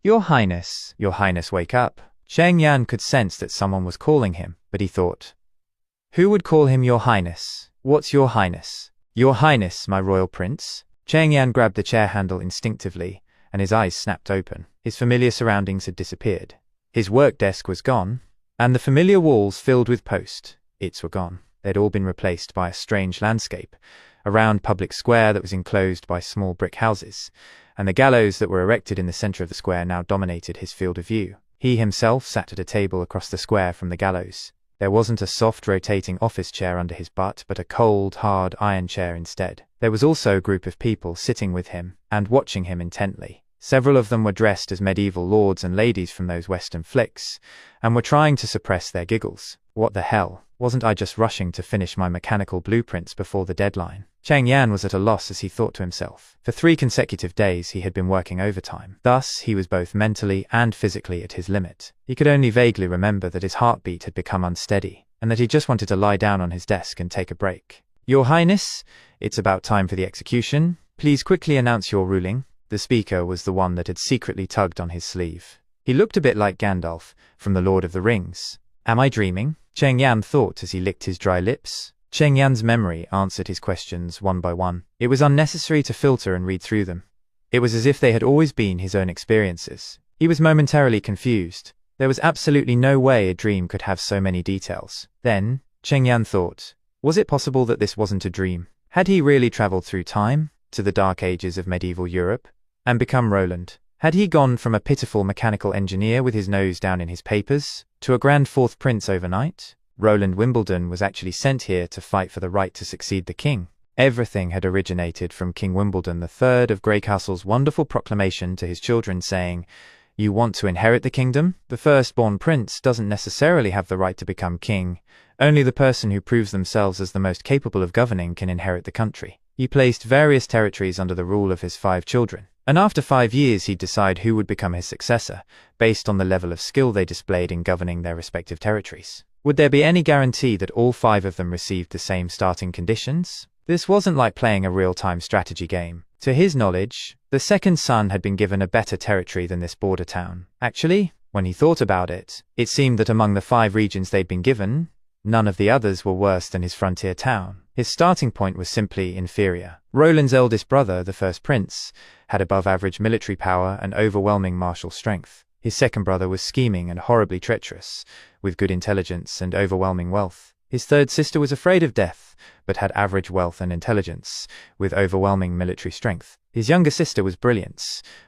Your Highness, wake up. Cheng Yan could sense that someone was calling him, but he thought, who would call him Your Highness? What's Your Highness? Your Highness, my royal prince. Cheng Yan grabbed the chair handle instinctively, and his eyes snapped open. His familiar surroundings had disappeared. His work desk was gone, and the familiar walls filled with post-its were gone. They'd all been replaced by a strange landscape, a round public square that was enclosed by small brick houses, and the gallows that were erected in the center of the square now dominated his field of view. He himself sat at a table across the square from the gallows. There wasn't a soft rotating office chair under his butt, but a cold, hard iron chair instead. There was also a group of people sitting with him and watching him intently. Several of them were dressed as medieval lords and ladies from those Western flicks, and were trying to suppress their giggles. What the hell? Wasn't I just rushing to finish my mechanical blueprints before the deadline? Cheng Yan was at a loss as he thought to himself. For 3 consecutive days he had been working overtime. Thus, he was both mentally and physically at his limit. He could only vaguely remember that his heartbeat had become unsteady, and that he just wanted to lie down on his desk and take a break. Your Highness, it's about time for the execution. Please quickly announce your ruling. The speaker was the one that had secretly tugged on his sleeve. He looked a bit like Gandalf from The Lord of the Rings. Am I dreaming? Cheng Yan thought as he licked his dry lips. Cheng Yan's memory answered his questions one by one. It was unnecessary to filter and read through them. It was as if they had always been his own experiences. He was momentarily confused. There was absolutely no way a dream could have so many details. Then, Cheng Yan thought, was it possible that this wasn't a dream? Had he really traveled through time, to the dark ages of medieval Europe, and become Roland? Had he gone from a pitiful mechanical engineer with his nose down in his papers, to a grand fourth prince overnight? Roland Wimbledon was actually sent here to fight for the right to succeed the king. Everything had originated from King Wimbledon III of Greycastle's wonderful proclamation to his children saying, you want to inherit the kingdom? The firstborn prince doesn't necessarily have the right to become king. Only the person who proves themselves as the most capable of governing can inherit the country. He placed various territories under the rule of his 5 children. And after 5 years he'd decide who would become his successor, based on the level of skill they displayed in governing their respective territories. Would there be any guarantee that all 5 of them received the same starting conditions? This wasn't like playing a real-time strategy game. To his knowledge, the second son had been given a better territory than this border town. Actually, when he thought about it, it seemed that among the 5 regions they'd been given, none of the others were worse than his frontier town. His starting point was simply inferior. Roland's eldest brother, the first prince, had above-average military power and overwhelming martial strength. His second brother was scheming and horribly treacherous, with good intelligence and overwhelming wealth. His third sister was afraid of death, but had average wealth and intelligence, with overwhelming military strength. His younger sister was brilliant,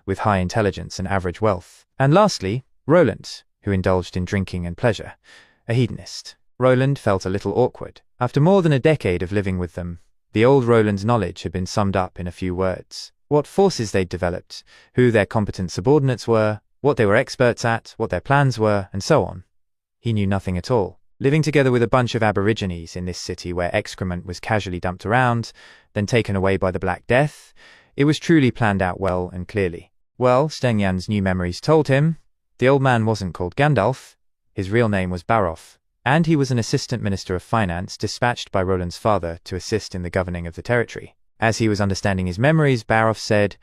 with high intelligence and average wealth. And lastly, Roland, who indulged in drinking and pleasure, a hedonist. Roland felt a little awkward. After more than a decade of living with them, the old Roland's knowledge had been summed up in a few words. What forces they'd developed, who their competent subordinates were, what they were experts at, what their plans were, and so on. He knew nothing at all. Living together with a bunch of aborigines in this city where excrement was casually dumped around, then taken away by the Black Death, it was truly planned out well and clearly. Well, Cheng Yan's new memories told him, the old man wasn't called Gandalf, his real name was Baroff, and he was an assistant minister of finance dispatched by Roland's father to assist in the governing of the territory. As he was understanding his memories, Baroff said,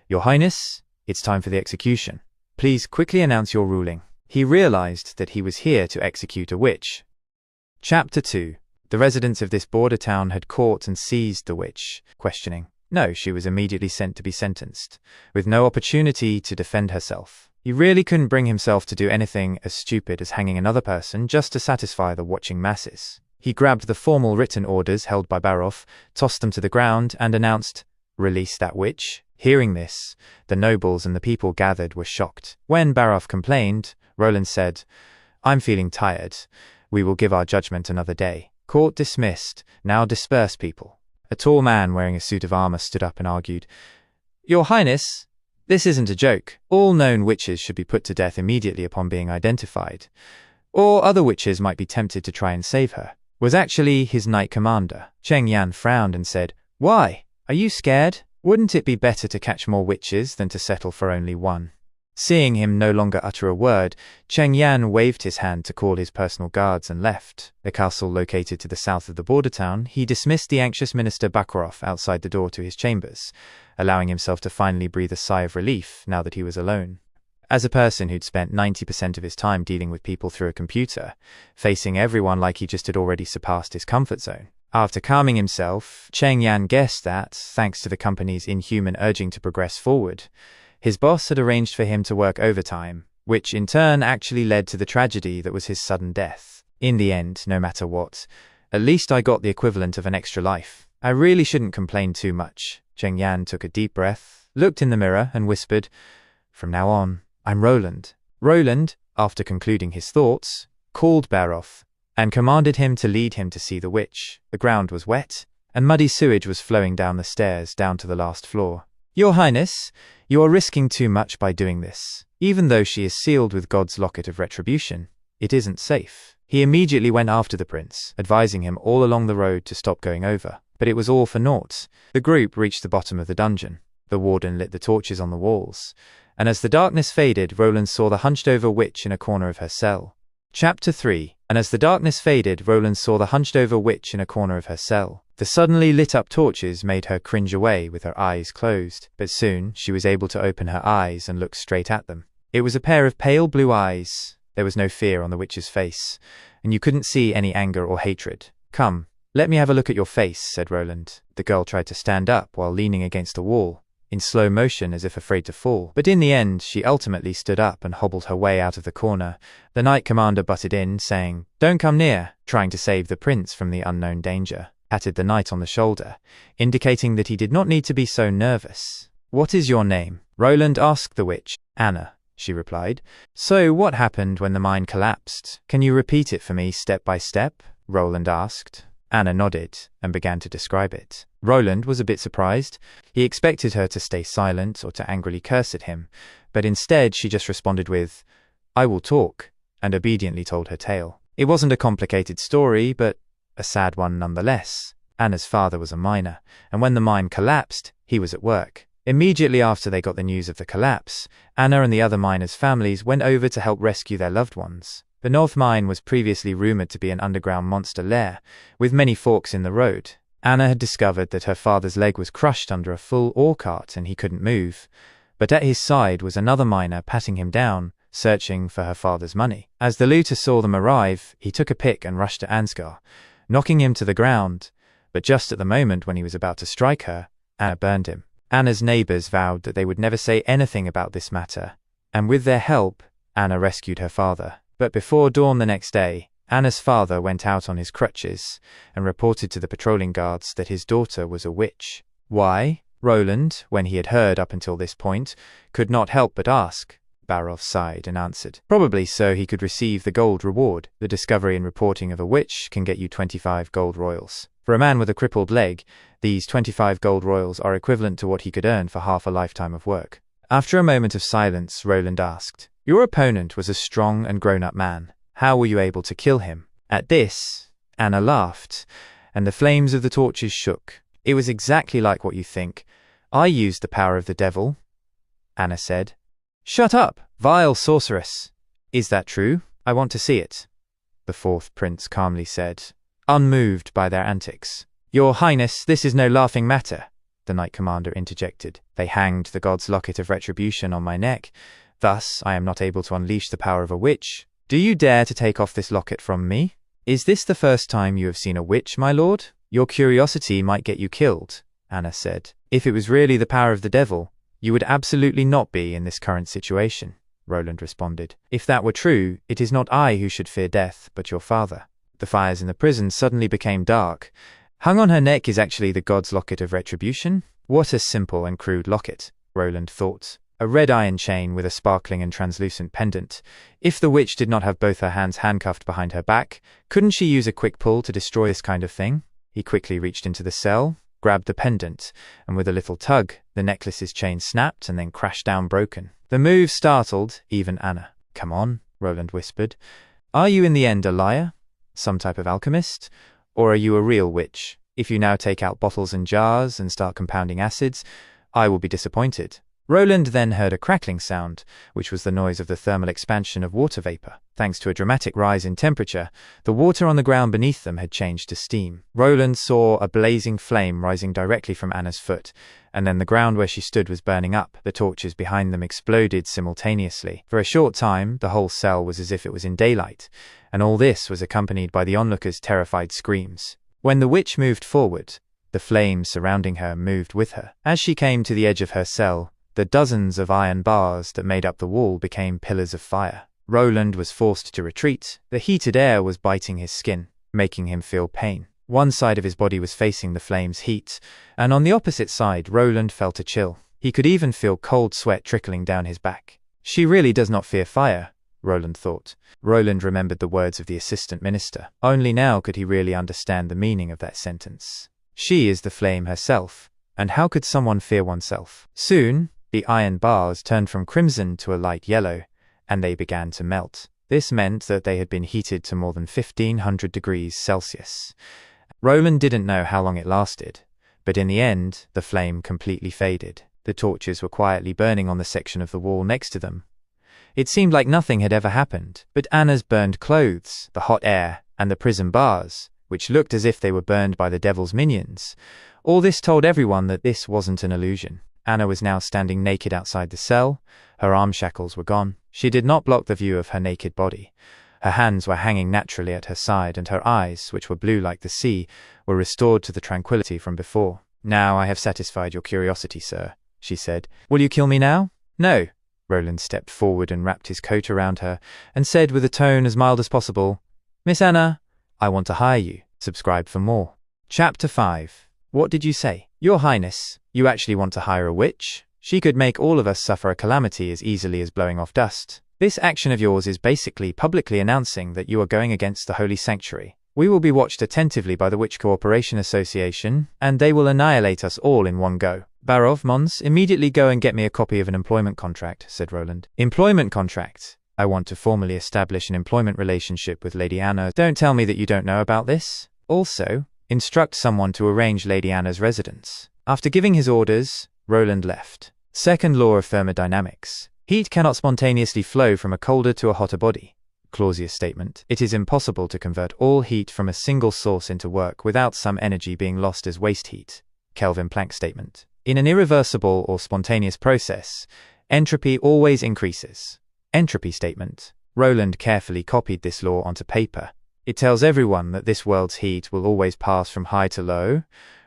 Your Highness, it's time for the execution. Please quickly announce your ruling. He realized that he was here to execute a witch. Chapter 2. The residents of this border town had caught and seized the witch, questioning. No, she was immediately sent to be sentenced, with no opportunity to defend herself. He really couldn't bring himself to do anything as stupid as hanging another person just to satisfy the watching masses. He grabbed the formal written orders held by Baroff, tossed them to the ground, and announced, Release that witch. Hearing this, the nobles and the people gathered were shocked. When Baroff complained, Roland said, I'm feeling tired. We will give our judgment another day. Court dismissed. Now disperse, people. A tall man wearing a suit of armor stood up and argued, Your Highness, this isn't a joke. All known witches should be put to death immediately upon being identified, or other witches might be tempted to try and save her. Was actually his knight commander. Cheng Yan frowned and said, Why? Are you scared? Wouldn't it be better to catch more witches than to settle for only one? Seeing him no longer utter a word, Cheng Yan waved his hand to call his personal guards and left. The castle located to the south of the border town, he dismissed the anxious minister Bakarov outside the door to his chambers, allowing himself to finally breathe a sigh of relief now that he was alone. As a person who'd spent 90% of his time dealing with people through a computer, facing everyone like he just had already surpassed his comfort zone. After calming himself, Cheng Yan guessed that, thanks to the company's inhuman urging to progress forward, his boss had arranged for him to work overtime, which in turn actually led to the tragedy that was his sudden death. In the end, no matter what, at least I got the equivalent of an extra life. I really shouldn't complain too much. Cheng Yan took a deep breath, looked in the mirror, and whispered, "From now on, I'm Roland." Roland, after concluding his thoughts, called Baroth and commanded him to lead him to see the witch. The ground was wet, and muddy sewage was flowing down the stairs down to the last floor. "Your Highness, you are risking too much by doing this. Even though she is sealed with God's locket of retribution, it isn't safe." He immediately went after the prince, advising him all along the road to stop going over. But it was all for naught. The group reached the bottom of the dungeon. The warden lit the torches on the walls, and as the darkness faded, Roland saw the hunched-over witch in a corner of her cell. Chapter 3. And as the darkness faded, Roland saw the hunched-over witch in a corner of her cell. The suddenly lit-up torches made her cringe away with her eyes closed, but soon she was able to open her eyes and look straight at them. It was a pair of pale blue eyes. There was no fear on the witch's face, and you couldn't see any anger or hatred. "Come, let me have a look at your face," said Roland. The girl tried to stand up while leaning against a wall, in slow motion as if afraid to fall. But in the end, she ultimately stood up and hobbled her way out of the corner. The Knight Commander butted in, saying, "Don't come near," trying to save the prince from the unknown danger. Patted the knight on the shoulder, indicating that he did not need to be so nervous. "What is your name?" Roland asked the witch. "Anna," she replied. "So what happened when the mine collapsed? Can you repeat it for me step by step?" Roland asked. Anna nodded and began to describe it. Roland was a bit surprised. He expected her to stay silent or to angrily curse at him, but instead she just responded with, "I will talk," and obediently told her tale. It wasn't a complicated story, but a sad one nonetheless. Anna's father was a miner, and when the mine collapsed, he was at work. Immediately after they got the news of the collapse, Anna and the other miners' families went over to help rescue their loved ones. The North Mine was previously rumored to be an underground monster lair, with many forks in the road. Anna had discovered that her father's leg was crushed under a full ore cart and he couldn't move, but at his side was another miner patting him down, searching for her father's money. As the looter saw them arrive, he took a pick and rushed to Ansgar, knocking him to the ground, but just at the moment when he was about to strike her, Anna burned him. Anna's neighbors vowed that they would never say anything about this matter, and with their help, Anna rescued her father. But before dawn the next day, Anna's father went out on his crutches and reported to the patrolling guards that his daughter was a witch. Why? Roland, when he had heard up until this point, could not help but ask. Baroth sighed and answered, "Probably so he could receive the gold reward. The discovery and reporting of a witch can get you 25 gold royals. For a man with a crippled leg, these 25 gold royals are equivalent to what he could earn for half a lifetime of work." After a moment of silence, Roland asked, "Your opponent was a strong and grown-up man. How were you able to kill him?" At this, Anna laughed, and the flames of the torches shook. "It was exactly like what you think. I used the power of the devil," Anna said. "Shut up, vile sorceress! Is that true? I want to see it," the fourth prince calmly said, unmoved by their antics. "Your Highness, this is no laughing matter," the Knight Commander interjected. "They hanged the God's locket of retribution on my neck. Thus, I am not able to unleash the power of a witch. Do you dare to take off this locket from me? Is this the first time you have seen a witch, my lord? Your curiosity might get you killed," Anna said. "If it was really the power of the devil, you would absolutely not be in this current situation," Roland responded. "If that were true, it is not I who should fear death, but your father." The fires in the prison suddenly became dark. Hung on her neck is actually the God's locket of retribution? What a simple and crude locket, Roland thought. A red iron chain with a sparkling and translucent pendant. If the witch did not have both her hands handcuffed behind her back, couldn't she use a quick pull to destroy this kind of thing? He quickly reached into the cell, grabbed the pendant, and with a little tug, the necklace's chain snapped and then crashed down broken. The move startled even Anna. "Come on," Roland whispered. "Are you in the end a liar? Some type of alchemist? Or are you a real witch? If you now take out bottles and jars and start compounding acids, I will be disappointed." Roland then heard a crackling sound, which was the noise of the thermal expansion of water vapor. Thanks to a dramatic rise in temperature, the water on the ground beneath them had changed to steam. Roland saw a blazing flame rising directly from Anna's foot, and then the ground where she stood was burning up. The torches behind them exploded simultaneously. For a short time, the whole cell was as if it was in daylight, and all this was accompanied by the onlookers' terrified screams. When the witch moved forward, the flames surrounding her moved with her. As she came to the edge of her cell, the dozens of iron bars that made up the wall became pillars of fire. Roland was forced to retreat. The heated air was biting his skin, making him feel pain. One side of his body was facing the flames' heat, and on the opposite side, Roland felt a chill. He could even feel cold sweat trickling down his back. She really does not fear fire, Roland thought. Roland remembered the words of the assistant minister. Only now could he really understand the meaning of that sentence. She is the flame herself, and how could someone fear oneself? Soon, the iron bars turned from crimson to a light yellow, and they began to melt. This meant that they had been heated to more than 1500 degrees Celsius. Roland didn't know how long it lasted, but in the end, the flame completely faded. The torches were quietly burning on the section of the wall next to them. It seemed like nothing had ever happened, but Anna's burned clothes, the hot air, and the prison bars, which looked as if they were burned by the devil's minions, all this told everyone that this wasn't an illusion. Anna was now standing naked outside the cell. Her arm shackles were gone. She did not block the view of her naked body. Her hands were hanging naturally at her side, and her eyes, which were blue like the sea, were restored to the tranquility from before. "Now I have satisfied your curiosity, sir," she said. "Will you kill me now?" "No." Roland stepped forward and wrapped his coat around her, and said with a tone as mild as possible, "Miss Anna, I want to hire you. Subscribe for more." Chapter 5. What did you say? Your Highness, you actually want to hire a witch? She could make all of us suffer a calamity as easily as blowing off dust. This action of yours is basically publicly announcing that you are going against the Holy Sanctuary. We will be watched attentively by the Witch Cooperation Association, and they will annihilate us all in one go. Barov, Mons, immediately go and get me a copy of an employment contract, said Roland. Employment contract? I want to formally establish an employment relationship with Lady Anna. Don't tell me that you don't know about this. Also, instruct someone to arrange Lady Anna's residence. After giving his orders, Roland left. Second law of thermodynamics. Heat cannot spontaneously flow from a colder to a hotter body. Clausius statement. It is impossible to convert all heat from a single source into work without some energy being lost as waste heat. Kelvin Planck statement. In an irreversible or spontaneous process, entropy always increases. Entropy statement. Roland carefully copied this law onto paper. It tells everyone that this world's heat will always pass from high to low,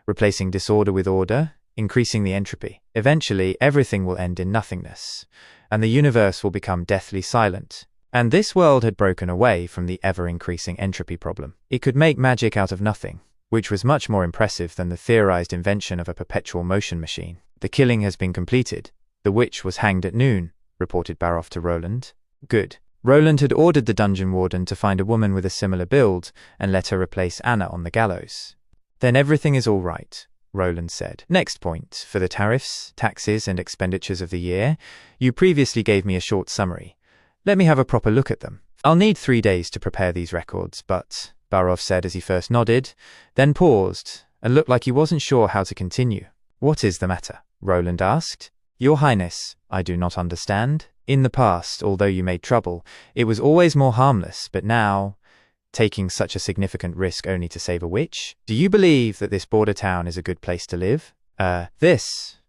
replacing disorder with order, increasing the entropy. Eventually, everything will end in nothingness, and the universe will become deathly silent. And this world had broken away from the ever-increasing entropy problem. It could make magic out of nothing, which was much more impressive than the theorized invention of a perpetual motion machine. The killing has been completed. The witch was hanged at noon, reported Barov to Roland. Good. Roland had ordered the dungeon warden to find a woman with a similar build and let her replace Anna on the gallows. Then everything is all right, Roland said. Next point, for the tariffs, taxes, and expenditures of the year, you previously gave me a short summary. Let me have a proper look at them. I'll need 3 days to prepare these records, but, Barov said as he first nodded, then paused, and looked like he wasn't sure how to continue. What is the matter? Roland asked. Your Highness, I do not understand. In the past, although you made trouble, it was always more harmless, but now, taking such a significant risk only to save a witch? Do you believe that this border town is a good place to live?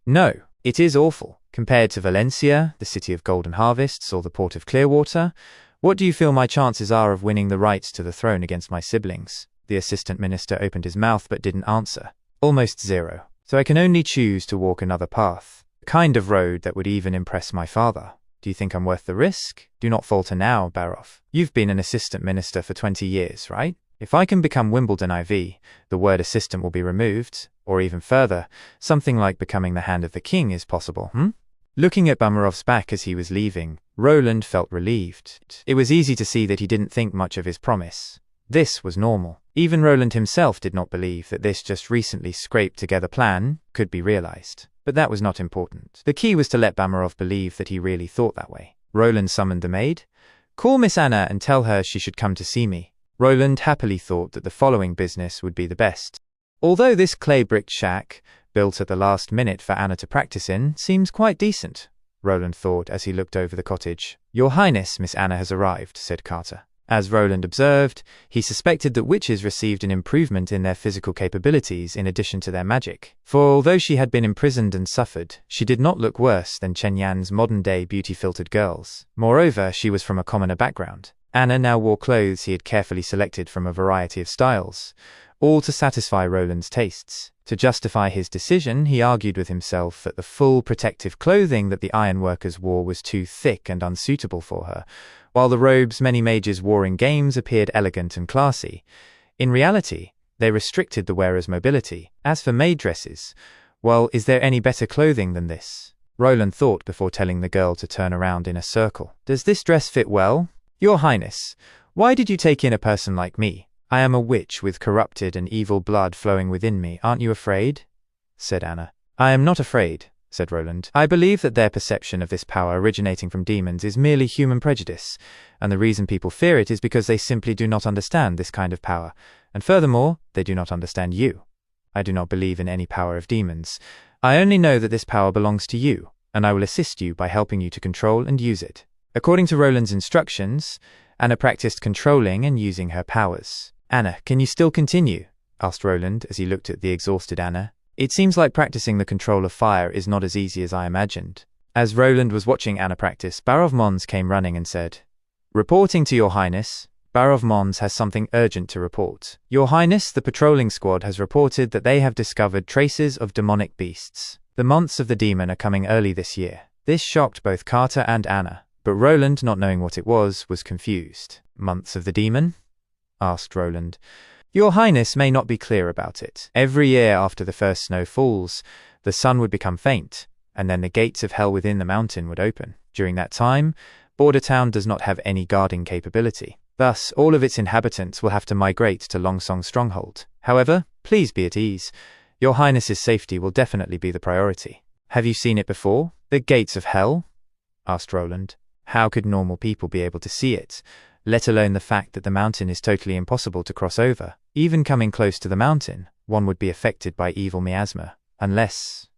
No, it is awful. Compared to Valencia, the city of golden harvests, or the port of Clearwater, what do you feel my chances are of winning the rights to the throne against my siblings? The assistant minister opened his mouth but didn't answer. Almost zero. So I can only choose to walk another path. The kind of road that would even impress my father. Do you think I'm worth the risk? Do not falter now, Barov. You've been an assistant minister for 20 years, right? If I can become Wimbledon IV, the word assistant will be removed, or even further, something like becoming the hand of the king is possible, Looking at Bamarov's back as he was leaving, Roland felt relieved. It was easy to see that he didn't think much of his promise. This was normal. Even Roland himself did not believe that this just recently scraped-together plan could be realized. But that was not important. The key was to let Bamarov believe that he really thought that way. Roland summoned the maid. Call Miss Anna and tell her she should come to see me. Roland happily thought that the following business would be the best. Although this clay-bricked shack, built at the last minute for Anna to practice in, seems quite decent, Roland thought as he looked over the cottage. Your Highness, Miss Anna has arrived, said Carter. As Roland observed, he suspected that witches received an improvement in their physical capabilities in addition to their magic. For although she had been imprisoned and suffered, she did not look worse than Chen Yan's modern-day beauty-filtered girls. Moreover, she was from a commoner background. Anna now wore clothes he had carefully selected from a variety of styles, all to satisfy Roland's tastes. To justify his decision, he argued with himself that the full protective clothing that the ironworkers wore was too thick and unsuitable for her, while the robes many mages wore in games appeared elegant and classy. In reality, they restricted the wearer's mobility. As for maid dresses, well, is there any better clothing than this? Roland thought before telling the girl to turn around in a circle. Does this dress fit well? Your Highness, why did you take in a person like me? I am a witch with corrupted and evil blood flowing within me. Aren't you afraid? Said Anna. I am not afraid, said Roland. I believe that their perception of this power originating from demons is merely human prejudice, and the reason people fear it is because they simply do not understand this kind of power, and furthermore, they do not understand you. I do not believe in any power of demons. I only know that this power belongs to you, and I will assist you by helping you to control and use it. According to Roland's instructions, Anna practiced controlling and using her powers. Anna, can you still continue? Asked Roland as he looked at the exhausted Anna. It seems like practicing the control of fire is not as easy as I imagined. As Roland was watching Anna practice, Barov Mons came running and said, Reporting to Your Highness, Barov Mons has something urgent to report. Your Highness, the patrolling squad has reported that they have discovered traces of demonic beasts. The months of the demon are coming early this year. This shocked both Carter and Anna, but Roland, not knowing what it was confused. Months of the demon? Asked Roland. Your Highness may not be clear about it. Every year after the first snow falls, the sun would become faint, and then the gates of hell within the mountain would open. During that time, Border Town does not have any guarding capability. Thus, all of its inhabitants will have to migrate to Longsong Stronghold. However, please be at ease. Your Highness's safety will definitely be the priority. Have you seen it before? The gates of hell? Asked Roland. How could normal people be able to see it? Let alone the fact that the mountain is totally impossible to cross over. Even coming close to the mountain, one would be affected by evil miasma. Unless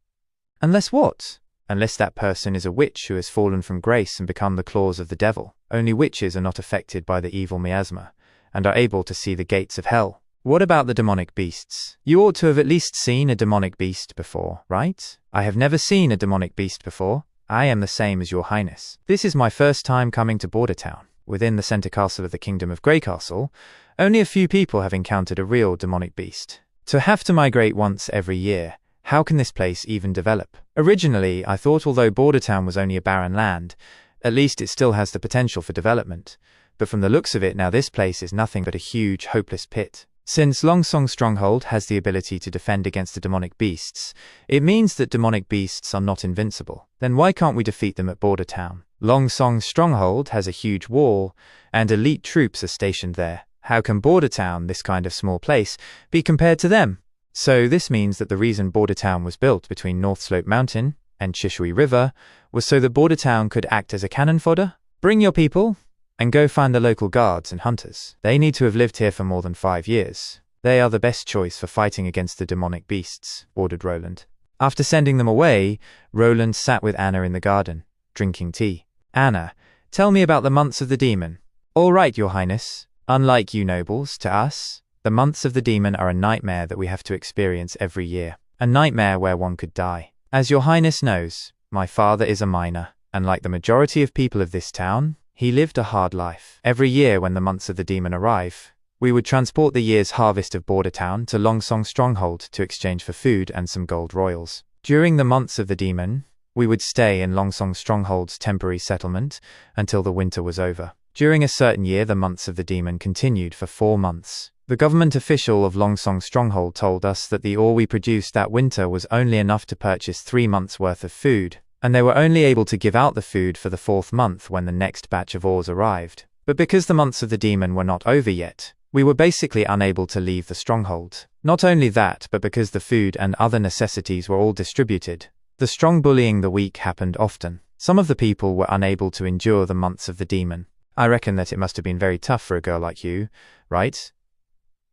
what? Unless that person is a witch who has fallen from grace and become the claws of the devil. Only witches are not affected by the evil miasma, and are able to see the gates of hell. What about the demonic beasts? You ought to have at least seen a demonic beast before, right? I have never seen a demonic beast before. I am the same as Your Highness. This is my first time coming to Border Town. Within the center castle of the Kingdom of Grey Castle, only a few people have encountered a real demonic beast. To have to migrate once every year, how can this place even develop? Originally, I thought although Border Town was only a barren land, at least it still has the potential for development. But from the looks of it now, this place is nothing but a huge, hopeless pit. Since Longsong Stronghold has the ability to defend against the demonic beasts, it means that demonic beasts are not invincible. Then why can't we defeat them at Border Town? Longsong Stronghold has a huge wall, and elite troops are stationed there. How can Border Town, this kind of small place, be compared to them? So this means that the reason Border Town was built between North Slope Mountain and Chishui River was so that Border Town could act as a cannon fodder? Bring your people, and go find the local guards and hunters. They need to have lived here for more than 5 years. They are the best choice for fighting against the demonic beasts, ordered Roland. After sending them away, Roland sat with Anna in the garden, drinking tea. Anna, tell me about the months of the demon. All right, Your Highness. Unlike you nobles, to us, the months of the demon are a nightmare that we have to experience every year. A nightmare where one could die. As Your Highness knows, my father is a miner, and like the majority of people of this town, he lived a hard life. Every year when the months of the demon arrive, we would transport the year's harvest of Border Town to Longsong Stronghold to exchange for food and some gold royals. During the months of the demon, we would stay in Longsong Stronghold's temporary settlement until the winter was over. During a certain year, the months of the demon continued for 4 months. The government official of Longsong Stronghold told us that the ore we produced that winter was only enough to purchase 3 months' worth of food, and they were only able to give out the food for the 4th month when the next batch of ores arrived. But because the months of the demon were not over yet, we were basically unable to leave the stronghold. Not only that, but because the food and other necessities were all distributed, the strong bullying the weak happened often. Some of the people were unable to endure the months of the demon. I reckon that it must have been very tough for a girl like you, right?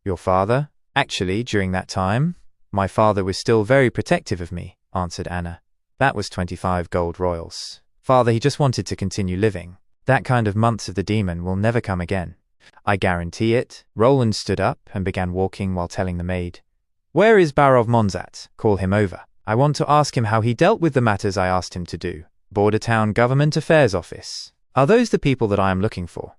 Your father? Actually, during that time, my father was still very protective of me, answered Anna. That was 25 gold royals. Father, he just wanted to continue living. That kind of months of the demon will never come again. I guarantee it. Roland stood up and began walking while telling the maid. Where is Barov Monzat? Call him over. I want to ask him how he dealt with the matters I asked him to do. Border Town Government Affairs Office. Are those the people that I am looking for?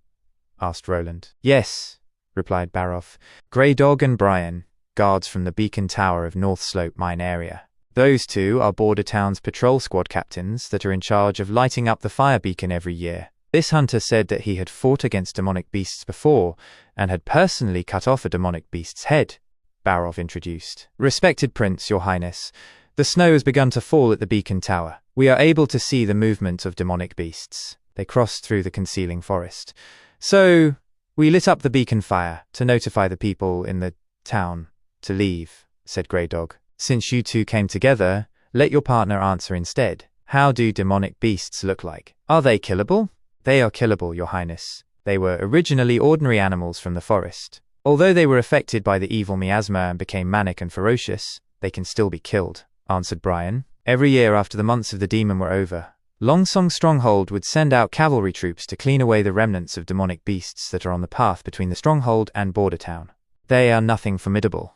Asked Roland. Yes, replied Barov. Grey Dog and Brian, guards from the Beacon Tower of North Slope Mine area. Those two are Border Town's patrol squad captains that are in charge of lighting up the fire beacon every year. This hunter said that he had fought against demonic beasts before and had personally cut off a demonic beast's head, Barov introduced. Respected Prince, Your Highness, the snow has begun to fall at the beacon tower. We are able to see the movement of demonic beasts. They crossed through the concealing forest. So, we lit up the beacon fire to notify the people in the town to leave, said Grey Dog. Since you two came together, let your partner answer instead. How do demonic beasts look like? Are they killable? They are killable, Your Highness. They were originally ordinary animals from the forest. Although they were affected by the evil miasma and became manic and ferocious, they can still be killed, answered Brian. Every year after the months of the demon were over, Longsong Stronghold would send out cavalry troops to clean away the remnants of demonic beasts that are on the path between the stronghold and Border Town. They are nothing formidable.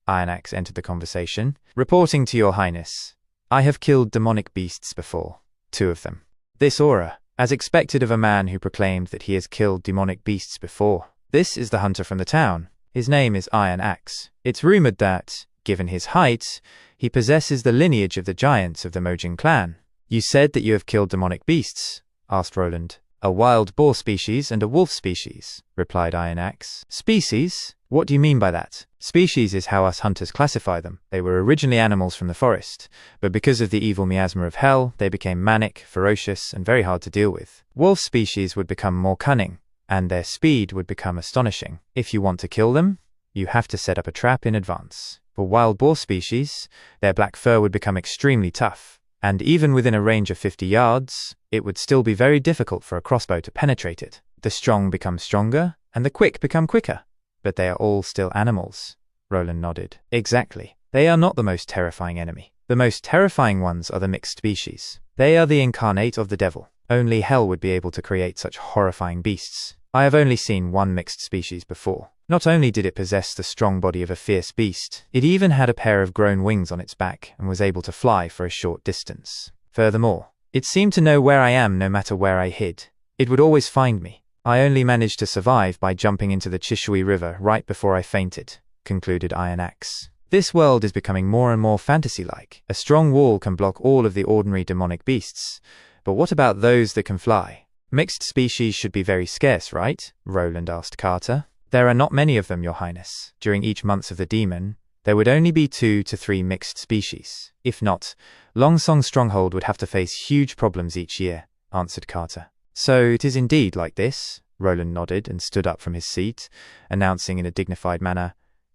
Iron Axe entered the conversation. Reporting to Your Highness, I have killed demonic beasts before. 2 of them. This aura, as expected of a man who proclaimed that he has killed demonic beasts before. This is the hunter from the town. His name is Iron Axe. It's rumored that, given his height, he possesses the lineage of the giants of the Mojin clan. You said that you have killed demonic beasts, asked Roland. A wild boar species and a wolf species, replied Iron Axe. Species? What do you mean by that? Species is how us hunters classify them. They were originally animals from the forest, but because of the evil miasma of hell, they became manic, ferocious, and very hard to deal with. Wolf species would become more cunning, and their speed would become astonishing. If you want to kill them, you have to set up a trap in advance. For wild boar species, their black fur would become extremely tough, and even within a range of 50 yards, it would still be very difficult for a crossbow to penetrate it. The strong become stronger, and the quick become quicker. But they are all still animals. Roland nodded. Exactly. They are not the most terrifying enemy. The most terrifying ones are the mixed species. They are the incarnate of the devil. Only hell would be able to create such horrifying beasts. I have only seen one mixed species before. Not only did it possess the strong body of a fierce beast, it even had a pair of grown wings on its back and was able to fly for a short distance. Furthermore, it seemed to know where I am no matter where I hid. It would always find me. I only managed to survive by jumping into the Chishui River right before I fainted, concluded Iron Axe. This world is becoming more and more fantasy-like. A strong wall can block all of the ordinary demonic beasts, but what about those that can fly? Mixed species should be very scarce, right? Roland asked Carter. There are not many of them, Your Highness. During each month of the demon, there would only be 2 to 3 mixed species. If not, Longsong Stronghold would have to face huge problems each year, answered Carter. So it is indeed like this? Roland nodded and stood up from his seat, announcing in a dignified manner,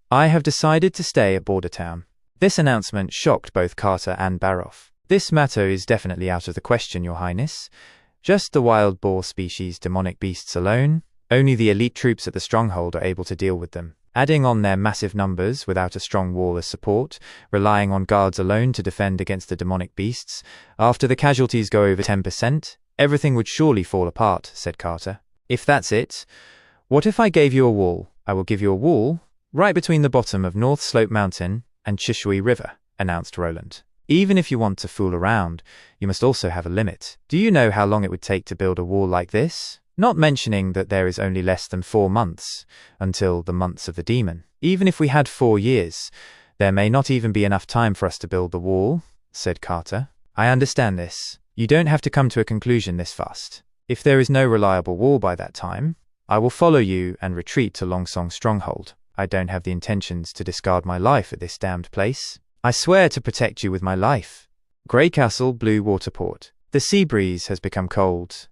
I have decided to stay at Border Town. This announcement shocked both Carter and Barov. This matter is definitely out of the question, Your Highness. Just the wild boar species demonic beasts alone? Only the elite troops at the stronghold are able to deal with them. Adding on their massive numbers without a strong wall as support, relying on guards alone to defend against the demonic beasts, after the casualties go over 10%, everything would surely fall apart, said Carter. If that's it, what if I gave you a wall? I will give you a wall, right between the bottom of North Slope Mountain and Chishui River, announced Roland. Even if you want to fool around, you must also have a limit. Do you know how long it would take to build a wall like this? Not mentioning that there is only less than 4 months until the months of the demon. Even if we had 4 years, there may not even be enough time for us to build the wall, said Carter. I understand this. You don't have to come to a conclusion this fast. If there is no reliable wall by that time, I will follow you and retreat to Longsong Stronghold. I don't have the intentions to discard my life at this damned place. I swear to protect you with my life. Grey Castle, Blue Waterport. The sea breeze has become cold.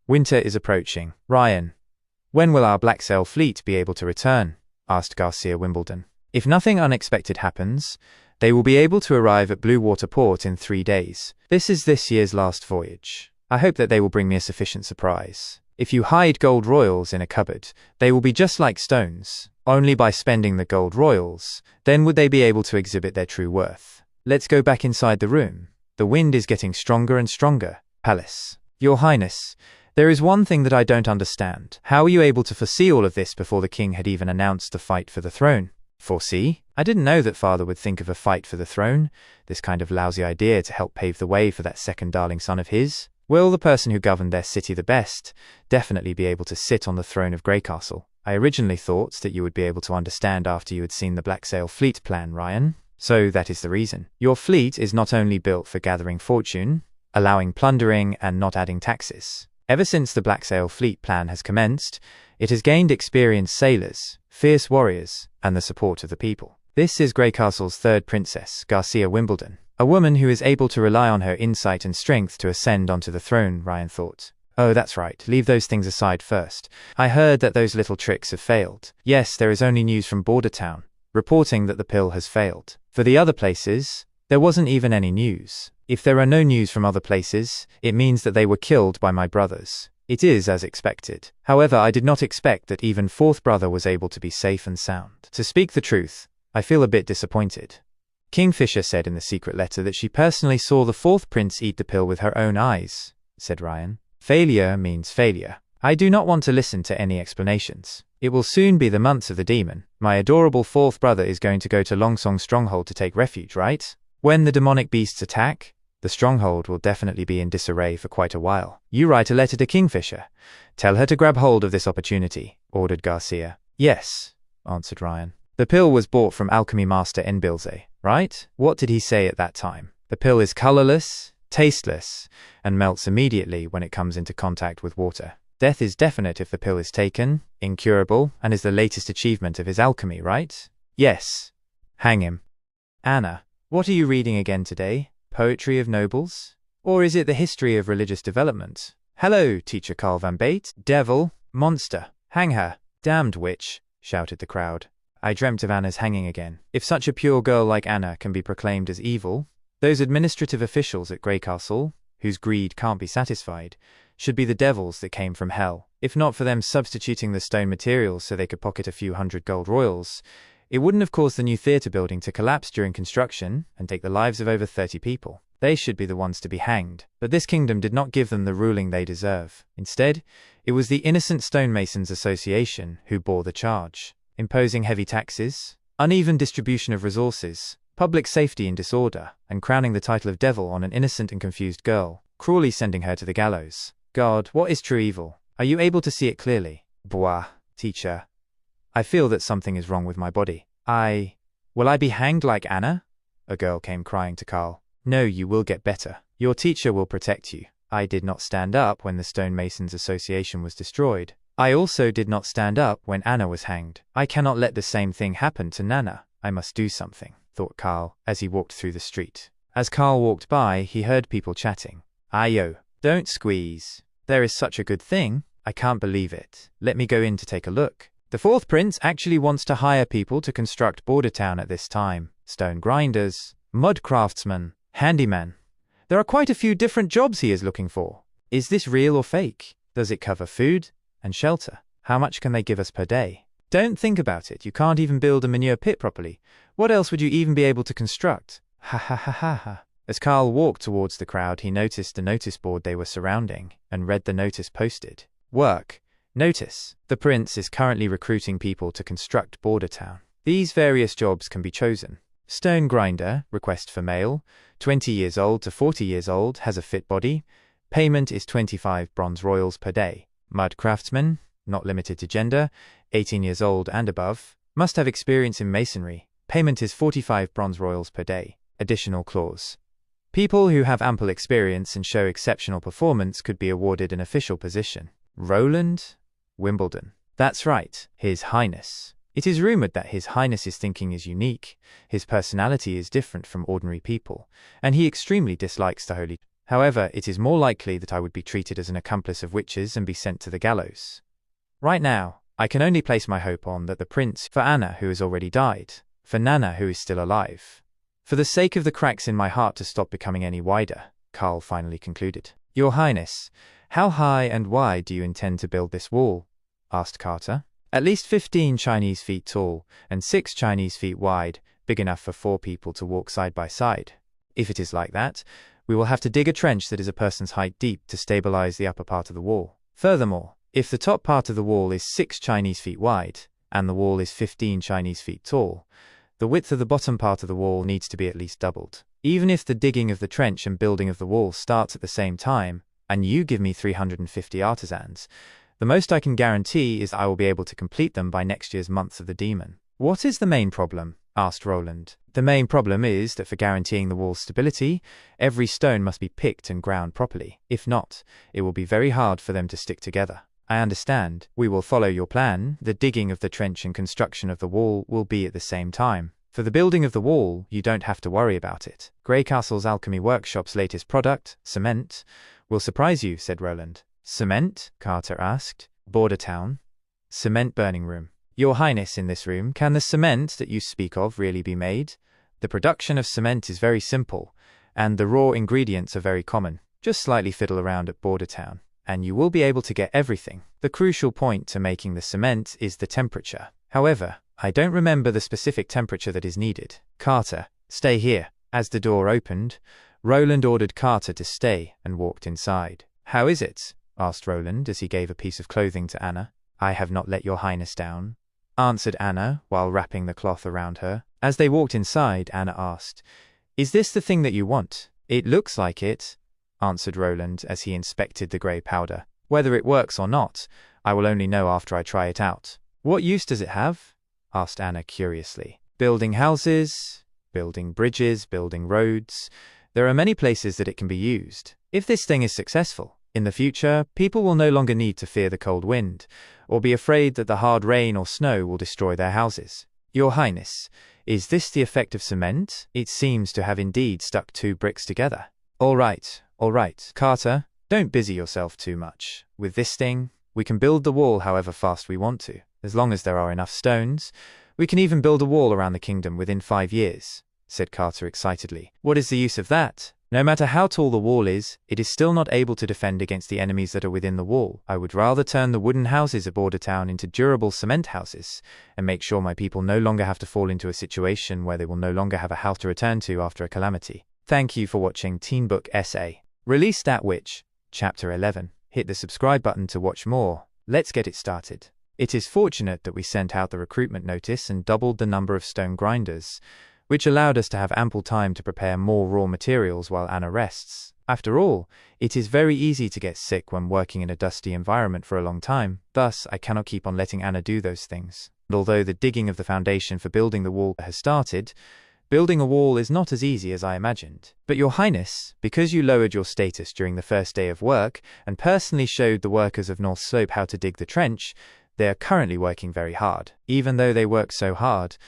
Winter is approaching. Ryan, when will our Black Sail fleet be able to return? Asked Garcia Wimbledon. If nothing unexpected happens, they will be able to arrive at Blue Water Port in 3 days. This is this year's last voyage. I hope that they will bring me a sufficient surprise. If you hide gold royals in a cupboard, they will be just like stones. Only by spending the gold royals, then would they be able to exhibit their true worth. Let's go back inside the room. The wind is getting stronger and stronger. Palace. Your Highness, There is one thing that I don't understand. How were you able to foresee all of this before the king had even announced the fight for the throne? Foresee? I didn't know that father would think of a fight for the throne. This kind of lousy idea to help pave the way for that second darling son of his. Will the person who governed their city the best definitely be able to sit on the throne of Greycastle? I originally thought that you would be able to understand after you had seen the Black Sail Fleet plan, Ryan. So that is the reason. Your fleet is not only built for gathering fortune, allowing plundering, and not adding taxes. Ever since the Black Sail Fleet plan has commenced, it has gained experienced sailors, fierce warriors, and the support of the people. This is Greycastle's third princess, Garcia Wimbledon, a woman who is able to rely on her insight and strength to ascend onto the throne, Ryan thought. Oh, that's right, leave those things aside first. I heard that those little tricks have failed. Yes, there is only news from Border Town, reporting that the pill has failed. For the other places, there wasn't even any news. If there are no news from other places, it means that they were killed by my brothers. It is as expected. However, I did not expect that even fourth brother was able to be safe and sound. To speak the truth, I feel a bit disappointed. Kingfisher said in the secret letter that she personally saw the fourth prince eat the pill with her own eyes, said Ryan. Failure means failure. I do not want to listen to any explanations. It will soon be the months of the demon. My adorable fourth brother is going to go to Longsong Stronghold to take refuge, right? When the demonic beasts attack, the stronghold will definitely be in disarray for quite a while. You write a letter to Kingfisher. Tell her to grab hold of this opportunity, ordered Garcia. Yes, answered Ryan. The pill was bought from alchemy master Enbilze, right? What did he say at that time? The pill is colorless, tasteless, and melts immediately when it comes into contact with water. Death is definite if the pill is taken, incurable, and is the latest achievement of his alchemy, right? Yes. Hang him. Anna, what are you reading again today? Poetry of Nobles? Or is it the history of religious development? Hello, Teacher Carl Van Bate. Devil, monster, hang her. Damned witch, shouted the crowd. I dreamt of Anna's hanging again. If such a pure girl like Anna can be proclaimed as evil, those administrative officials at Greycastle, whose greed can't be satisfied, should be the devils that came from hell. If not for them substituting the stone materials so they could pocket a few hundred gold royals, it wouldn't have caused the new theatre building to collapse during construction and take the lives of over 30 people. They should be the ones to be hanged. But this kingdom did not give them the ruling they deserve. Instead, it was the Innocent Stonemasons Association who bore the charge, imposing heavy taxes, uneven distribution of resources, public safety in disorder, and crowning the title of devil on an innocent and confused girl, cruelly sending her to the gallows. God, what is true evil? Are you able to see it clearly? Boah, teacher. I feel that something is wrong with my body. Will I be hanged like Anna? A girl came crying to Carl. No, you will get better. Your teacher will protect you. I did not stand up when the Stonemasons Association was destroyed. I also did not stand up when Anna was hanged. I cannot let the same thing happen to Nana. I must do something, thought Carl, as he walked through the street. As Carl walked by, he heard people chatting. Ayo, don't squeeze. There is such a good thing. I can't believe it. Let me go in to take a look. The fourth prince actually wants to hire people to construct Border Town at this time. Stone grinders, mud craftsmen, handyman. There are quite a few different jobs he is looking for. Is this real or fake? Does it cover food and shelter? How much can they give us per day? Don't think about it. You can't even build a manure pit properly. What else would you even be able to construct? Ha ha ha ha ha. As Carl walked towards the crowd, he noticed the notice board they were surrounding and read the notice posted. Work. Notice. The prince is currently recruiting people to construct Border Town. These various jobs can be chosen. Stone grinder, request for male, 20 years old to 40 years old, has a fit body. Payment is 25 bronze royals per day. Mud craftsman, not limited to gender, 18 years old and above, must have experience in masonry. Payment is 45 bronze royals per day. Additional clause. People who have ample experience and show exceptional performance could be awarded an official position. Roland Wimbledon. That's right, His Highness. It is rumored that His Highness's thinking is unique, his personality is different from ordinary people, and he extremely dislikes the holy. However, it is more likely that I would be treated as an accomplice of witches and be sent to the gallows. Right now, I can only place my hope on that the prince, for Anna who has already died, for Nana who is still alive. For the sake of the cracks in my heart to stop becoming any wider, Carl finally concluded. Your Highness, how high and wide do you intend to build this wall? Asked Carter. At least 15 Chinese feet tall and 6 Chinese feet wide, big enough for 4 people to walk side by side. If it is like that, we will have to dig a trench that is a person's height deep to stabilize the upper part of the wall. Furthermore, if the top part of the wall is 6 Chinese feet wide, and the wall is 15 Chinese feet tall, the width of the bottom part of the wall needs to be at least doubled. Even if the digging of the trench and building of the wall starts at the same time, and you give me 350 artisans, the most I can guarantee is I will be able to complete them by next year's Months of the Demon. What is the main problem? Asked Roland. The main problem is that for guaranteeing the wall's stability, every stone must be picked and ground properly. If not, it will be very hard for them to stick together. I understand. We will follow your plan. The digging of the trench and construction of the wall will be at the same time. For the building of the wall, you don't have to worry about it. Grey Castle's Alchemy Workshop's latest product, cement, will surprise you, said Roland. Cement? Carter asked. Border town? Cement burning room. Your Highness, in this room, can the cement that you speak of really be made? The production of cement is very simple, and the raw ingredients are very common. Just slightly fiddle around at Border Town, and you will be able to get everything. The crucial point to making the cement is the temperature. However, I don't remember the specific temperature that is needed. Carter, stay here. As the door opened, Roland ordered Carter to stay and walked inside. How is it? Asked Roland as he gave a piece of clothing to Anna. I have not let your Highness down, answered Anna while wrapping the cloth around her. As they walked inside, Anna asked, Is this the thing that you want? It looks like it, answered Roland as he inspected the grey powder. Whether it works or not, I will only know after I try it out. What use does it have? Asked Anna curiously. Building houses, building bridges, building roads. There are many places that it can be used. If this thing is successful, in the future, people will no longer need to fear the cold wind, or be afraid that the hard rain or snow will destroy their houses. Your Highness, is this the effect of cement? It seems to have indeed stuck 2 bricks together. All right, Carter, don't busy yourself too much. With this thing, we can build the wall however fast we want to. As long as there are enough stones, we can even build a wall around the kingdom within 5 years, said Carter excitedly. What is the use of that? No matter how tall the wall is, it is still not able to defend against the enemies that are within the wall. I would rather turn the wooden houses of Border Town into durable cement houses and make sure my people no longer have to fall into a situation where they will no longer have a house to return to after a calamity. Thank you for watching TeenBook essay. Released at Witch, Chapter 11. Hit the subscribe button to watch more. Let's get it started. It is fortunate that we sent out the recruitment notice and doubled the number of stone grinders, which allowed us to have ample time to prepare more raw materials while Anna rests. After all, it is very easy to get sick when working in a dusty environment for a long time, thus I cannot keep on letting Anna do those things. And although the digging of the foundation for building the wall has started, building a wall is not as easy as I imagined. But Your Highness, because you lowered your status during the first day of work and personally showed the workers of North Slope how to dig the trench, they are currently working very hard. Even though they work so hard,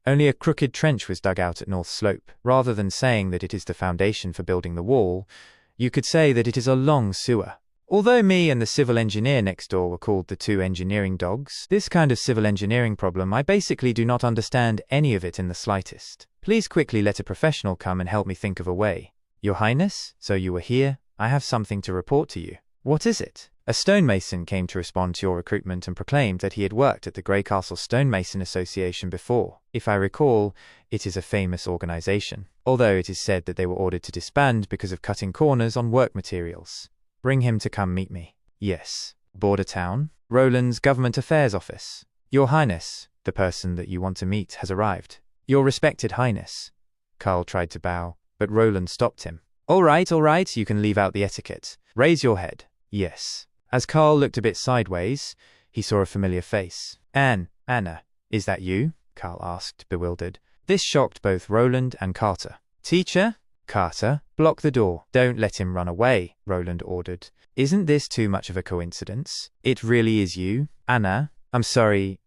only a crooked trench was dug out at North Slope. Rather than saying that it is the foundation for building the wall, you could say that it is a long sewer. Although me and the civil engineer next door were called the 2 engineering dogs, this kind of civil engineering problem, I basically do not understand any of it in the slightest. Please quickly let a professional come and help me think of a way. Your Highness, so you were here. I have something to report to you. What is it? A stonemason came to respond to your recruitment and proclaimed that he had worked at the Grey Castle Stonemason Association before. If I recall, it is a famous organization, although it is said that they were ordered to disband because of cutting corners on work materials. Bring him to come meet me. Yes. Border Town? Roland's Government Affairs Office. Your Highness, the person that you want to meet has arrived. Your respected Highness. Carl tried to bow, but Roland stopped him. All right, you can leave out the etiquette. Raise your head. Yes. As Carl looked a bit sideways, he saw a familiar face. Anna, is that you? Carl asked, bewildered. This shocked both Roland and Carter. Teacher? Carter, block the door. Don't let him run away, Roland ordered. Isn't this too much of a coincidence? It really is you? Anna, I'm sorry,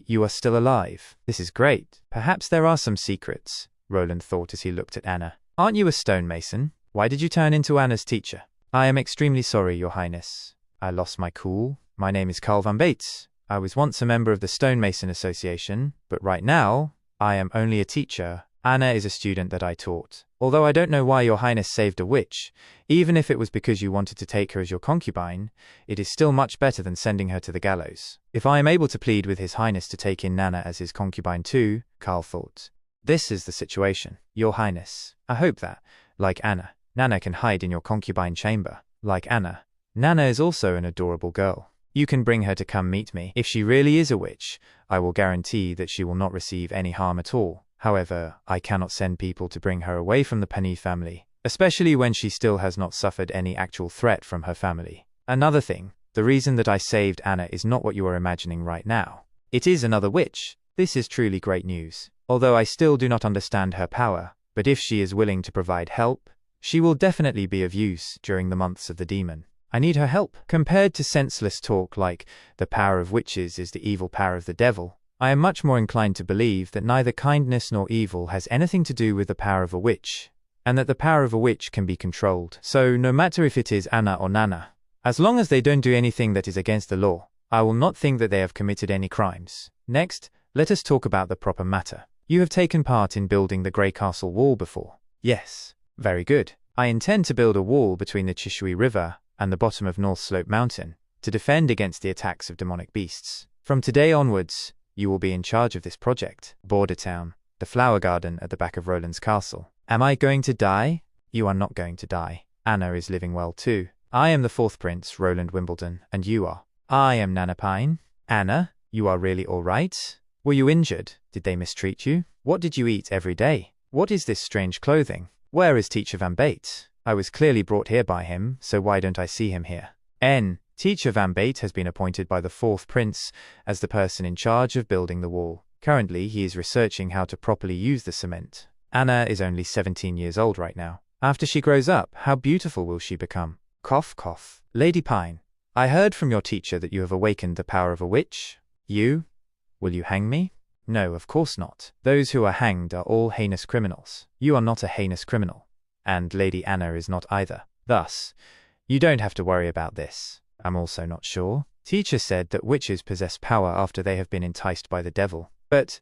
you are still alive. This is great. Perhaps there are some secrets, Roland thought as he looked at Anna. Aren't you a stonemason? Why did you turn into Anna's teacher? I am extremely sorry, Your Highness. I lost my cool. My name is Carl van Bates. I was once a member of the Stonemason Association, but right now, I am only a teacher. Anna is a student that I taught. Although I don't know why Your Highness saved a witch, even if it was because you wanted to take her as your concubine, it is still much better than sending her to the gallows. If I am able to plead with His Highness to take in Nana as his concubine too, Carl thought. This is the situation, Your Highness. I hope that, like Anna, Nana can hide in your concubine chamber. Like Anna, Nana is also an adorable girl. You can bring her to come meet me. If she really is a witch, I will guarantee that she will not receive any harm at all. However, I cannot send people to bring her away from the Penny family, especially when she still has not suffered any actual threat from her family. Another thing, the reason that I saved Anna is not what you are imagining right now. It is another witch. This is truly great news. Although I still do not understand her power, but if she is willing to provide help, she will definitely be of use during the months of the demon. I need her help. Compared to senseless talk like the power of witches is the evil power of the devil, I am much more inclined to believe that neither kindness nor evil has anything to do with the power of a witch, and that the power of a witch can be controlled. So no matter if it is Anna or Nana, as long as they don't do anything that is against the law, I will not think that they have committed any crimes. Next, let us talk about the proper matter. You have taken part in building the Grey Castle wall before. Yes. Very good. I intend to build a wall between the Chishui River and the bottom of North Slope Mountain to defend against the attacks of demonic beasts. From today onwards, you will be in charge of this project. Border town, the flower garden at the back of Roland's castle. Am I going to die? You are not going to die. Anna is living well too. I am the fourth Prince Roland Wimbledon, and you are. I am Nana Pine. Anna, you are really all right? Were you injured? Did they mistreat you? What did you eat every day? What is this strange clothing? Where is Teacher Van Bate? I was clearly brought here by him, so why don't I see him here? Teacher Van Bate has been appointed by the fourth prince as the person in charge of building the wall. Currently, he is researching how to properly use the cement. Anna is only 17 years old right now. After she grows up, how beautiful will she become? Cough, cough. Lady Pine, I heard from your teacher that you have awakened the power of a witch. You? Will you hang me? No, of course not. Those who are hanged are all heinous criminals. You are not a heinous criminal. And Lady Anna is not either. Thus, you don't have to worry about this. I'm also not sure. Teacher said that witches possess power after they have been enticed by the devil. But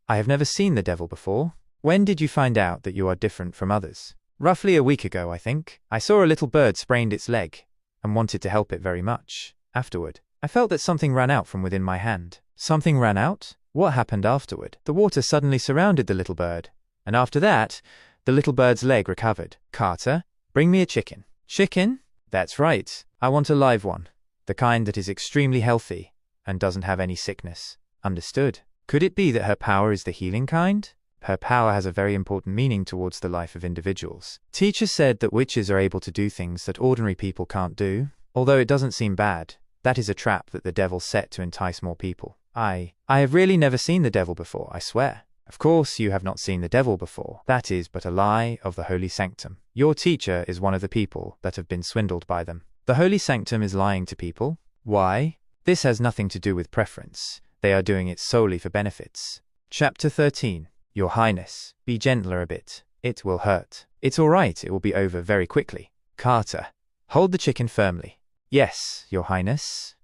I have never seen the devil before. When did you find out that you are different from others? Roughly a week ago, I think. I saw a little bird sprained its leg and wanted to help it very much. Afterward, I felt that something ran out from within my hand. Something ran out? What happened afterward? The water suddenly surrounded the little bird, and after that, the little bird's leg recovered. Carter, bring me a chicken. Chicken? That's right. I want a live one. The kind that is extremely healthy and doesn't have any sickness. Understood. Could it be that her power is the healing kind? Her power has a very important meaning towards the life of individuals. Teacher said that witches are able to do things that ordinary people can't do. Although it doesn't seem bad, that is a trap that the devil set to entice more people. I have really never seen the devil before, I swear. Of course you have not seen the devil before. That is but a lie of the Holy Sanctum. Your teacher is one of the people that have been swindled by them. The Holy Sanctum is lying to people. Why? This has nothing to do with preference. They are doing it solely for benefits. Chapter 13. Your Highness, be gentler a bit. It will hurt. It's all right, it will be over very quickly. Carter, hold the chicken firmly. Yes, Your Highness.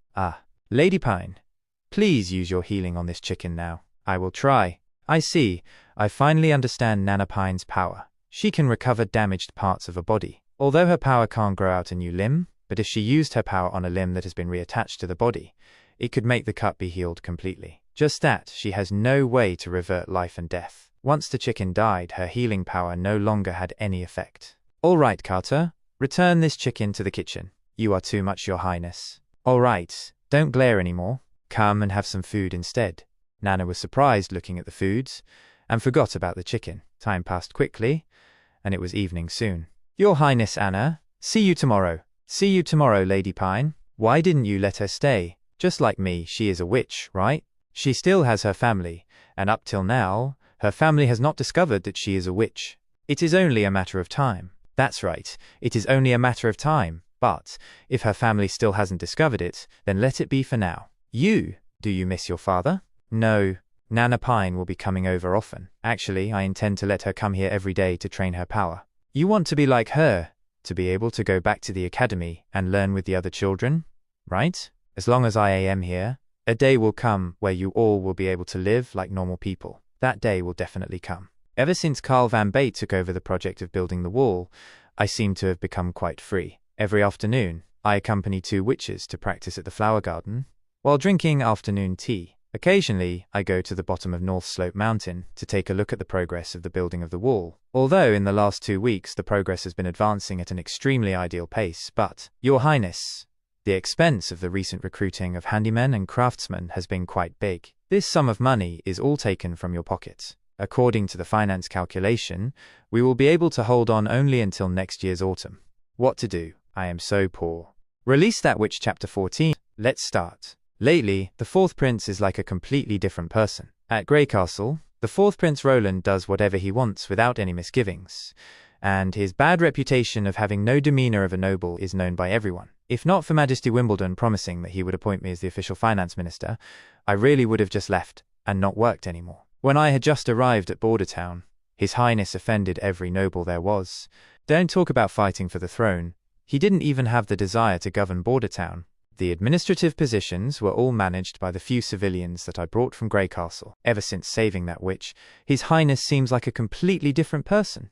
Lady Pine, please use your healing on this chicken now. I will try. I see. I finally understand Nana Pine's power. She can recover damaged parts of a body. Although her power can't grow out a new limb, but if she used her power on a limb that has been reattached to the body, it could make the cut be healed completely. Just that, she has no way to revert life and death. Once the chicken died, her healing power no longer had any effect. All right, Carter. Return this chicken to the kitchen. You are too much, Your Highness. All right. Don't glare anymore. Come and have some food instead. Nana was surprised looking at the foods and forgot about the chicken. Time passed quickly, and it was evening soon. Your Highness Anna, see you tomorrow. See you tomorrow, Lady Pine. Why didn't you let her stay? Just like me, she is a witch, right? She still has her family, and up till now, her family has not discovered that she is a witch. It is only a matter of time. That's right, it is only a matter of time. But if her family still hasn't discovered it, then let it be for now. Do you miss your father? No, Nana Pine will be coming over often. Actually, I intend to let her come here every day to train her power. You want to be like her, to be able to go back to the academy and learn with the other children, right? As long as I am here, a day will come where you all will be able to live like normal people. That day will definitely come. Ever since Carl Van Bate took over the project of building the wall, I seem to have become quite free. Every afternoon, I accompany 2 witches to practice at the flower garden, while drinking afternoon tea. Occasionally, I go to the bottom of North Slope Mountain to take a look at the progress of the building of the wall. Although in the last 2 weeks the progress has been advancing at an extremely ideal pace, but, Your Highness, the expense of the recent recruiting of handymen and craftsmen has been quite big. This sum of money is all taken from your pocket. According to the finance calculation, we will be able to hold on only until next year's autumn. What to do? I am so poor. Release that witch chapter 14. Let's start. Lately, the fourth prince is like a completely different person. At Grey Castle, the fourth Prince Roland does whatever he wants without any misgivings, and his bad reputation of having no demeanor of a noble is known by everyone. If not for Majesty Wimbledon promising that he would appoint me as the official finance minister, I really would have just left and not worked anymore. When I had just arrived at Border Town, His Highness offended every noble there was. Don't talk about fighting for the throne. He didn't even have the desire to govern Border Town. The administrative positions were all managed by the few civilians that I brought from Grey Castle. Ever since saving that witch, His Highness seems like a completely different person.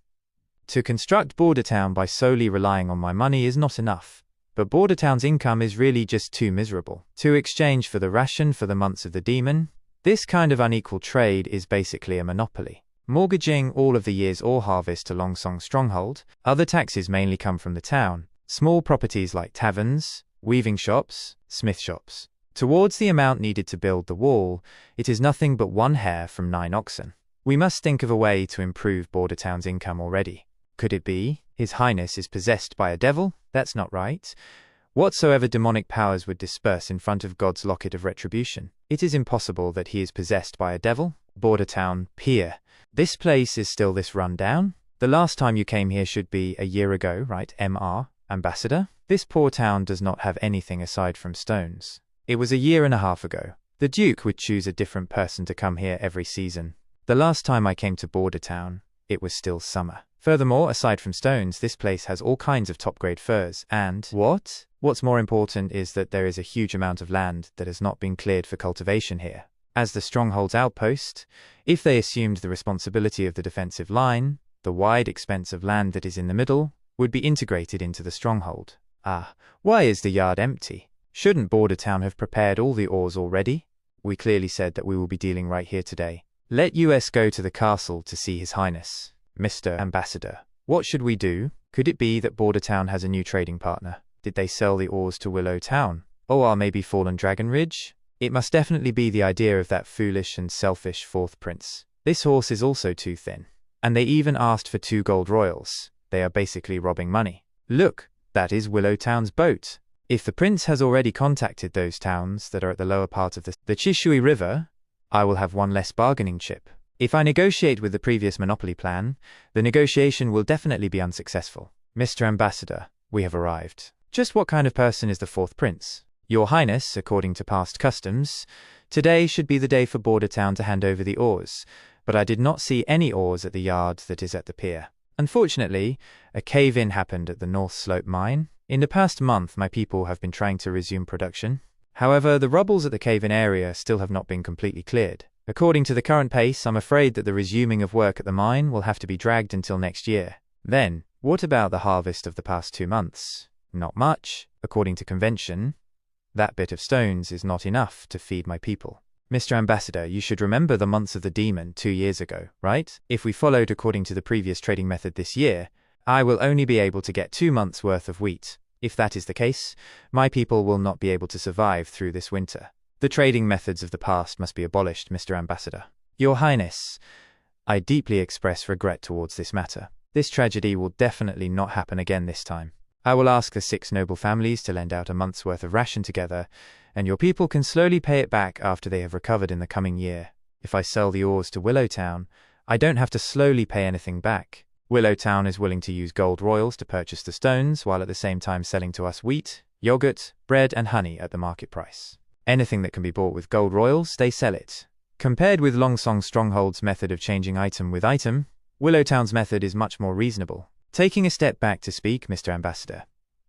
To construct Border Town by solely relying on my money is not enough, but Border Town's income is really just too miserable. To exchange for the ration for the months of the demon, this kind of unequal trade is basically a monopoly. Mortgaging all of the year's ore harvest to Longsong Stronghold, other taxes mainly come from the town, small properties like taverns, weaving shops, smith shops. Towards the amount needed to build the wall, it is nothing but 1 hair from 9 oxen. We must think of a way to improve Border Town's income already. Could it be His Highness is possessed by a devil? That's not right. Whatsoever demonic powers would disperse in front of God's locket of retribution. It is impossible that he is possessed by a devil. Border Town, Pier. This place is still this run down? The last time you came here should be a year ago, right, Mr. Ambassador? This poor town does not have anything aside from stones. It was a year and a half ago. The Duke would choose a different person to come here every season. The last time I came to Border Town, it was still summer. Furthermore, aside from stones, this place has all kinds of top-grade furs and… What? What's more important is that there is a huge amount of land that has not been cleared for cultivation here. As the Stronghold's outpost, if they assumed the responsibility of the defensive line, the wide expanse of land that is in the middle would be integrated into the Stronghold. Why is the yard empty? Shouldn't Border Town have prepared all the ores already? We clearly said that we will be dealing right here today. Let us go to the castle to see His Highness. Mr. Ambassador, what should we do? Could it be that Border Town has a new trading partner? Did they sell the ores to Willow Town? Or maybe Fallen Dragon Ridge? It must definitely be the idea of that foolish and selfish fourth prince. This horse is also too thin. And they even asked for 2 gold royals. They are basically robbing money. Look, that is Willow Town's boat. If the prince has already contacted those towns that are at the lower part of the Chishui River, I will have 1 less bargaining chip. If I negotiate with the previous monopoly plan, the negotiation will definitely be unsuccessful. Mr. Ambassador, we have arrived. Just what kind of person is the fourth prince? Your Highness, according to past customs, today should be the day for Border Town to hand over the ores, but I did not see any ores at the yard that is at the pier. Unfortunately, a cave-in happened at the North Slope mine. In the past month, my people have been trying to resume production. However, the rubbles at the cave-in area still have not been completely cleared. According to the current pace, I'm afraid that the resuming of work at the mine will have to be dragged until next year. Then, what about the harvest of the past 2 months? Not much. According to convention, that bit of stones is not enough to feed my people. Mr. Ambassador, you should remember the months of the demon 2 years ago, right? If we followed according to the previous trading method this year, I will only be able to get 2 months' worth of wheat. If that is the case, my people will not be able to survive through this winter. The trading methods of the past must be abolished, Mr. Ambassador. Your Highness, I deeply express regret towards this matter. This tragedy will definitely not happen again this time. I will ask the 6 noble families to lend out a month's worth of ration together, and your people can slowly pay it back after they have recovered in the coming year. If I sell the ores to Willow Town, I don't have to slowly pay anything back. Willow Town is willing to use gold royals to purchase the stones, while at the same time selling to us wheat, yogurt, bread and honey at the market price. Anything that can be bought with gold royals, they sell it. Compared with Longsong Stronghold's method of changing item with item, Willow Town's method is much more reasonable. Taking a step back to speak, Mr. Ambassador,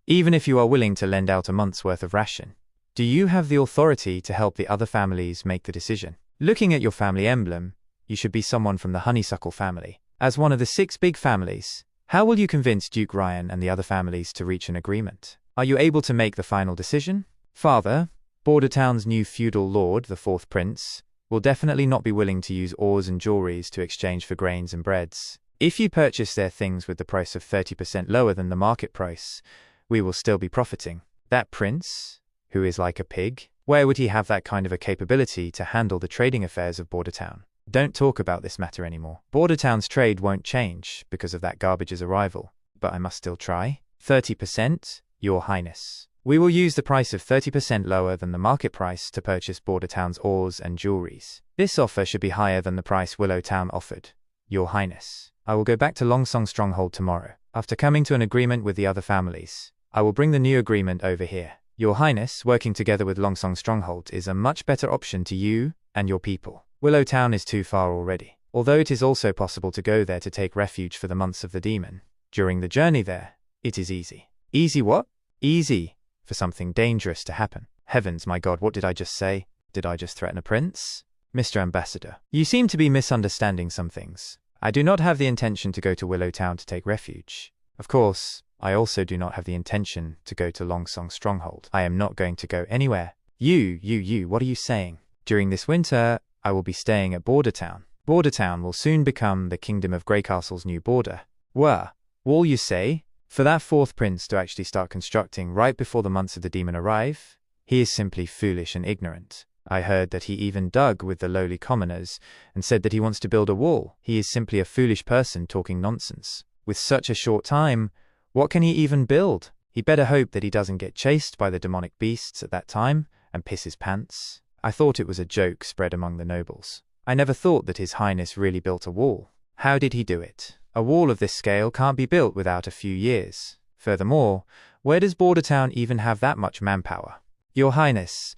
even if you are willing to lend out a month's worth of ration, do you have the authority to help the other families make the decision? Looking at your family emblem, you should be someone from the Honeysuckle family. As one of the 6 big families, how will you convince Duke Ryan and the other families to reach an agreement? Are you able to make the final decision? Father, Border Town's new feudal lord, the fourth prince, will definitely not be willing to use ores and jewelries to exchange for grains and breads. If you purchase their things with the price of 30% lower than the market price, we will still be profiting. That prince, who is like a pig, where would he have that kind of a capability to handle the trading affairs of Border Town? Don't talk about this matter anymore. Border Town's trade won't change because of that garbage's arrival, but I must still try. 30%, Your Highness. We will use the price of 30% lower than the market price to purchase Border Town's ores and jewelries. This offer should be higher than the price Willow Town offered, Your Highness. I will go back to Longsong Stronghold tomorrow. After coming to an agreement with the other families, I will bring the new agreement over here. Your Highness, working together with Longsong Stronghold is a much better option to you and your people. Willow Town is too far already, although it is also possible to go there to take refuge for the months of the demon. During the journey there, it is easy. Easy what? Easy for something dangerous to happen. Heavens, my God, what did I just say? Did I just threaten a prince? Mr. Ambassador, you seem to be misunderstanding some things. I do not have the intention to go to Willow Town to take refuge. Of course, I also do not have the intention to go to Longsong Stronghold. I am not going to go anywhere. What are you saying? During this winter, I will be staying at Border Town. Border Town will soon become the Kingdom of Grey Castle's new border. Wall you say? For that fourth prince to actually start constructing right before the months of the demon arrive? He is simply foolish and ignorant. I heard that he even dug with the lowly commoners and said that he wants to build a wall. He is simply a foolish person talking nonsense. With such a short time, what can he even build? He better hope that he doesn't get chased by the demonic beasts at that time and piss his pants. I thought it was a joke spread among the nobles. I never thought that His Highness really built a wall. How did he do it? A wall of this scale can't be built without a few years. Furthermore, where does Border Town even have that much manpower? Your Highness,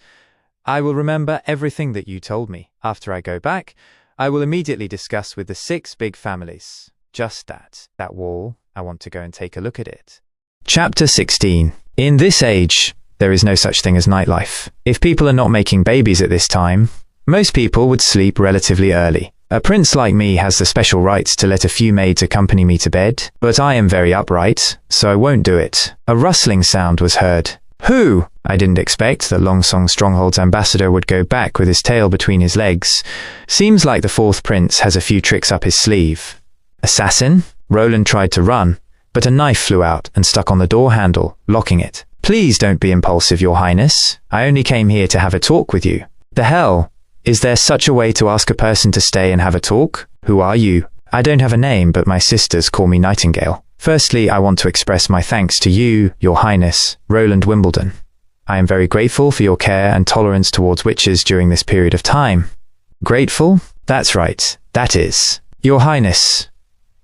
I will remember everything that you told me. After I go back, I will immediately discuss with the 6 big families. Just that wall, I want to go and take a look at it. Chapter 16. In this age, there is no such thing as nightlife. If people are not making babies at this time, most people would sleep relatively early. A prince like me has the special rights to let a few maids accompany me to bed, but I am very upright, so I won't do it. A rustling sound was heard. Who? I didn't expect that Longsong Stronghold's ambassador would go back with his tail between his legs. Seems like the fourth prince has a few tricks up his sleeve. Assassin? Roland tried to run, but a knife flew out and stuck on the door handle, locking it. Please don't be impulsive, Your Highness. I only came here to have a talk with you. The hell? Is there such a way to ask a person to stay and have a talk? Who are you? I don't have a name, but my sisters call me Nightingale. Firstly, I want to express my thanks to you, Your Highness, Roland Wimbledon. I am very grateful for your care and tolerance towards witches during this period of time. Grateful? That's right, that is. Your Highness,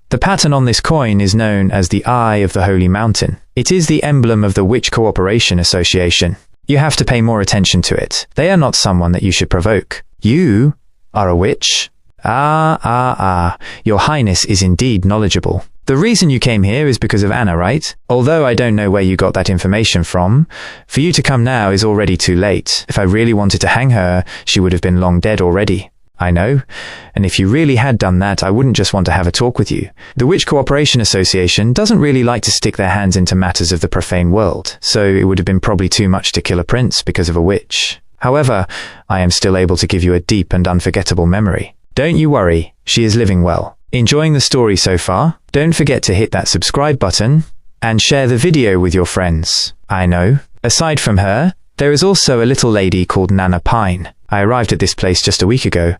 the pattern on this coin is known as the Eye of the Holy Mountain. It is the emblem of the Witch Cooperation Association. You have to pay more attention to it. They are not someone that you should provoke. You are a witch? Your Highness is indeed knowledgeable. The reason you came here is because of Anna, right? Although I don't know where you got that information from, for you to come now is already too late. If I really wanted to hang her, she would have been long dead already. I know, and if you really had done that, I wouldn't just want to have a talk with you. The Witch Cooperation Association doesn't really like to stick their hands into matters of the profane world, so it would have been probably too much to kill a prince because of a witch. However, I am still able to give you a deep and unforgettable memory. Don't you worry, she is living well. Enjoying the story so far? Don't forget to hit that subscribe button and share the video with your friends. I know, aside from her, there is also a little lady called Nana Pine. I arrived at this place just a week ago,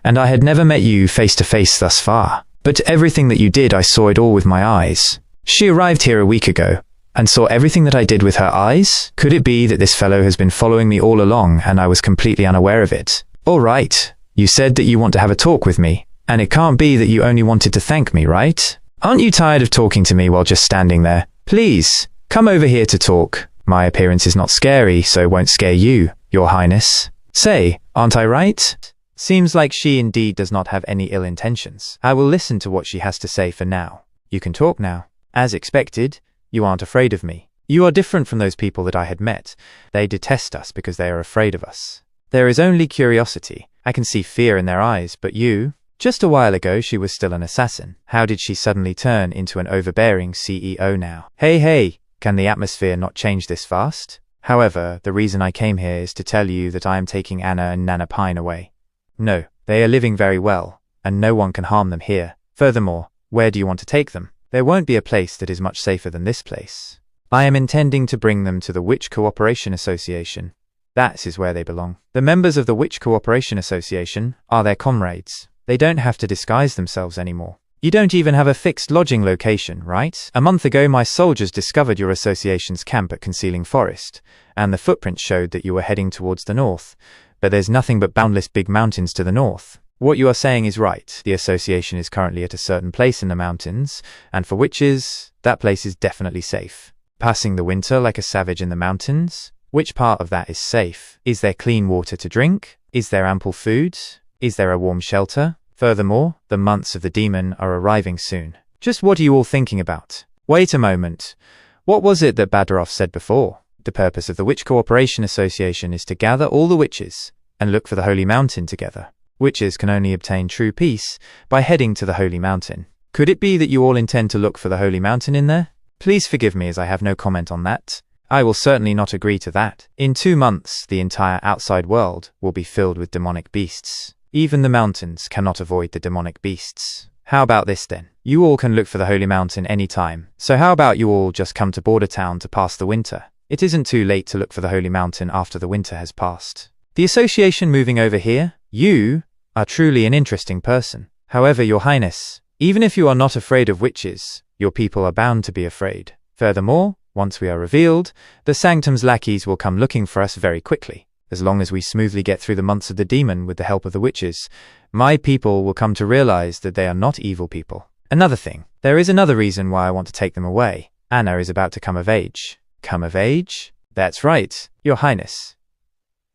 and I had never met you face to face thus far. But everything that you did, I saw it all with my eyes. She arrived here a week ago, and saw everything that I did with her eyes? Could it be that this fellow has been following me all along, and I was completely unaware of it? All right, you said that you want to have a talk with me, and it can't be that you only wanted to thank me, right? Aren't you tired of talking to me while just standing there? Please, come over here to talk. My appearance is not scary, so it won't scare you, Your Highness. Say, aren't I right? Seems like she indeed does not have any ill intentions. I will listen to what she has to say for now. You can talk now. As expected, you aren't afraid of me. You are different from those people that I had met. They detest us because they are afraid of us. There is only curiosity. I can see fear in their eyes, but you? Just a while ago she was still an assassin. How did she suddenly turn into an overbearing CEO now? Hey, can the atmosphere not change this fast? However, the reason I came here is to tell you that I am taking Anna and Nana Pine away. No, they are living very well, and no one can harm them here. Furthermore, where do you want to take them? There won't be a place that is much safer than this place. I am intending to bring them to the Witch Cooperation Association. That is where they belong. The members of the Witch Cooperation Association are their comrades. They don't have to disguise themselves anymore. You don't even have a fixed lodging location, right? A month ago, my soldiers discovered your association's camp at Concealing Forest, and the footprints showed that you were heading towards the north. But there's nothing but boundless big mountains to the north. What you are saying is right. The association is currently at a certain place in the mountains, and for witches, that place is definitely safe. Passing the winter like a savage in the mountains? Which part of that is safe? Is there clean water to drink? Is there ample food? Is there a warm shelter? Furthermore, the months of the demon are arriving soon. Just what are you all thinking about? Wait a moment. What was it that Badaroff said before? The purpose of the Witch Cooperation Association is to gather all the witches and look for the Holy Mountain together. Witches can only obtain true peace by heading to the Holy Mountain. Could it be that you all intend to look for the Holy Mountain in there? Please forgive me as I have no comment on that. I will certainly not agree to that. In 2 months, the entire outside world will be filled with demonic beasts. Even the mountains cannot avoid the demonic beasts. How about this then? You all can look for the Holy Mountain any time. So how about you all just come to Border Town to pass the winter? It isn't too late to look for the Holy Mountain after the winter has passed. The association moving over here? You are truly an interesting person. However, Your Highness, even if you are not afraid of witches, your people are bound to be afraid. Furthermore, once we are revealed, the Sanctum's lackeys will come looking for us very quickly. As long as we smoothly get through the months of the demon with the help of the witches, my people will come to realize that they are not evil people. Another thing, there is another reason why I want to take them away. Anna is about to come of age. Come of age? That's right, Your Highness.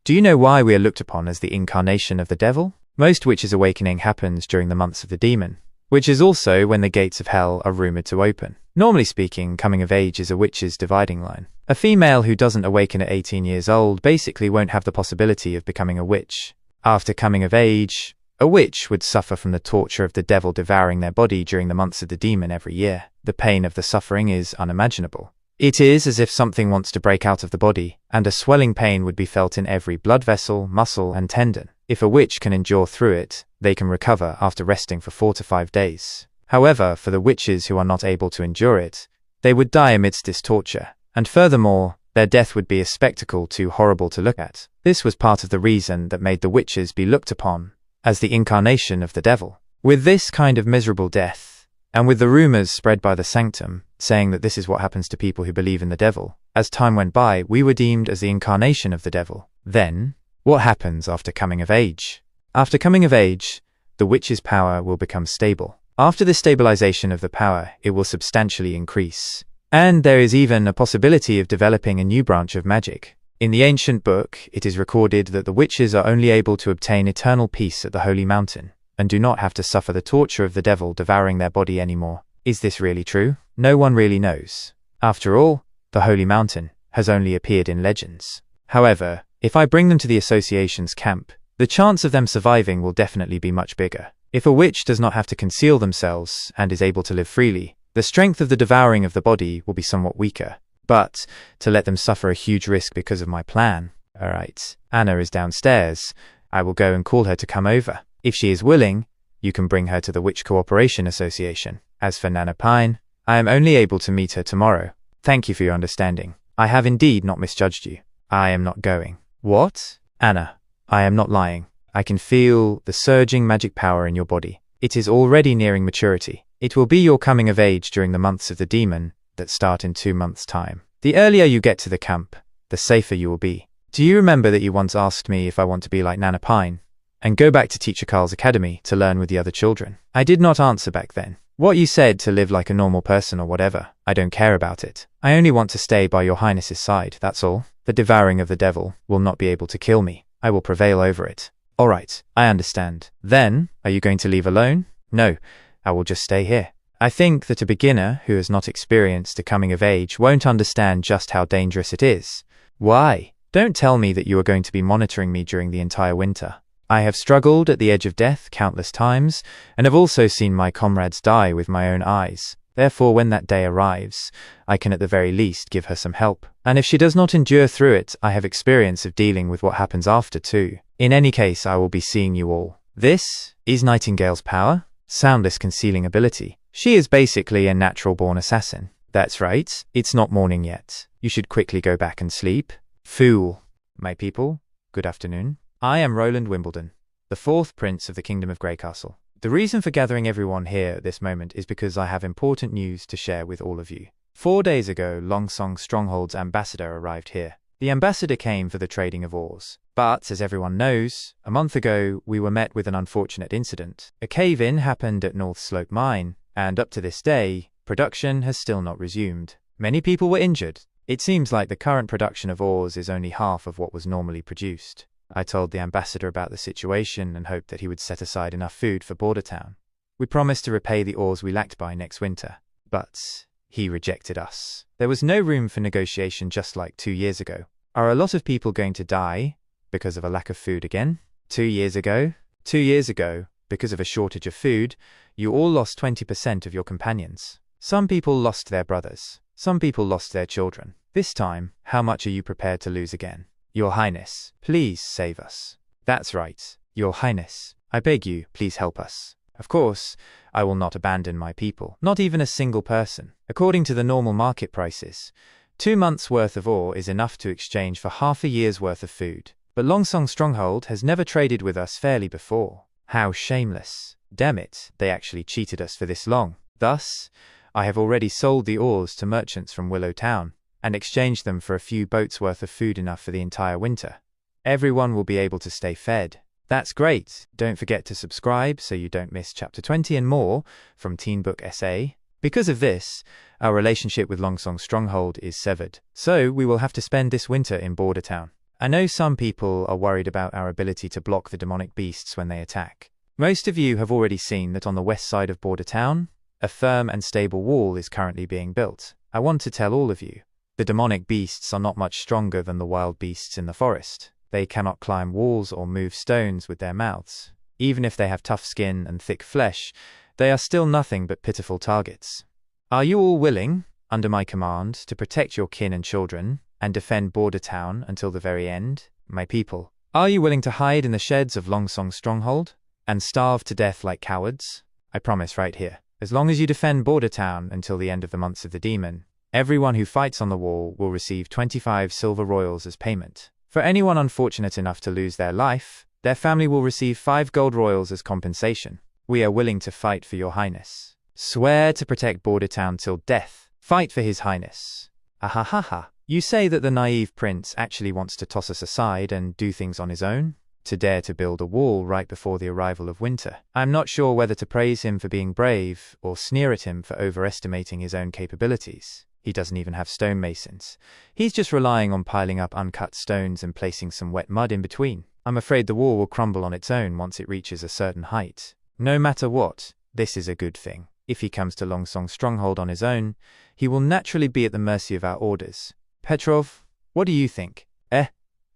Do you know why we are looked upon as the incarnation of the devil? Most witches' awakening happens during the months of the demon, which is also when the gates of hell are rumored to open. Normally speaking, coming of age is a witch's dividing line. A female who doesn't awaken at 18 years old basically won't have the possibility of becoming a witch. After coming of age, a witch would suffer from the torture of the devil devouring their body during the months of the demon every year. The pain of the suffering is unimaginable. It is as if something wants to break out of the body, and a swelling pain would be felt in every blood vessel, muscle, and tendon. If a witch can endure through it, they can recover after resting for 4 to 5 days. However, for the witches who are not able to endure it, they would die amidst this torture, and furthermore, their death would be a spectacle too horrible to look at. This was part of the reason that made the witches be looked upon as the incarnation of the devil. With this kind of miserable death, and with the rumors spread by the Sanctum, saying that this is what happens to people who believe in the devil, as time went by, we were deemed as the incarnation of the devil. Then, what happens after coming of age? After coming of age, the witch's power will become stable. After the stabilization of the power, it will substantially increase. And there is even a possibility of developing a new branch of magic. In the ancient book, it is recorded that the witches are only able to obtain eternal peace at the Holy Mountain, and do not have to suffer the torture of the devil devouring their body anymore. Is this really true? No one really knows. After all, the Holy Mountain has only appeared in legends. However, if I bring them to the association's camp, the chance of them surviving will definitely be much bigger. If a witch does not have to conceal themselves and is able to live freely, the strength of the devouring of the body will be somewhat weaker. But to let them suffer a huge risk because of my plan. Alright, Anna is downstairs. I will go and call her to come over. If she is willing, you can bring her to the Witch Cooperation Association. As for Nana Pine, I am only able to meet her tomorrow. Thank you for your understanding. I have indeed not misjudged you. I am not going. What? Anna, I am not lying. I can feel the surging magic power in your body. It is already nearing maturity. It will be your coming of age during the months of the demon that start in 2 months' time. The earlier you get to the camp, the safer you will be. Do you remember that you once asked me if I want to be like Nana Pine and go back to Teacher Carl's academy to learn with the other children? I did not answer back then. What you said to live like a normal person or whatever, I don't care about it. I only want to stay by your highness's side, that's all. The devouring of the devil will not be able to kill me. I will prevail over it. Alright, I understand. Then, are you going to leave alone? No, I will just stay here. I think that a beginner who has not experienced a coming of age won't understand just how dangerous it is. Why? Don't tell me that you are going to be monitoring me during the entire winter. I have struggled at the edge of death countless times, and have also seen my comrades die with my own eyes. Therefore, when that day arrives, I can at the very least give her some help. And if she does not endure through it, I have experience of dealing with what happens after too. In any case, I will be seeing you all. This is Nightingale's power, soundless concealing ability. She is basically a natural-born assassin. That's right, it's not morning yet. You should quickly go back and sleep. Fool. My people, good afternoon. I am Roland Wimbledon, the 4th Prince of the Kingdom of Greycastle. The reason for gathering everyone here at this moment is because I have important news to share with all of you. 4 days ago, Longsong Stronghold's ambassador arrived here. The ambassador came for the trading of ores. But, as everyone knows, a month ago we were met with an unfortunate incident. A cave-in happened at North Slope Mine, and up to this day, production has still not resumed. Many people were injured. It seems like the current production of ores is only half of what was normally produced. I told the ambassador about the situation and hoped that he would set aside enough food for Border Town. We promised to repay the ores we lacked by next winter. But he rejected us. There was no room for negotiation, just like 2 years ago. Are a lot of people going to die because of a lack of food again? 2 years ago? 2 years ago, because of a shortage of food, you all lost 20% of your companions. Some people lost their brothers. Some people lost their children. This time, how much are you prepared to lose again? Your Highness, please save us. That's right, Your Highness. I beg you, please help us. Of course, I will not abandon my people, not even a single person. According to the normal market prices, 2 months' worth of ore is enough to exchange for half a year's worth of food. But Longsong Stronghold has never traded with us fairly before. How shameless. Damn it, they actually cheated us for this long. Thus, I have already sold the ores to merchants from Willow Town, and exchanged them for a few boats worth of food, enough for the entire winter. Everyone will be able to stay fed. That's great. Don't forget to subscribe so you don't miss Chapter 20 and more from TeenBook SA. Because of this, our relationship with Longsong Stronghold is severed. So we will have to spend this winter in Border Town. I know some people are worried about our ability to block the demonic beasts when they attack. Most of you have already seen that on the west side of Border Town, a firm and stable wall is currently being built. I want to tell all of you, the demonic beasts are not much stronger than the wild beasts in the forest. They cannot climb walls or move stones with their mouths. Even if they have tough skin and thick flesh, they are still nothing but pitiful targets. Are you all willing, under my command, to protect your kin and children, and defend Border Town until the very end? My people, are you willing to hide in the sheds of Longsong Stronghold, and starve to death like cowards? I promise right here, as long as you defend Border Town until the end of the Months of the Demon, everyone who fights on the wall will receive 25 silver royals as payment. For anyone unfortunate enough to lose their life, their family will receive 5 gold royals as compensation. We are willing to fight for Your Highness. Swear to protect Border Town till death. Fight for His Highness. Ahahaha. You say that the naive prince actually wants to toss us aside and do things on his own? To dare to build a wall right before the arrival of winter. I'm not sure whether to praise him for being brave or sneer at him for overestimating his own capabilities. He doesn't even have stonemasons. He's just relying on piling up uncut stones and placing some wet mud in between. I'm afraid the wall will crumble on its own once it reaches a certain height. No matter what, this is a good thing. If he comes to Longsong Stronghold on his own, he will naturally be at the mercy of our orders. Petrov, what do you think?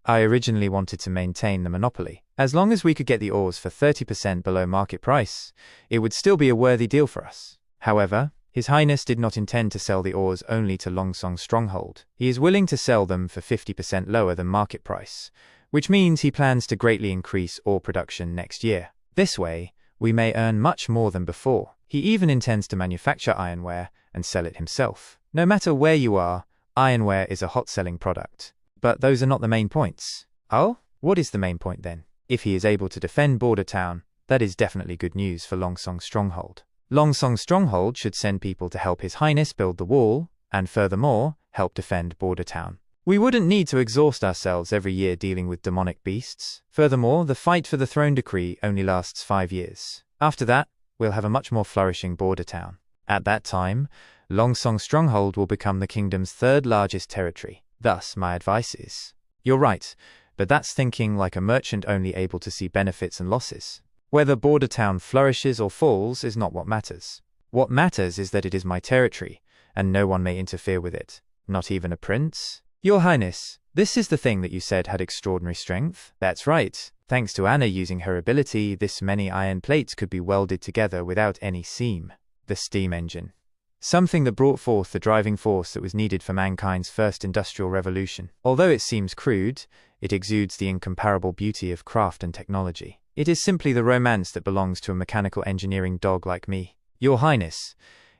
I originally wanted to maintain the monopoly. As long as we could get the ores for 30% below market price, it would still be a worthy deal for us. However, His Highness did not intend to sell the ores only to Longsong Stronghold. He is willing to sell them for 50% lower than market price, which means he plans to greatly increase ore production next year. This way, we may earn much more than before. He even intends to manufacture ironware and sell it himself. No matter where you are, ironware is a hot-selling product. But those are not the main points. Oh? What is the main point then? If he is able to defend Border Town, that is definitely good news for Longsong Stronghold. Longsong Stronghold should send people to help His Highness build the wall, and furthermore, help defend Border Town. We wouldn't need to exhaust ourselves every year dealing with demonic beasts. Furthermore, the fight for the throne decree only lasts 5 years. After that, we'll have a much more flourishing Border Town. At that time, Longsong Stronghold will become the kingdom's 3rd largest territory. Thus, my advice is, you're right, but that's thinking like a merchant only able to see benefits and losses. Whether Border Town flourishes or falls is not what matters. What matters is that it is my territory, and no one may interfere with it. Not even a prince? Your Highness, this is the thing that you said had extraordinary strength? That's right. Thanks to Anna using her ability, this many iron plates could be welded together without any seam. The steam engine. something that brought forth the driving force that was needed for mankind's first industrial revolution. Although it seems crude, it exudes the incomparable beauty of craft and technology. It is simply the romance that belongs to a mechanical engineering dog like me. Your Highness,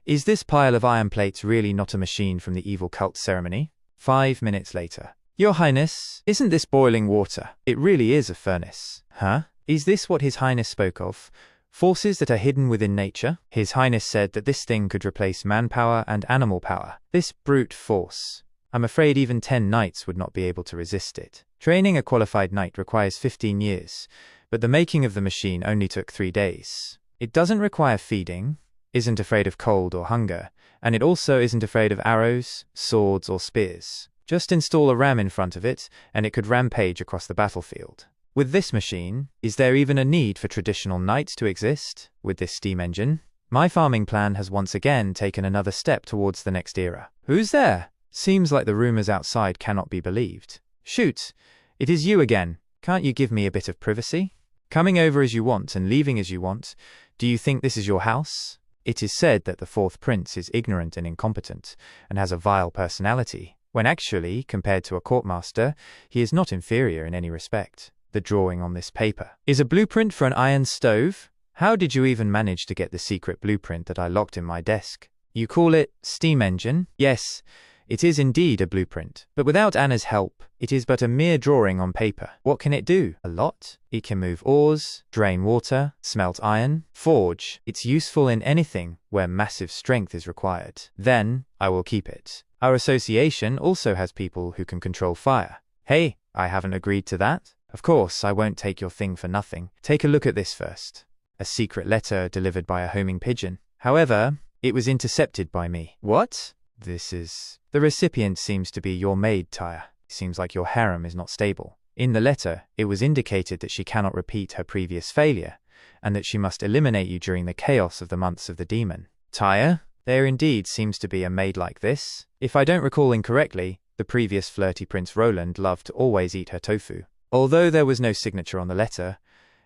is this pile of iron plates really not a machine from the evil cult ceremony? 5 minutes later. Your Highness, isn't this boiling water? It really is a furnace. Huh? Is this what His Highness spoke of? Forces that are hidden within nature? His Highness said that this thing could replace manpower and animal power. This brute force. I'm afraid even 10 knights would not be able to resist it. Training a qualified knight requires 15 years, but the making of the machine only took 3 days. It doesn't require feeding, isn't afraid of cold or hunger, and it also isn't afraid of arrows, swords, or spears. Just install a ram in front of it, and it could rampage across the battlefield. With this machine, is there even a need for traditional knights to exist? With this steam engine, my farming plan has once again taken another step towards the next era. Who's there? Seems like the rumors outside cannot be believed. Shoot! It is you again. Can't you give me a bit of privacy? Coming over as you want and leaving as you want. Do you think this is your house? It is said that the fourth prince is ignorant and incompetent, and has a vile personality, when actually, compared to a courtmaster, he is not inferior in any respect. The drawing on this paper is a blueprint for an iron stove? How did you even manage to get the secret blueprint that I locked in my desk? You call it steam engine? Yes, it is indeed a blueprint. But without Anna's help, it is but a mere drawing on paper. What can it do? A lot. It can move ores, drain water, smelt iron, forge. It's useful in anything where massive strength is required. Then, I will keep it. Our association also has people who can control fire. Hey, I haven't agreed to that. Of course, I won't take your thing for nothing. Take a look at this first. A secret letter delivered by a homing pigeon. However, it was intercepted by me. What? This is... The recipient seems to be your maid, Tyre. Seems like your harem is not stable. In the letter, it was indicated that she cannot repeat her previous failure, and that she must eliminate you during the chaos of the months of the demon. Tyre, there indeed seems to be a maid like this. If I don't recall incorrectly, the previous flirty Prince Roland loved to always eat her tofu. Although there was no signature on the letter,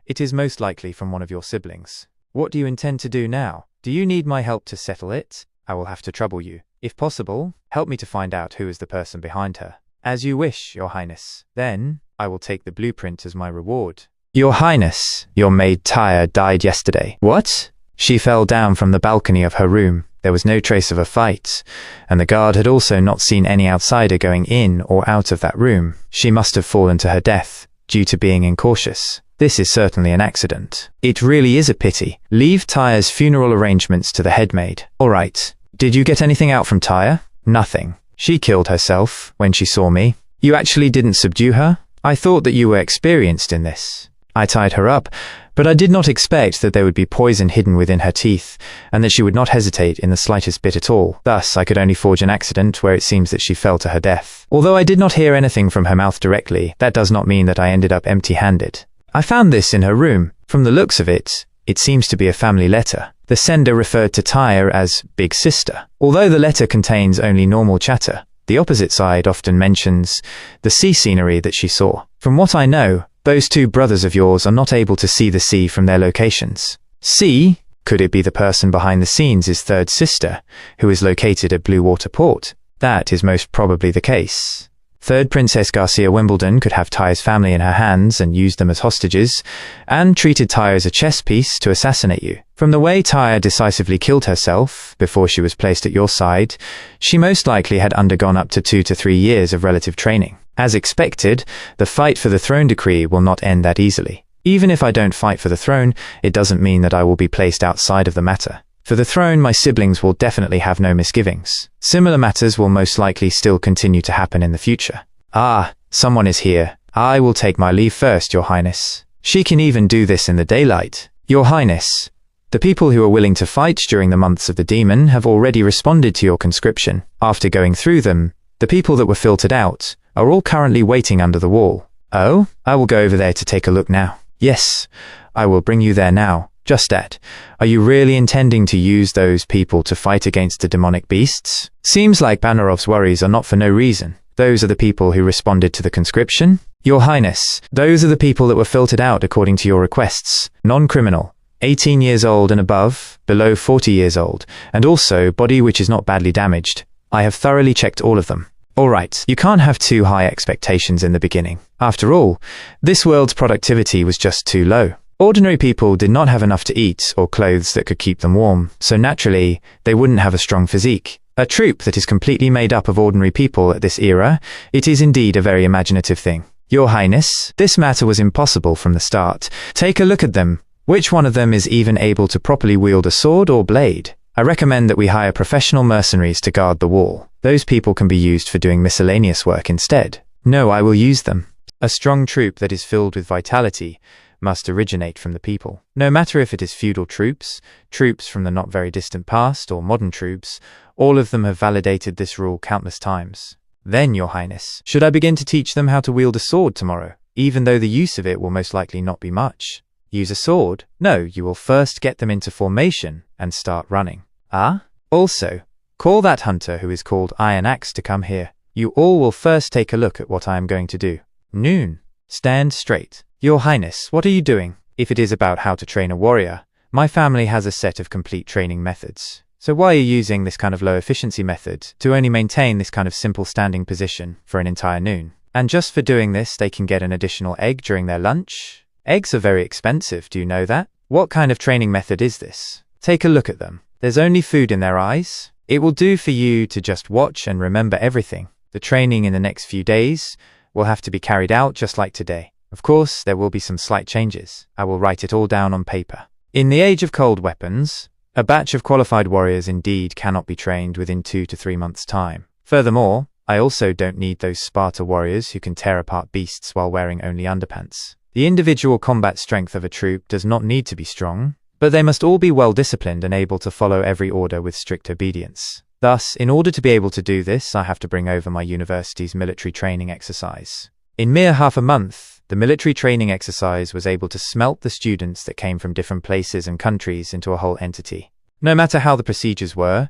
it is most likely from one of your siblings. What do you intend to do now? Do you need my help to settle it? I will have to trouble you. If possible, help me to find out who is the person behind her. As you wish, Your Highness. Then, I will take the blueprint as my reward. Your Highness, your maid Tyre died yesterday. What? She fell down from the balcony of her room. There was no trace of a fight, and the guard had also not seen any outsider going in or out of that room. She must have fallen to her death, due to being incautious. This is certainly an accident. It really is a pity. Leave Tyre's funeral arrangements to the headmaid. All right. Did you get anything out from Tyre? Nothing. She killed herself when she saw me. You actually didn't subdue her? I thought that you were experienced in this. I tied her up, but I did not expect that there would be poison hidden within her teeth, and that she would not hesitate in the slightest bit at all. Thus, I could only forge an accident where it seems that she fell to her death. Although I did not hear anything from her mouth directly, that does not mean that I ended up empty-handed. I found this in her room. From the looks of it, it seems to be a family letter. The sender referred to Tyre as Big Sister. Although the letter contains only normal chatter, the opposite side often mentions the sea scenery that she saw. From what I know, those two brothers of yours are not able to see the sea from their locations. See, could it be the person behind the scenes is third sister, who is located at Blue Water Port? That is most probably the case. Third Princess Garcia Wimbledon could have Tyre's family in her hands and used them as hostages, and treated Tyre as a chess piece to assassinate you. From the way Tyre decisively killed herself before she was placed at your side, she most likely had undergone up to 2 to 3 years of relative training. As expected, the fight for the throne decree will not end that easily. Even if I don't fight for the throne, it doesn't mean that I will be placed outside of the matter. For the throne, my siblings will definitely have no misgivings. Similar matters will most likely still continue to happen in the future. Ah, someone is here. I will take my leave first, Your Highness. She can even do this in the daylight. Your Highness, the people who are willing to fight during the months of the demon have already responded to your conscription. After going through them, the people that were filtered out are all currently waiting under the wall. Oh, I will go over there to take a look now. Yes, I will bring you there now. Just that. Are you really intending to use those people to fight against the demonic beasts? Seems like Banarov's worries are not for no reason. Those are the people who responded to the conscription? Your Highness, those are the people that were filtered out according to your requests. Non-criminal. 18 years old and above, below 40 years old, and also body which is not badly damaged. I have thoroughly checked all of them. Alright, you can't have too high expectations in the beginning. After all, this world's productivity was just too low. Ordinary people did not have enough to eat or clothes that could keep them warm, so naturally, they wouldn't have a strong physique. A troupe that is completely made up of ordinary people at this era, it is indeed a very imaginative thing. Your Highness, this matter was impossible from the start. Take a look at them. Which one of them is even able to properly wield a sword or blade? I recommend that we hire professional mercenaries to guard the wall. Those people can be used for doing miscellaneous work instead. No, I will use them. A strong troop that is filled with vitality must originate from the people. No matter if it is feudal troops, troops from the not very distant past, or modern troops, all of them have validated this rule countless times. Then, Your Highness, should I begin to teach them how to wield a sword tomorrow, even though the use of it will most likely not be much? Use a sword? No, you will first get them into formation and start running. Ah? Also, call that hunter who is called Iron Axe to come here. You all will first take a look at what I am going to do. Noon. Stand straight. Your Highness, what are you doing? If it is about how to train a warrior, my family has a set of complete training methods. So why are you using this kind of low efficiency method to only maintain this kind of simple standing position for an entire noon? And just for doing this, they can get an additional egg during their lunch? Eggs are very expensive, do you know that? What kind of training method is this? Take a look at them. There's only food in their eyes. It will do for you to just watch and remember everything. The training in the next few days will have to be carried out just like today. Of course, there will be some slight changes. I will write it all down on paper. In the age of cold weapons, a batch of qualified warriors indeed cannot be trained within 2 to 3 months' time. Furthermore, I also don't need those Sparta warriors who can tear apart beasts while wearing only underpants. The individual combat strength of a troop does not need to be strong, but they must all be well disciplined and able to follow every order with strict obedience. Thus, in order to be able to do this, I have to bring over my university's military training exercise. In mere half a month, the military training exercise was able to smelt the students that came from different places and countries into a whole entity. No matter how the procedures were,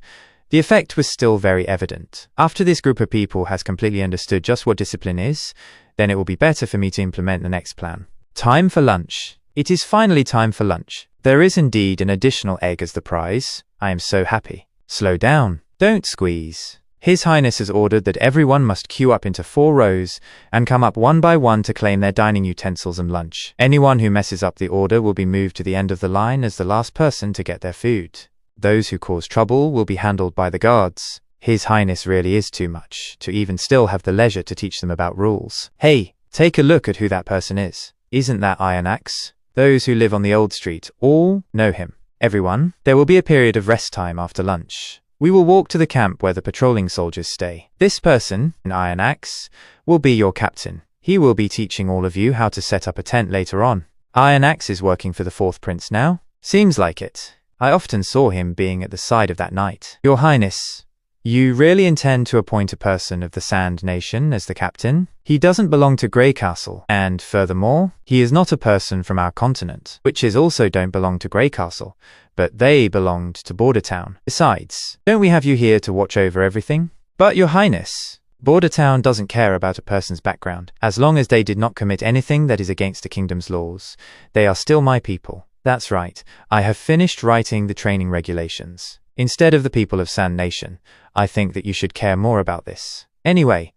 the effect was still very evident. After this group of people has completely understood just what discipline is, then it will be better for me to implement the next plan. Time for lunch. It is finally time for lunch. There is indeed an additional egg as the prize. I am so happy. Slow down. Don't squeeze. His Highness has ordered that everyone must queue up into 4 rows and come up one by one to claim their dining utensils and lunch. Anyone who messes up the order will be moved to the end of the line as the last person to get their food. Those who cause trouble will be handled by the guards. His Highness really is too much to even still have the leisure to teach them about rules. Hey, take a look at who that person is. Isn't that Iron Axe? Those who live on the old street all know him. Everyone, there will be a period of rest time after lunch. We will walk to the camp where the patrolling soldiers stay. This person, an Iron Axe, will be your captain. He will be teaching all of you how to set up a tent later on. Iron Axe is working for the 4th Prince now? Seems like it. I often saw him being at the side of that knight. Your Highness, you really intend to appoint a person of the Sand Nation as the captain? He doesn't belong to Grey Castle, and furthermore, he is not a person from our continent, witches also don't belong to Grey Castle, but they belonged to Border Town. Besides, don't we have you here to watch over everything? But Your Highness, Border Town doesn't care about a person's background. As long as they did not commit anything that is against the kingdom's laws, they are still my people. That's right, I have finished writing the training regulations. Instead of the people of Sand Nation, I think that you should care more about this. Anyway,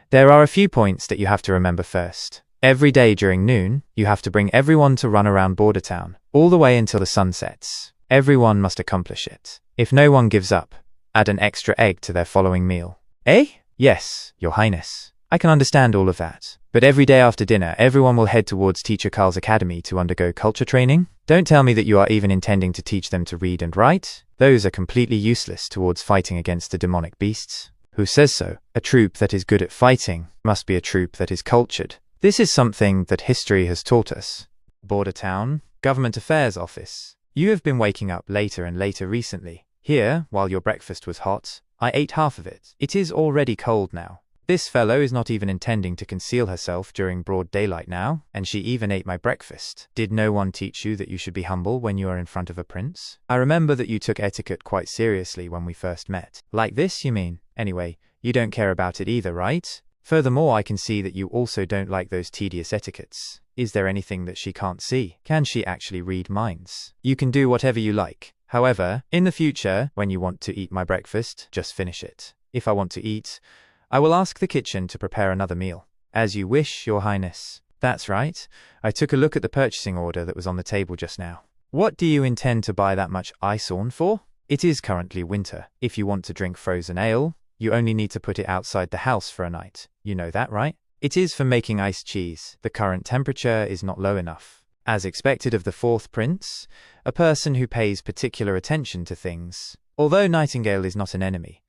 there are a few points that you have to remember first. Every day during noon, you have to bring everyone to run around Border Town, all the way until the sun sets. Everyone must accomplish it. If no one gives up, add an extra egg to their following meal. Eh? Yes, Your Highness. I can understand all of that. But every day after dinner, everyone will head towards Teacher Carl's academy to undergo culture training? Don't tell me that you are even intending to teach them to read and write. Those are completely useless towards fighting against the demonic beasts. Who says so? A troop that is good at fighting must be a troop that is cultured. This is something that history has taught us. Border Town, Government Affairs Office. You have been waking up later and later recently. Here, while your breakfast was hot, I ate half of it. It is already cold now. This fellow is not even intending to conceal herself during broad daylight now, and she even ate my breakfast. Did no one teach you that you should be humble when you are in front of a prince? I remember that you took etiquette quite seriously when we first met. Like this, you mean? Anyway, you don't care about it either, right? Furthermore, I can see that you also don't like those tedious etiquettes. Is there anything that she can't see? Can she actually read minds? You can do whatever you like. However, in the future, when you want to eat my breakfast, just finish it. If I want to eat, I will ask the kitchen to prepare another meal. As you wish, Your Highness. That's right. I took a look at the purchasing order that was on the table just now. What do you intend to buy that much ice on for? It is currently winter. If you want to drink frozen ale, you only need to put it outside the house for a night. You know that, right? It is for making iced cheese. The current temperature is not low enough. As expected of the fourth prince, a person who pays particular attention to things. Although Nightingale is not an enemy,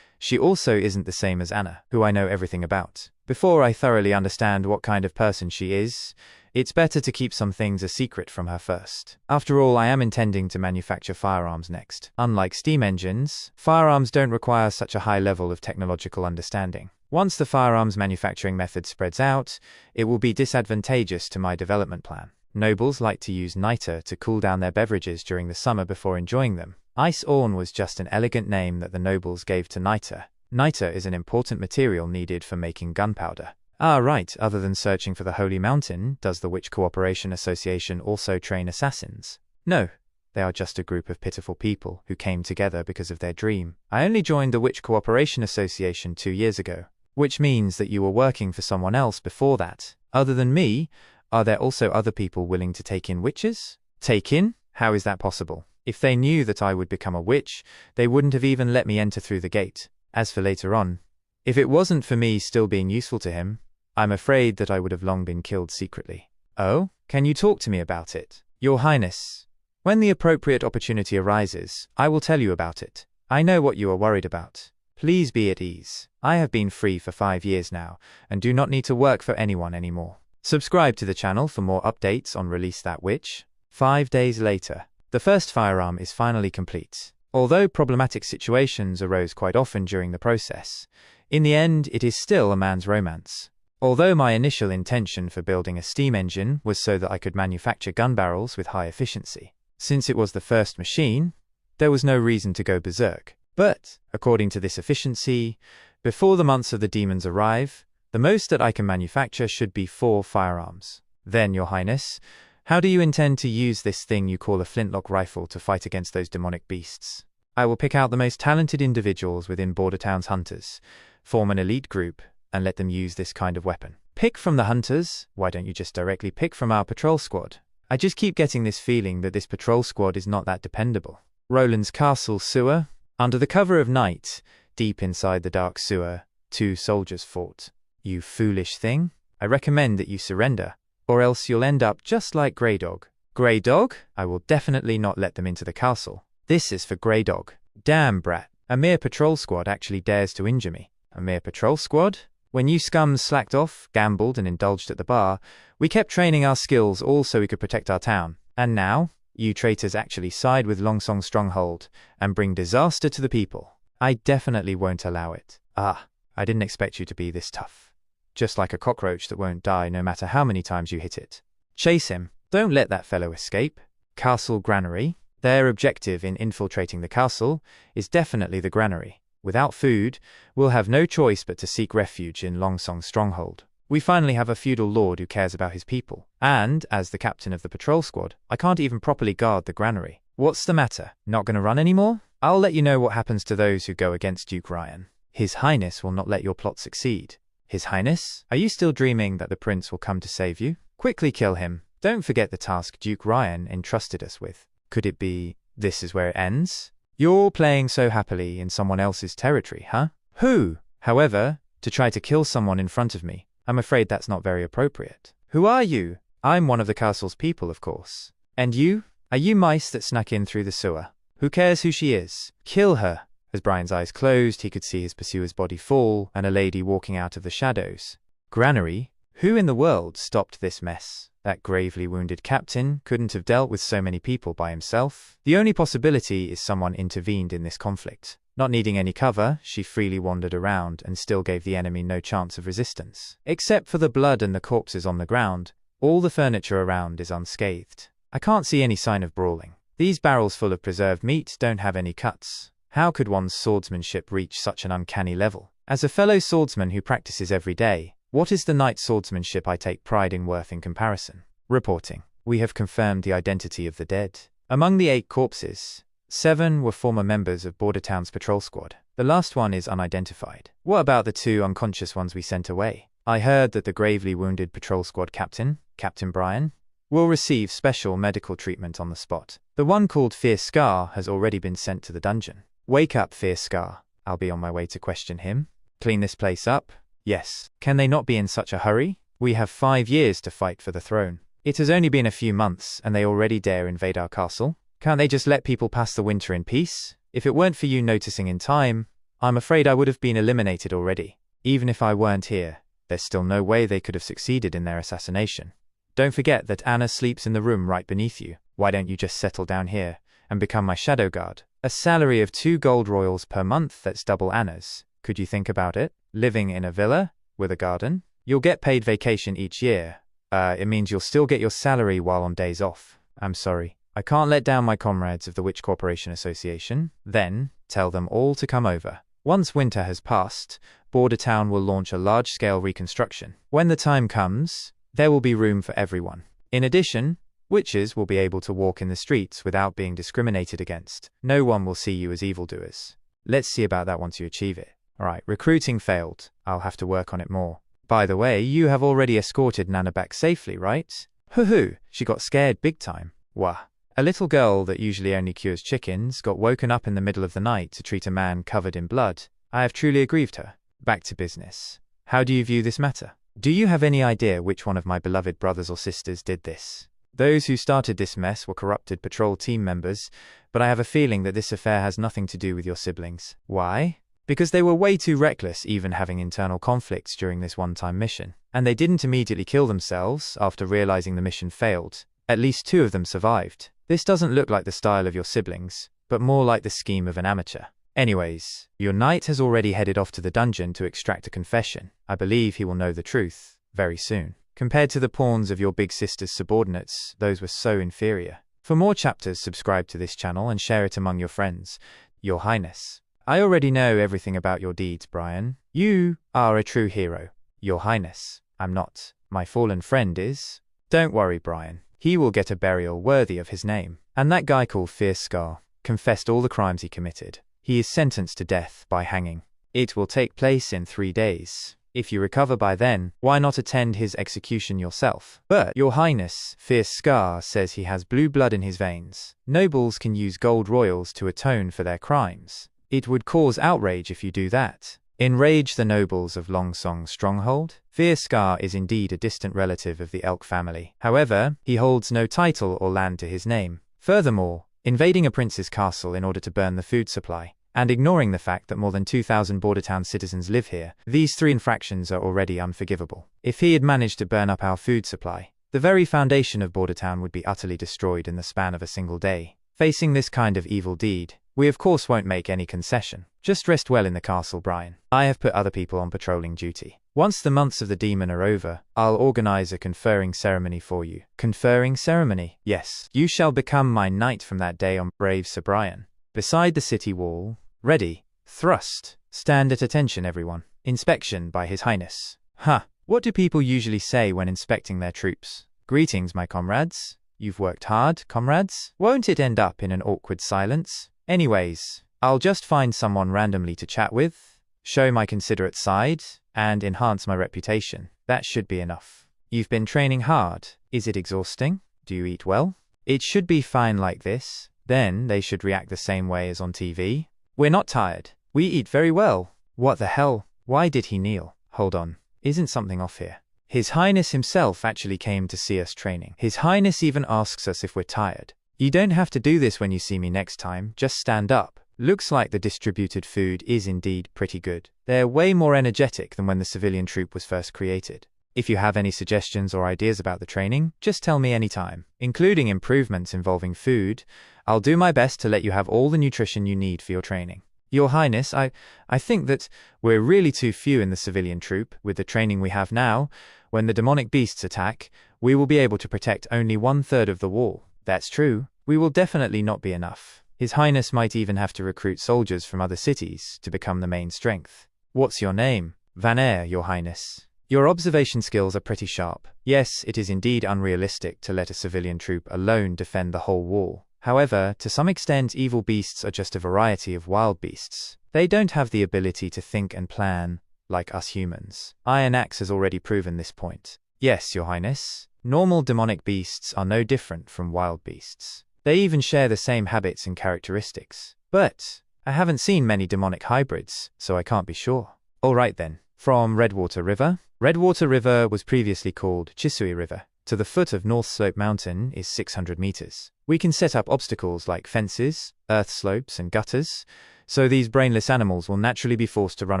she also isn't the same as Anna, who I know everything about. Before I thoroughly understand what kind of person she is, it's better to keep some things a secret from her first. After all, I am intending to manufacture firearms next. Unlike steam engines, firearms don't require such a high level of technological understanding. Once the firearms manufacturing method spreads out, it will be disadvantageous to my development plan. Nobles like to use niter to cool down their beverages during the summer before enjoying them. Ice orn was just an elegant name that the nobles gave to niter. Niter is an important material needed for making gunpowder. Ah, right. Other than searching for the Holy Mountain, does the Witch Cooperation Association also train assassins? No. They are just a group of pitiful people who came together because of their dream. I only joined the Witch Cooperation Association 2 years ago, which means that you were working for someone else before that. Other than me, are there also other people willing to take in witches? Take in? How is that possible? If they knew that I would become a witch, they wouldn't have even let me enter through the gate. As for later on, if it wasn't for me still being useful to him, I'm afraid that I would have long been killed secretly. Oh? Can you talk to me about it? Your Highness, when the appropriate opportunity arises, I will tell you about it. I know what you are worried about. Please be at ease. I have been free for 5 years now, and do not need to work for anyone anymore. Subscribe to the channel for more updates on Release That Witch. 5 days later. The first firearm is finally complete. Although problematic situations arose quite often during the process, in the end it is still a man's romance. Although my initial intention for building a steam engine was so that I could manufacture gun barrels with high efficiency. Since it was the first machine, there was no reason to go berserk. But, according to this efficiency, before the months of the demons arrive, the most that I can manufacture should be 4 firearms. Then, Your Highness, how do you intend to use this thing you call a flintlock rifle to fight against those demonic beasts? I will pick out the most talented individuals within Border Town's hunters, form an elite group, and let them use this kind of weapon. Pick from the hunters? Why don't you just directly pick from our patrol squad? I just keep getting this feeling that this patrol squad is not that dependable. Roland's castle sewer. Under the cover of night, deep inside the dark sewer, 2 soldiers fought. You foolish thing. I recommend that you surrender, or else you'll end up just like Grey Dog. Grey Dog? I will definitely not let them into the castle. This is for Grey Dog. Damn brat. A mere patrol squad actually dares to injure me. A mere patrol squad? When you scums slacked off, gambled and indulged at the bar, we kept training our skills all so we could protect our town. And now, you traitors actually side with Longsong's stronghold and bring disaster to the people. I definitely won't allow it. Ah, I didn't expect you to be this tough. Just like a cockroach that won't die no matter how many times you hit it. Chase him. Don't let that fellow escape. Castle Granary. Their objective in infiltrating the castle is definitely the granary. Without food, we'll have no choice but to seek refuge in Longsong's stronghold. We finally have a feudal lord who cares about his people. And, as the captain of the patrol squad, I can't even properly guard the granary. What's the matter? Not gonna run anymore? I'll let you know what happens to those who go against Duke Ryan. His Highness will not let your plot succeed. His Highness? Are you still dreaming that the prince will come to save you? Quickly kill him. Don't forget the task Duke Ryan entrusted us with. Could it be, this is where it ends? You're playing so happily in someone else's territory, huh? Who? However, to try to kill someone in front of me, I'm afraid that's not very appropriate. Who are you? I'm one of the castle's people, of course. And you? Are you mice that snuck in through the sewer? Who cares who she is? Kill her. As Brian's eyes closed, he could see his pursuer's body fall and a lady walking out of the shadows. Granary? Who in the world stopped this mess? That gravely wounded captain couldn't have dealt with so many people by himself. The only possibility is someone intervened in this conflict. Not needing any cover, she freely wandered around and still gave the enemy no chance of resistance. Except for the blood and the corpses on the ground, all the furniture around is unscathed. I can't see any sign of brawling. These barrels full of preserved meat don't have any cuts. How could one's swordsmanship reach such an uncanny level? As a fellow swordsman who practices every day, what is the knight swordsmanship I take pride in worth in comparison? Reporting. We have confirmed the identity of the dead. Among the 8 corpses, 7 were former members of Bordertown's patrol squad. The last one is unidentified. What about the 2 unconscious ones we sent away? I heard that the gravely wounded patrol squad captain, Captain Brian, will receive special medical treatment on the spot. The one called Fierce Scar has already been sent to the dungeon. Wake up, Fierce Scar. I'll be on my way to question him. Clean this place up? Yes. Can they not be in such a hurry? We have 5 years to fight for the throne. It has only been a few months, and they already dare invade our castle? Can't they just let people pass the winter in peace? If it weren't for you noticing in time, I'm afraid I would have been eliminated already. Even if I weren't here, there's still no way they could have succeeded in their assassination. Don't forget that Anna sleeps in the room right beneath you. Why don't you just settle down here and become my shadow guard? A salary of 2 gold royals per month, that's double Anna's. Could you think about it? Living in a villa with a garden? You'll get paid vacation each year. It means you'll still get your salary while on days off. I'm sorry. I can't let down my comrades of the Witch Corporation Association. Then, tell them all to come over. Once winter has passed, Bordertown will launch a large-scale reconstruction. When the time comes, there will be room for everyone. In addition, witches will be able to walk in the streets without being discriminated against. No one will see you as evildoers. Let's see about that once you achieve it. Alright, recruiting failed. I'll have to work on it more. By the way, you have already escorted Nana back safely, right? Hoo-hoo, she got scared big time. Wah. A little girl that usually only cures chickens got woken up in the middle of the night to treat a man covered in blood. I have truly aggrieved her. Back to business. How do you view this matter? Do you have any idea which one of my beloved brothers or sisters did this? Those who started this mess were corrupted patrol team members, but I have a feeling that this affair has nothing to do with your siblings. Why? Because they were way too reckless, even having internal conflicts during this one-time mission. And they didn't immediately kill themselves after realizing the mission failed. At least 2 of them survived. This doesn't look like the style of your siblings, but more like the scheme of an amateur. Anyways, your knight has already headed off to the dungeon to extract a confession. I believe he will know the truth very soon. Compared to the pawns of your big sister's subordinates, those were so inferior. For more chapters, subscribe to this channel and share it among your friends. Your Highness. I already know everything about your deeds, Brian. You are a true hero. Your Highness. I'm not. My fallen friend is. Don't worry, Brian. He will get a burial worthy of his name. And that guy called Fierce Scar confessed all the crimes he committed. He is sentenced to death by hanging. It will take place in 3 days. If you recover by then, why not attend his execution yourself? But, Your Highness, Fierce Scar says he has blue blood in his veins. Nobles can use gold royals to atone for their crimes. It would cause outrage if you do that. Enrage the nobles of Longsong's stronghold? Fierce Scar is indeed a distant relative of the Elk family. However, he holds no title or land to his name. Furthermore, invading a prince's castle in order to burn the food supply, and ignoring the fact that more than 2,000 Bordertown citizens live here, these 3 infractions are already unforgivable. If he had managed to burn up our food supply, the very foundation of Bordertown would be utterly destroyed in the span of a single day. Facing this kind of evil deed, we of course won't make any concession. Just rest well in the castle, Brian. I have put other people on patrolling duty. Once the months of the demon are over, I'll organize a conferring ceremony for you. Conferring ceremony? Yes. You shall become my knight from that day on, brave Sir Brian. Beside the city wall. Ready. Thrust. Stand at attention, everyone. Inspection by His Highness. Huh. What do people usually say when inspecting their troops? Greetings, my comrades. You've worked hard, comrades? Won't it end up in an awkward silence? Anyways, I'll just find someone randomly to chat with, show my considerate side, and enhance my reputation. That should be enough. You've been training hard. Is it exhausting? Do you eat well? It should be fine like this. Then they should react the same way as on TV. We're not tired. We eat very well. What the hell? Why did he kneel? Hold on. Isn't something off here? His Highness himself actually came to see us training. His Highness even asks us if we're tired. You don't have to do this when you see me next time, just stand up. Looks like the distributed food is indeed pretty good. They're way more energetic than when the civilian troop was first created. If you have any suggestions or ideas about the training, just tell me anytime. Including improvements involving food, I'll do my best to let you have all the nutrition you need for your training. Your Highness, I think that we're really too few in the civilian troop. With the training we have now, when the demonic beasts attack, we will be able to protect only 1/3 of the wall. That's true. We will definitely not be enough. His Highness might even have to recruit soldiers from other cities to become the main strength. What's your name? Van Eyre, Your Highness. Your observation skills are pretty sharp. Yes, it is indeed unrealistic to let a civilian troop alone defend the whole wall. However, to some extent, evil beasts are just a variety of wild beasts. They don't have the ability to think and plan like us humans. Iron Axe has already proven this point. Yes, Your Highness. Normal demonic beasts are no different from wild beasts. They even share the same habits and characteristics. But I haven't seen many demonic hybrids, so I can't be sure. Alright then. From Redwater River? Redwater River was previously called Chisui River. To the foot of North Slope Mountain is 600 meters. We can set up obstacles like fences, earth slopes, and gutters, so these brainless animals will naturally be forced to run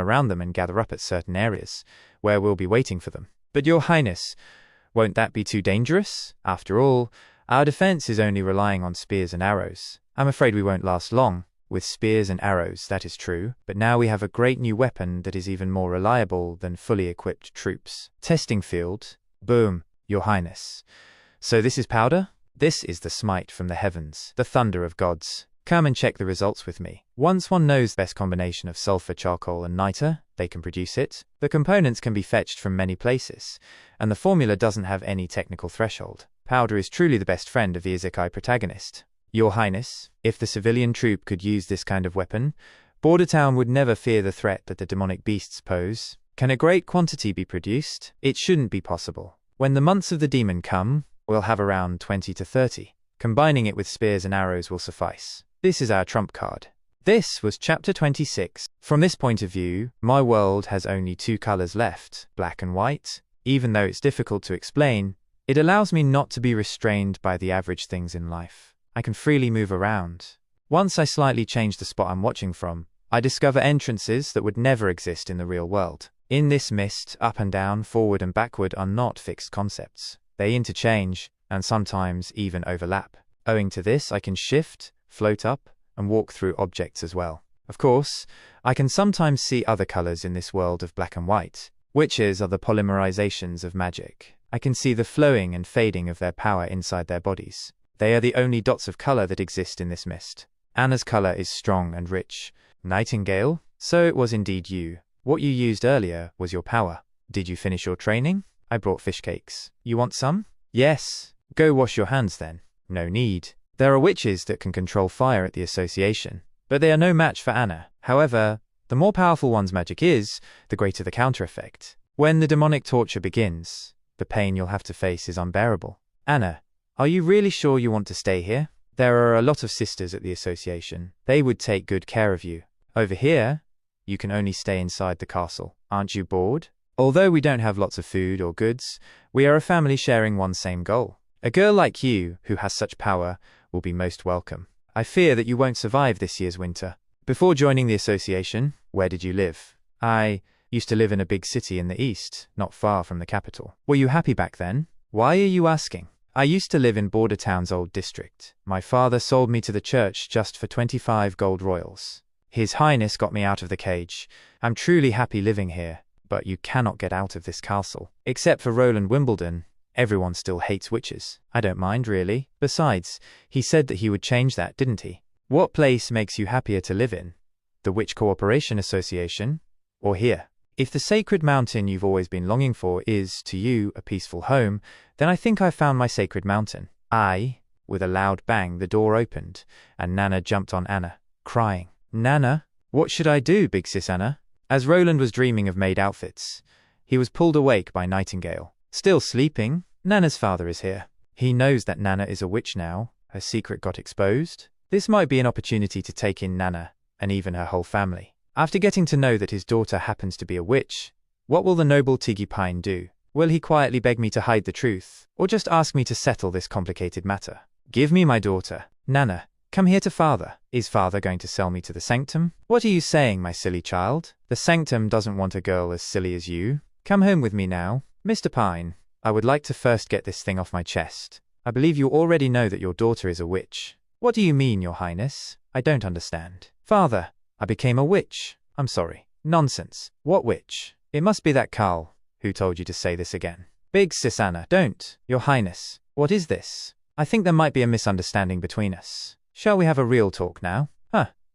around them and gather up at certain areas, where we'll be waiting for them. But Your Highness, won't that be too dangerous? After all, our defense is only relying on spears and arrows. I'm afraid we won't last long. With spears and arrows, that is true, but now we have a great new weapon that is even more reliable than fully equipped troops. Testing field. Boom, Your Highness. So this is powder? This is the smite from the heavens, the thunder of gods. Come and check the results with me. Once one knows the best combination of sulfur, charcoal, and niter, they can produce it. The components can be fetched from many places, and the formula doesn't have any technical threshold. Powder is truly the best friend of the isekai protagonist. Your Highness, if the civilian troop could use this kind of weapon, Border Town would never fear the threat that the demonic beasts pose. Can a great quantity be produced? It shouldn't be possible. When the months of the demon come, we'll have around 20 to 30. Combining it with spears and arrows will suffice. This is our trump card. This was Chapter 26. From this point of view, my world has only two colors left, black and white. Even though it's difficult to explain, it allows me not to be restrained by the average things in life. I can freely move around. Once I slightly change the spot I'm watching from, I discover entrances that would never exist in the real world. In this mist, up and down, forward and backward are not fixed concepts. They interchange, and sometimes even overlap. Owing to this, I can shift, float up, and walk through objects as well. Of course, I can sometimes see other colors in this world of black and white. Witches are the polymerizations of magic. I can see the flowing and fading of their power inside their bodies. They are the only dots of color that exist in this mist. Anna's color is strong and rich. Nightingale? So it was indeed you. What you used earlier was your power. Did you finish your training? I brought fish cakes. You want some? Yes. Go wash your hands then. No need. There are witches that can control fire at the association, but they are no match for Anna. However, the more powerful one's magic is, the greater the counter effect. When the demonic torture begins, the pain you'll have to face is unbearable. Anna, are you really sure you want to stay here? There are a lot of sisters at the association. They would take good care of you. Over here, you can only stay inside the castle. Aren't you bored? Although we don't have lots of food or goods, we are a family sharing one same goal. A girl like you, who has such power, will be most welcome. I fear that you won't survive this year's winter. Before joining the association, where did you live? I used to live in a big city in the east, not far from the capital. Were you happy back then? Why are you asking? I used to live in Border Town's old district. My father sold me to the church just for 25 gold royals. His Highness got me out of the cage. I'm truly happy living here, but you cannot get out of this castle. Except for Roland Wimbledon, everyone still hates witches. I don't mind, really. Besides, he said that he would change that, didn't he? What place makes you happier to live in? The Witch Cooperation Association? Or here? If the sacred mountain you've always been longing for is, to you, a peaceful home, then I think I've found my sacred mountain. With a loud bang, the door opened, and Nana jumped on Anna, crying. Nana? What should I do, big sis Anna? As Roland was dreaming of maid outfits, he was pulled awake by Nightingale. Still sleeping? Nana's father is here. He knows that Nana is a witch now. Her secret got exposed. This might be an opportunity to take in Nana, and even her whole family. After getting to know that his daughter happens to be a witch, what will the noble Tiggy Pine do? Will he quietly beg me to hide the truth, or just ask me to settle this complicated matter? Give me my daughter. Nana, come here to father. Is father going to sell me to the sanctum? What are you saying, my silly child? The sanctum doesn't want a girl as silly as you. Come home with me now. Mr. Pine, I would like to first get this thing off my chest. I believe you already know that your daughter is a witch. What do you mean, Your Highness? I don't understand. Father, I became a witch. I'm sorry. Nonsense. What witch? It must be that Carl. Who told you to say this again? Big sis Anna, don't. Your Highness. What is this? I think there might be a misunderstanding between us. Shall we have a real talk now?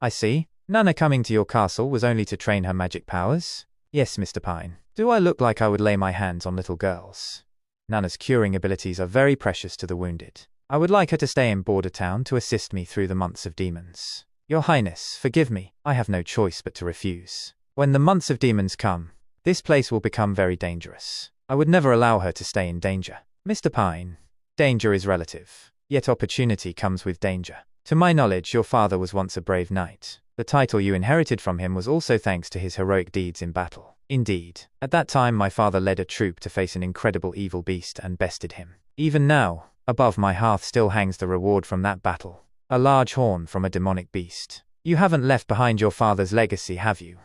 I see. Nana coming to your castle was only to train her magic powers. Yes, Mr. Pine. Do I look like I would lay my hands on little girls? Nana's curing abilities are very precious to the wounded. I would like her to stay in Border Town to assist me through the months of demons. Your Highness, forgive me, I have no choice but to refuse. When the months of demons come, this place will become very dangerous. I would never allow her to stay in danger. Mr. Pine, danger is relative, yet opportunity comes with danger. To my knowledge, your father was once a brave knight. The title you inherited from him was also thanks to his heroic deeds in battle. Indeed, at that time my father led a troop to face an incredible evil beast and bested him. Even now, above my hearth still hangs the reward from that battle. A large horn from a demonic beast. You haven't left behind your father's legacy, have you?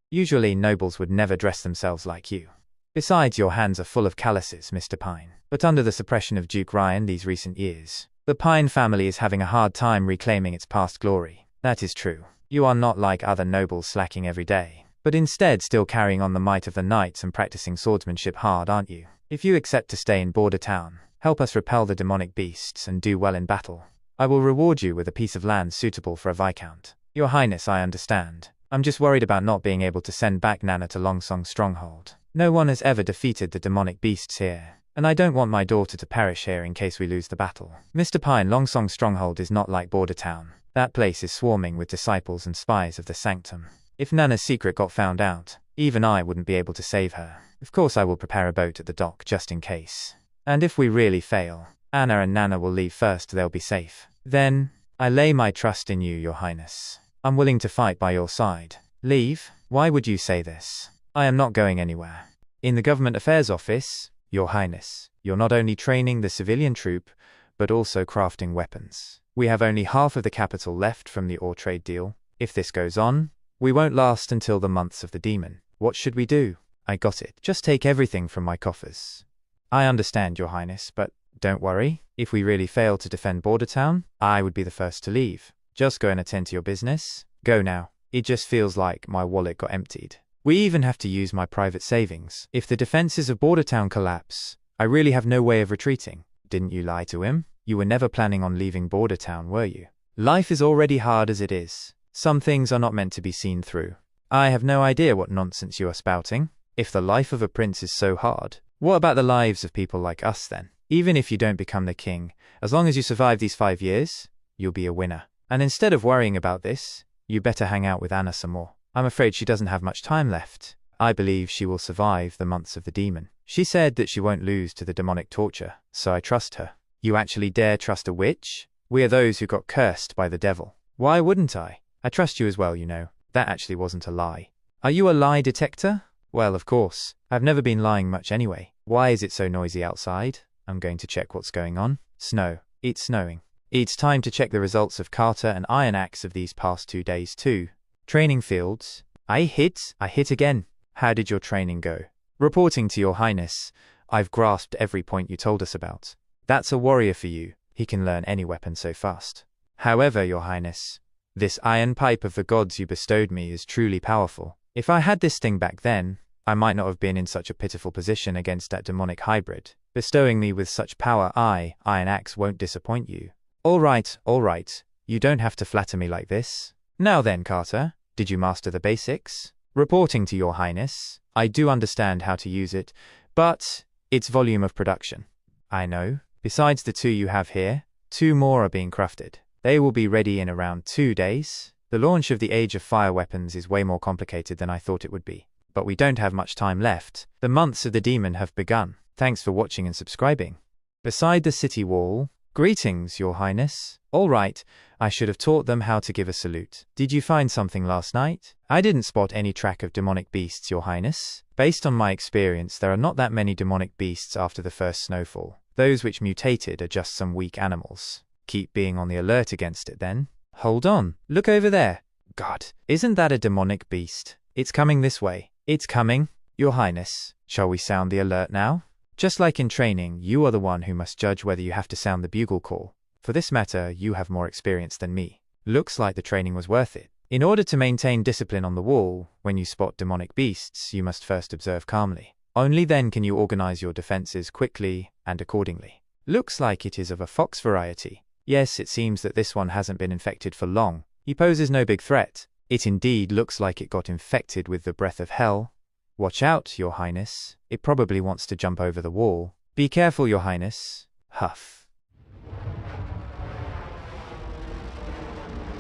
Usually nobles would never dress themselves like you. Besides, your hands are full of calluses, Mr. Pine. But under the suppression of Duke Ryan these recent years, the Pine family is having a hard time reclaiming its past glory. That is true. You are not like other nobles slacking every day, but instead still carrying on the might of the knights and practicing swordsmanship hard, aren't you? If you accept to stay in Border Town, help us repel the demonic beasts and do well in battle, I will reward you with a piece of land suitable for a viscount. Your Highness, I understand. I'm just worried about not being able to send back Nana to Longsong Stronghold. No one has ever defeated the demonic beasts here, and I don't want my daughter to perish here in case we lose the battle. Mr. Pine, Longsong Stronghold is not like Border Town. That place is swarming with disciples and spies of the Sanctum. If Nana's secret got found out, even I wouldn't be able to save her. Of course I will prepare a boat at the dock just in case. And if we really fail, Anna and Nana will leave first, they'll be safe. Then, I lay my trust in you, Your Highness. I'm willing to fight by your side. Leave? Why would you say this? I am not going anywhere. In the Government Affairs Office, Your Highness, you're not only training the civilian troop, but also crafting weapons. We have only half of the capital left from the ore trade deal. If this goes on, we won't last until the months of the demon. What should we do? I got it. Just take everything from my coffers. I understand, Your Highness, but don't worry. If we really fail to defend Border Town, I would be the first to leave. Just go and attend to your business. Go now. It just feels like my wallet got emptied. We even have to use my private savings. If the defenses of Border Town collapse, I really have no way of retreating. Didn't you lie to him? You were never planning on leaving Border Town, were you? Life is already hard as it is. Some things are not meant to be seen through. I have no idea what nonsense you are spouting. If the life of a prince is so hard, what about the lives of people like us then? Even if you don't become the king, as long as you survive these 5 years, you'll be a winner. And instead of worrying about this, you better hang out with Anna some more. I'm afraid she doesn't have much time left. I believe she will survive the months of the demon. She said that she won't lose to the demonic torture, so I trust her. You actually dare trust a witch? We are those who got cursed by the devil. Why wouldn't I? I trust you as well, you know. That actually wasn't a lie. Are you a lie detector? Well, of course. I've never been lying much anyway. Why is it so noisy outside? I'm going to check what's going on. Snow. It's snowing. It's time to check the results of Carter and Iron Axe of these past 2 days too. Training fields. I hit again. How did your training go? Reporting to Your Highness, I've grasped every point you told us about. That's a warrior for you. He can learn any weapon so fast. However, Your Highness, this iron pipe of the gods you bestowed me is truly powerful. If I had this thing back then, I might not have been in such a pitiful position against that demonic hybrid. Bestowing me with such power, Iron Axe, won't disappoint you. All right. You don't have to flatter me like this. Now then, Carter, did you master the basics? Reporting to Your Highness, I do understand how to use it, but its volume of production. I know. Besides the 2 you have here, 2 more are being crafted. They will be ready in around 2 days. The launch of the Age of Fire weapons is way more complicated than I thought it would be. But we don't have much time left. The months of the demon have begun. Thanks for watching and subscribing. Beside the city wall, greetings, Your Highness. All right, I should have taught them how to give a salute. Did you find something last night? I didn't spot any track of demonic beasts, Your Highness. Based on my experience, there are not that many demonic beasts after the first snowfall. Those which mutated are just some weak animals. Keep being on the alert against it then. Hold on, look over there. God, isn't that a demonic beast? It's coming this way. It's coming. Your Highness, shall we sound the alert now? Just like in training, you are the one who must judge whether you have to sound the bugle call. For this matter, you have more experience than me. Looks like the training was worth it. In order to maintain discipline on the wall, when you spot demonic beasts, you must first observe calmly. Only then can you organize your defenses quickly and accordingly. Looks like it is of a fox variety. Yes, it seems that this one hasn't been infected for long. He poses no big threat. It indeed looks like it got infected with the breath of hell. Watch out, Your Highness. It probably wants to jump over the wall. Be careful, Your Highness. Huff.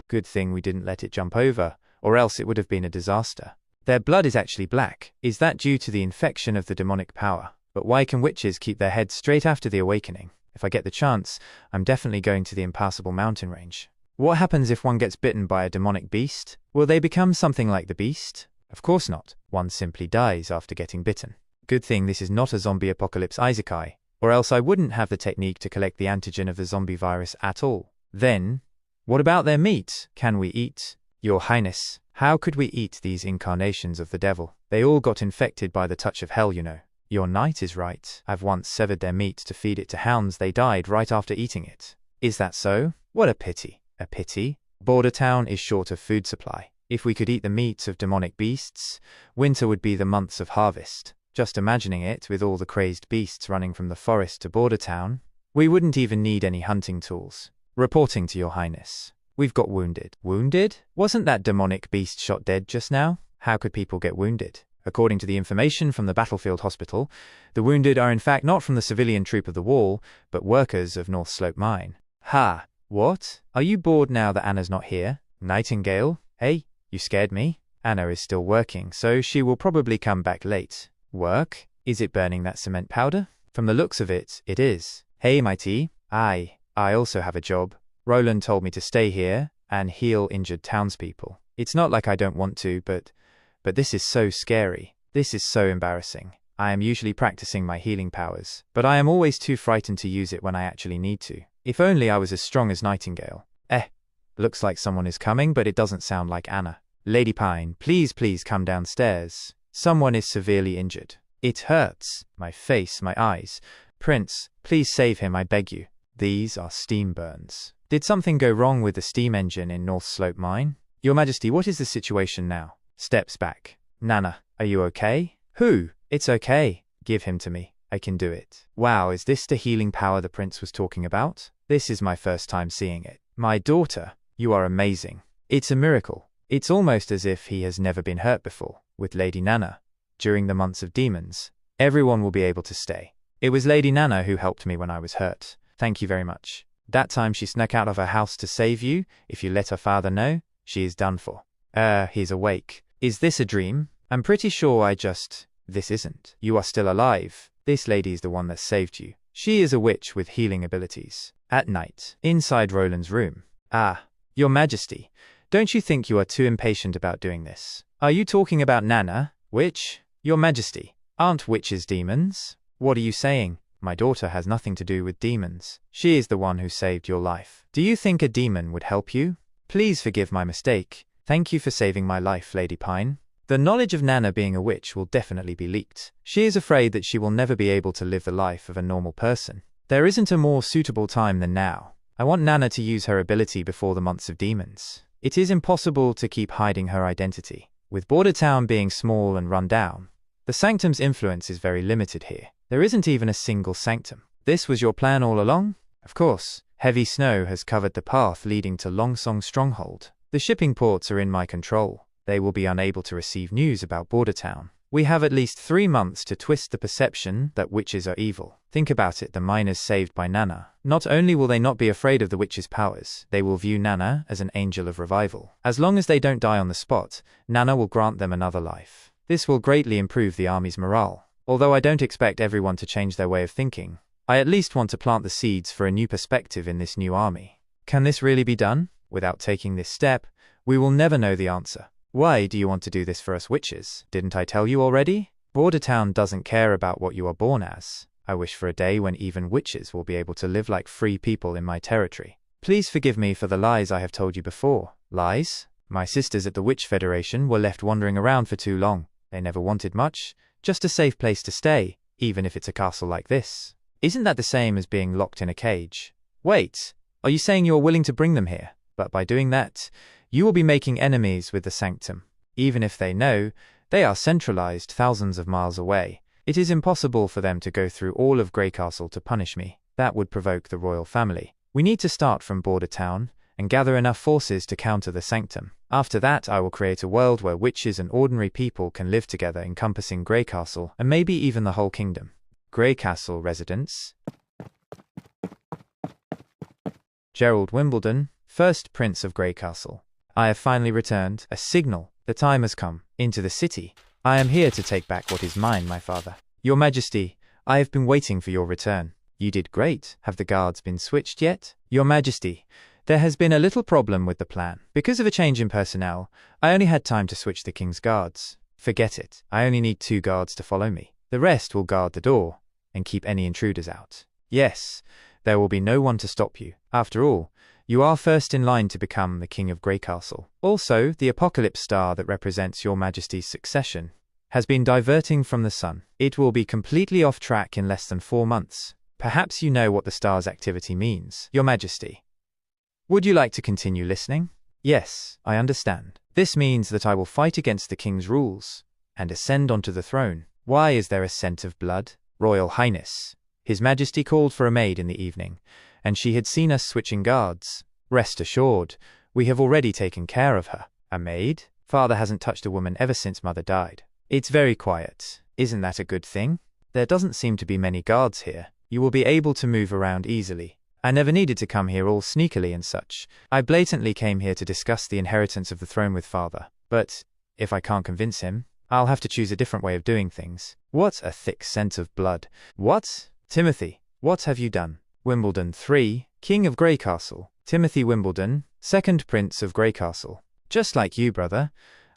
Good thing we didn't let it jump over, or else it would have been a disaster. Their blood is actually black. Is that due to the infection of the demonic power? But why can witches keep their heads straight after the awakening? If I get the chance, I'm definitely going to the impassable mountain range. What happens if one gets bitten by a demonic beast? Will they become something like the beast? Of course not. One simply dies after getting bitten. Good thing this is not a zombie apocalypse isekai, or else I wouldn't have the technique to collect the antigen of the zombie virus at all. Then, what about their meat? Can we eat? Your Highness, how could we eat these incarnations of the devil? They all got infected by the touch of hell, you know. Your knight is right. I've once severed their meat to feed it to hounds. They died right after eating it. Is that so? What a pity. A pity? Border Town is short of food supply. If we could eat the meat of demonic beasts, winter would be the months of harvest. Just imagining it, with all the crazed beasts running from the forest to Border Town, we wouldn't even need any hunting tools. Reporting to Your Highness. We've got wounded. Wounded? Wasn't that demonic beast shot dead just now? How could people get wounded? According to the information from the battlefield hospital, the wounded are in fact not from the civilian troop of the wall, but workers of North Slope Mine. Ha! What? Are you bored now that Anna's not here? Nightingale? Hey, you scared me. Anna is still working, so she will probably come back late. Work? Is it burning that cement powder? From the looks of it, it is. Hey, matey. I also have a job. Roland told me to stay here and heal injured townspeople. It's not like I don't want to, but this is so scary. This is so embarrassing. I am usually practicing my healing powers, but I am always too frightened to use it when I actually need to. If only I was as strong as Nightingale. Looks like someone is coming, but it doesn't sound like Anna. Lady Pine, please come downstairs. Someone is severely injured. It hurts. My face, my eyes. Prince, please save him, I beg you. These are steam burns. Did something go wrong with the steam engine in North Slope Mine? Your Majesty, what is the situation now? Steps back. Nana, are you okay? Who? It's okay. Give him to me. I can do it. Wow, is this the healing power the prince was talking about? This is my first time seeing it. My daughter, you are amazing. It's a miracle. It's almost as if he has never been hurt before. With Lady Nana, during the months of demons, everyone will be able to stay. It was Lady Nana who helped me when I was hurt. Thank you very much. That time she snuck out of her house to save you. If you let her father know, she is done for. He's awake. Is this a dream? I'm pretty sure this isn't. You are still alive. This lady is the one that saved you. She is a witch with healing abilities. At night, inside Roland's room. Your Majesty, don't you think you are too impatient about doing this? Are you talking about Nana? Witch? Your Majesty, aren't witches demons? What are you saying? My daughter has nothing to do with demons. She is the one who saved your life. Do you think a demon would help you? Please forgive my mistake. Thank you for saving my life, Lady Pine. The knowledge of Nana being a witch will definitely be leaked. She is afraid that she will never be able to live the life of a normal person. There isn't a more suitable time than now. I want Nana to use her ability before the months of demons. It is impossible to keep hiding her identity. With Border Town being small and run down, the Sanctum's influence is very limited here. There isn't even a single sanctum. This was your plan all along? Of course. Heavy snow has covered the path leading to Longsong Stronghold. The shipping ports are in my control. They will be unable to receive news about Border Town. We have at least 3 months to twist the perception that witches are evil. Think about it, the miners saved by Nana. Not only will they not be afraid of the witch's powers, they will view Nana as an angel of revival. As long as they don't die on the spot, Nana will grant them another life. This will greatly improve the army's morale. Although I don't expect everyone to change their way of thinking, I at least want to plant the seeds for a new perspective in this new army. Can this really be done? Without taking this step, we will never know the answer. Why do you want to do this for us witches? Didn't I tell you already? Border Town doesn't care about what you are born as. I wish for a day when even witches will be able to live like free people in my territory. Please forgive me for the lies I have told you before. Lies? My sisters at the Witch Federation were left wandering around for too long. They never wanted much, just a safe place to stay, even if it's a castle like this. Isn't that the same as being locked in a cage? Wait, are you saying you're willing to bring them here? But by doing that, you will be making enemies with the Sanctum. Even if they know, they are centralized thousands of miles away. It is impossible for them to go through all of Grey Castle to punish me. That would provoke the royal family. We need to start from Border Town and gather enough forces to counter the sanctum. After that, I will create a world where witches and ordinary people can live together, encompassing Grey Castle, and maybe even the whole kingdom. Grey Castle residence. Gerald Wimbledon, first Prince of Grey Castle. I have finally returned. A signal. The time has come. Into the city. I am here to take back what is mine, my father. Your Majesty, I have been waiting for your return. You did great. Have the guards been switched yet? Your Majesty, there has been a little problem with the plan. Because of a change in personnel, I only had time to switch the king's guards. Forget it. I only need 2 guards to follow me. The rest will guard the door and keep any intruders out. Yes, there will be no one to stop you. After all, you are first in line to become the King of Grey Castle. Also, the apocalypse star that represents your Majesty's succession has been diverting from the sun. It will be completely off track in less than 4 months. Perhaps you know what the star's activity means. Your Majesty, would you like to continue listening? Yes, I understand. This means that I will fight against the king's rules and ascend onto the throne. Why is there a scent of blood? Royal Highness, His Majesty called for a maid in the evening, and she had seen us switching guards. Rest assured, we have already taken care of her. A maid? Father hasn't touched a woman ever since mother died. It's very quiet. Isn't that a good thing? There doesn't seem to be many guards here. You will be able to move around easily. I never needed to come here all sneakily and such. I blatantly came here to discuss the inheritance of the throne with father. But if I can't convince him, I'll have to choose a different way of doing things. What a thick scent of blood. What? Timothy, what have you done? Wimbledon 3, King of Grey Castle. Timothy Wimbledon, 2nd Prince of Grey Castle. Just like you, brother,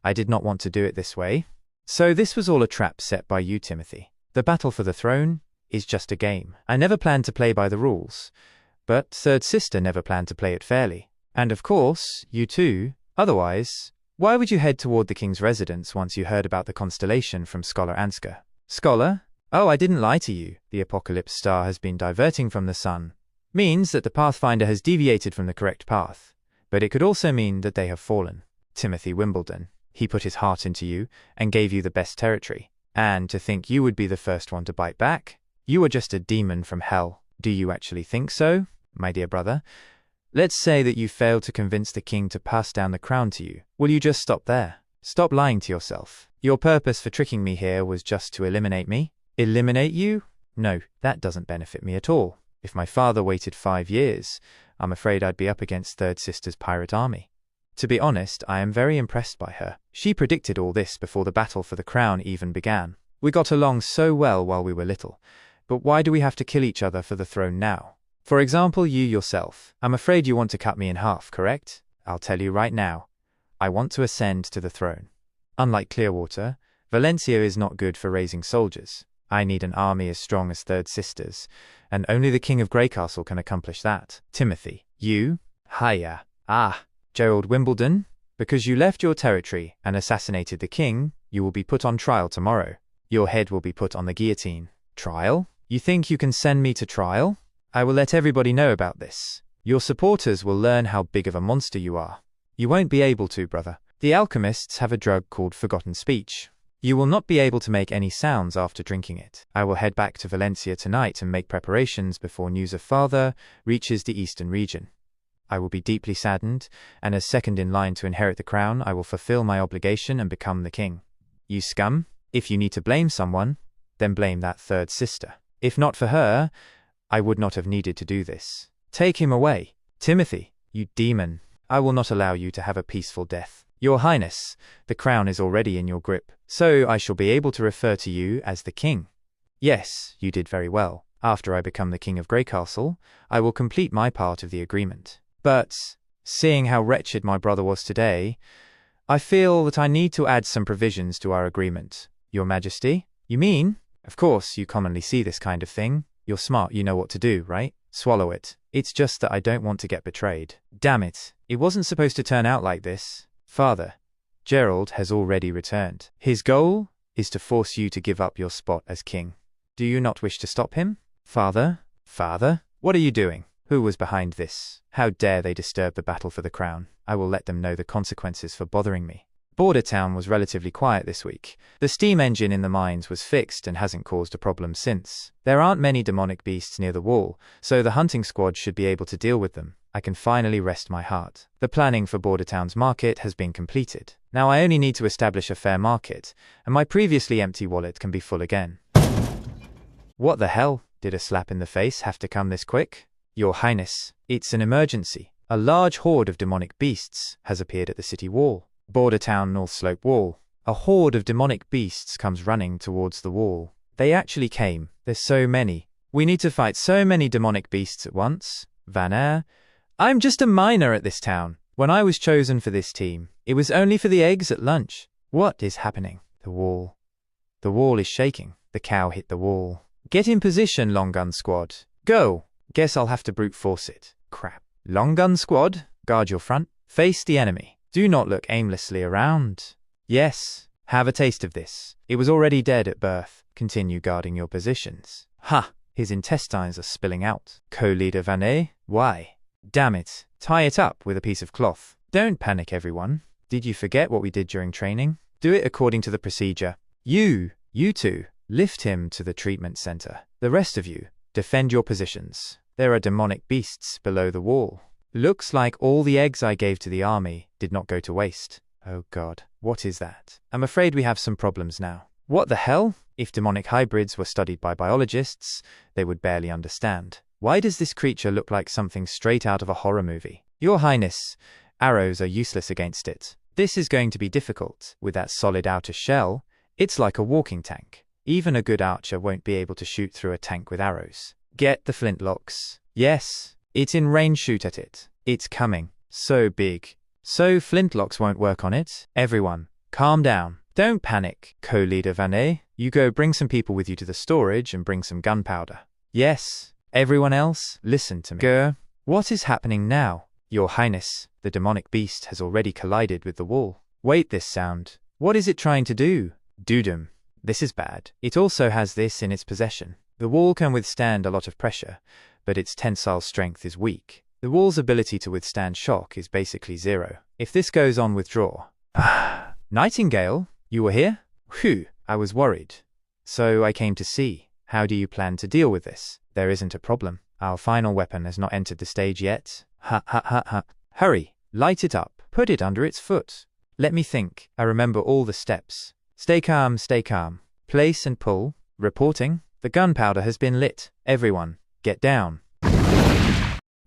I did not want to do it this way. So this was all a trap set by you, Timothy. The battle for the throne is just a game. I never planned to play by the rules, but third sister never planned to play it fairly. And of course, you too. Otherwise, why would you head toward the king's residence once you heard about the constellation from Scholar Ansgar? Scholar? Oh, I didn't lie to you. The apocalypse star has been diverting from the sun. Means that the Pathfinder has deviated from the correct path. But it could also mean that they have fallen. Timothy Wimbledon. He put his heart into you and gave you the best territory. And to think you would be the first one to bite back? You are just a demon from hell. Do you actually think so, my dear brother? Let's say that you failed to convince the king to pass down the crown to you. Will you just stop there? Stop lying to yourself. Your purpose for tricking me here was just to eliminate me? Eliminate you? No, that doesn't benefit me at all. If my father waited 5 years, I'm afraid I'd be up against Third Sister's pirate army. To be honest, I am very impressed by her. She predicted all this before the battle for the crown even began. We got along so well while we were little, but why do we have to kill each other for the throne now? For example, you yourself. I'm afraid you want to cut me in half, correct? I'll tell you right now. I want to ascend to the throne. Unlike Clearwater, Valencia is not good for raising soldiers. I need an army as strong as Third Sister's, and only the King of Grey Castle can accomplish that. Timothy, you? Hiya. Gerald Wimbledon, because you left your territory and assassinated the king, you will be put on trial tomorrow. Your head will be put on the guillotine. Trial? You think you can send me to trial? I will let everybody know about this. Your supporters will learn how big of a monster you are. You won't be able to, brother. The alchemists have a drug called forgotten speech. You will not be able to make any sounds after drinking it. I will head back to Valencia tonight and make preparations before news of father reaches the eastern region. I will be deeply saddened, and as second in line to inherit the crown, I will fulfill my obligation and become the king. You scum! If you need to blame someone, then blame that third sister. If not for her, I would not have needed to do this. Take him away. Timothy, you demon. I will not allow you to have a peaceful death. Your Highness, the crown is already in your grip, so I shall be able to refer to you as the king. Yes, you did very well. After I become the King of Grey Castle, I will complete my part of the agreement. But, seeing how wretched my brother was today, I feel that I need to add some provisions to our agreement. Your Majesty? You mean? Of course, you commonly see this kind of thing. You're smart, you know what to do, right? Swallow it. It's just that I don't want to get betrayed. Damn it. It wasn't supposed to turn out like this. Father, Gerald has already returned. His goal is to force you to give up your spot as king. Do you not wish to stop him? Father? Father? What are you doing? Who was behind this? How dare they disturb the battle for the crown? I will let them know the consequences for bothering me. Border Town was relatively quiet this week. The steam engine in the mines was fixed and hasn't caused a problem since. There aren't many demonic beasts near the wall, so the hunting squad should be able to deal with them. I can finally rest my heart. The planning for Bordertown's market has been completed. Now I only need to establish a fair market, and my previously empty wallet can be full again. What the hell? Did a slap in the face have to come this quick? Your Highness, it's an emergency. A large horde of demonic beasts has appeared at the city wall. Bordertown North Slope Wall. A horde of demonic beasts comes running towards the wall. They actually came. There's so many. We need to fight so many demonic beasts at once. Van Air. I'm just a miner at this town. When I was chosen for this team, it was only for the eggs at lunch. What is happening? The wall. The wall is shaking. The cow hit the wall. Get in position, Long Gun Squad. Go. Guess I'll have to brute force it. Crap. Long Gun Squad, guard your front. Face the enemy. Do not look aimlessly around. Yes. Have a taste of this. It was already dead at birth. Continue guarding your positions. Ha! His intestines are spilling out. Co-leader Van A. Why? Damn it. Tie it up with a piece of cloth. Don't panic, everyone. Did you forget what we did during training? Do it according to the procedure. You two, lift him to the treatment center. The rest of you, defend your positions. There are demonic beasts below the wall. Looks like all the eggs I gave to the army did not go to waste. Oh God, what is that? I'm afraid we have some problems now. What the hell? If demonic hybrids were studied by biologists, they would barely understand. Why does this creature look like something straight out of a horror movie? Your Highness, arrows are useless against it. This is going to be difficult. With that solid outer shell, it's like a walking tank. Even a good archer won't be able to shoot through a tank with arrows. Get the flintlocks. Yes, it's in range. Shoot at it. It's coming. So big. So flintlocks won't work on it. Everyone, calm down. Don't panic. Co-leader Van A, you go bring some people with you to the storage and bring some gunpowder. Yes. Everyone else, listen to me. Grr. What is happening now? Your Highness, the demonic beast has already collided with the wall. Wait, this sound. What is it trying to do? Doodum. This is bad. It also has this in its possession. The wall can withstand a lot of pressure, but its tensile strength is weak. The wall's ability to withstand shock is basically zero. If this goes on, withdraw. Nightingale, you were here? Whew, I was worried. So I came to see. How do you plan to deal with this? There isn't a problem. Our final weapon has not entered the stage yet. Ha ha ha ha. Hurry, light it up. Put it under its foot. Let me think. I remember all the steps. Stay calm, stay calm. Place and pull. Reporting. The gunpowder has been lit. Everyone, get down.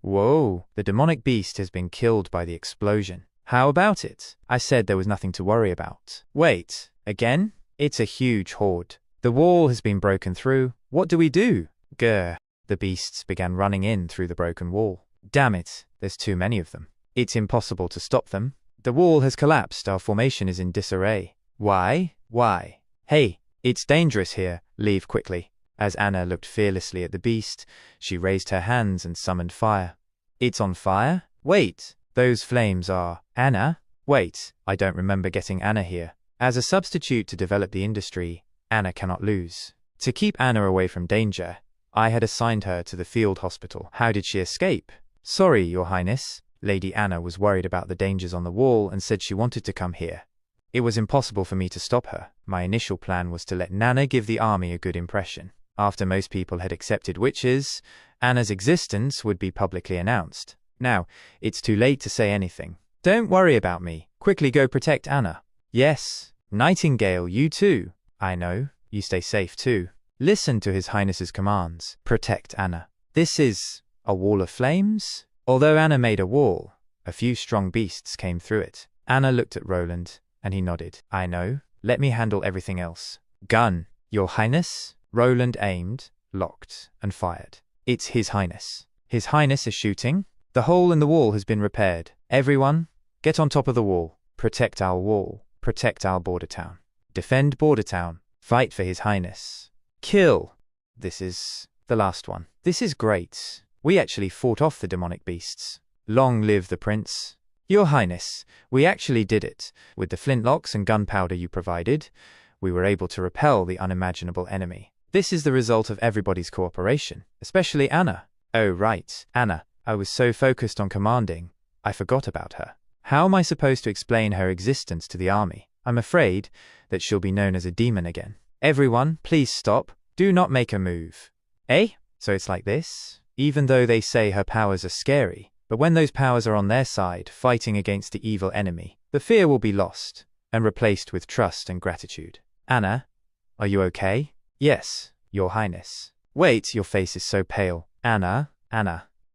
Whoa, the demonic beast has been killed by the explosion. How about it? I said there was nothing to worry about. Wait, again? It's a huge horde. The wall has been broken through. What do we do? Grr. The beasts began running in through the broken wall. Damn it, there's too many of them. It's impossible to stop them. The wall has collapsed. Our formation is in disarray. Why? Why? Hey, it's dangerous here. Leave quickly. As Anna looked fearlessly at the beast, she raised her hands and summoned fire. It's on fire? Wait, those flames are… Anna? Wait, I don't remember getting Anna here. As a substitute to develop the industry, Anna cannot lose. To keep Anna away from danger, I had assigned her to the field hospital. How did she escape? Sorry, Your Highness. Lady Anna was worried about the dangers on the wall and said she wanted to come here. It was impossible for me to stop her. My initial plan was to let Nana give the army a good impression. After most people had accepted witches, Anna's existence would be publicly announced. Now, it's too late to say anything. Don't worry about me. Quickly go protect Anna. Yes, Nightingale, you too. I know, you stay safe too. Listen to His Highness's commands. Protect Anna. This is a wall of flames? Although Anna made a wall, a few strong beasts came through it. Anna looked at Roland, and he nodded. I know. Let me handle everything else. Gun, Your Highness? Roland aimed, locked, and fired. It's His Highness. His Highness is shooting. The hole in the wall has been repaired. Everyone, get on top of the wall. Protect our wall. Protect our Bordertown. Defend Bordertown. Fight for His Highness. Kill. This is the last one. This is great. We actually fought off the demonic beasts. Long live the prince. Your Highness, we actually did it. With the flintlocks and gunpowder you provided, we were able to repel the unimaginable enemy. This is the result of everybody's cooperation, especially Anna. Oh right, Anna. I was so focused on commanding, I forgot about her. How am I supposed to explain her existence to the army? I'm afraid that she'll be known as a demon again. Everyone, please stop. Do not make a move. Eh? So it's like this? Even though they say her powers are scary, But when those powers are on their side, fighting against the evil enemy, the fear will be lost and replaced with trust and gratitude. Anna, are you okay? Yes, Your Highness. Wait, your face is so pale. Anna.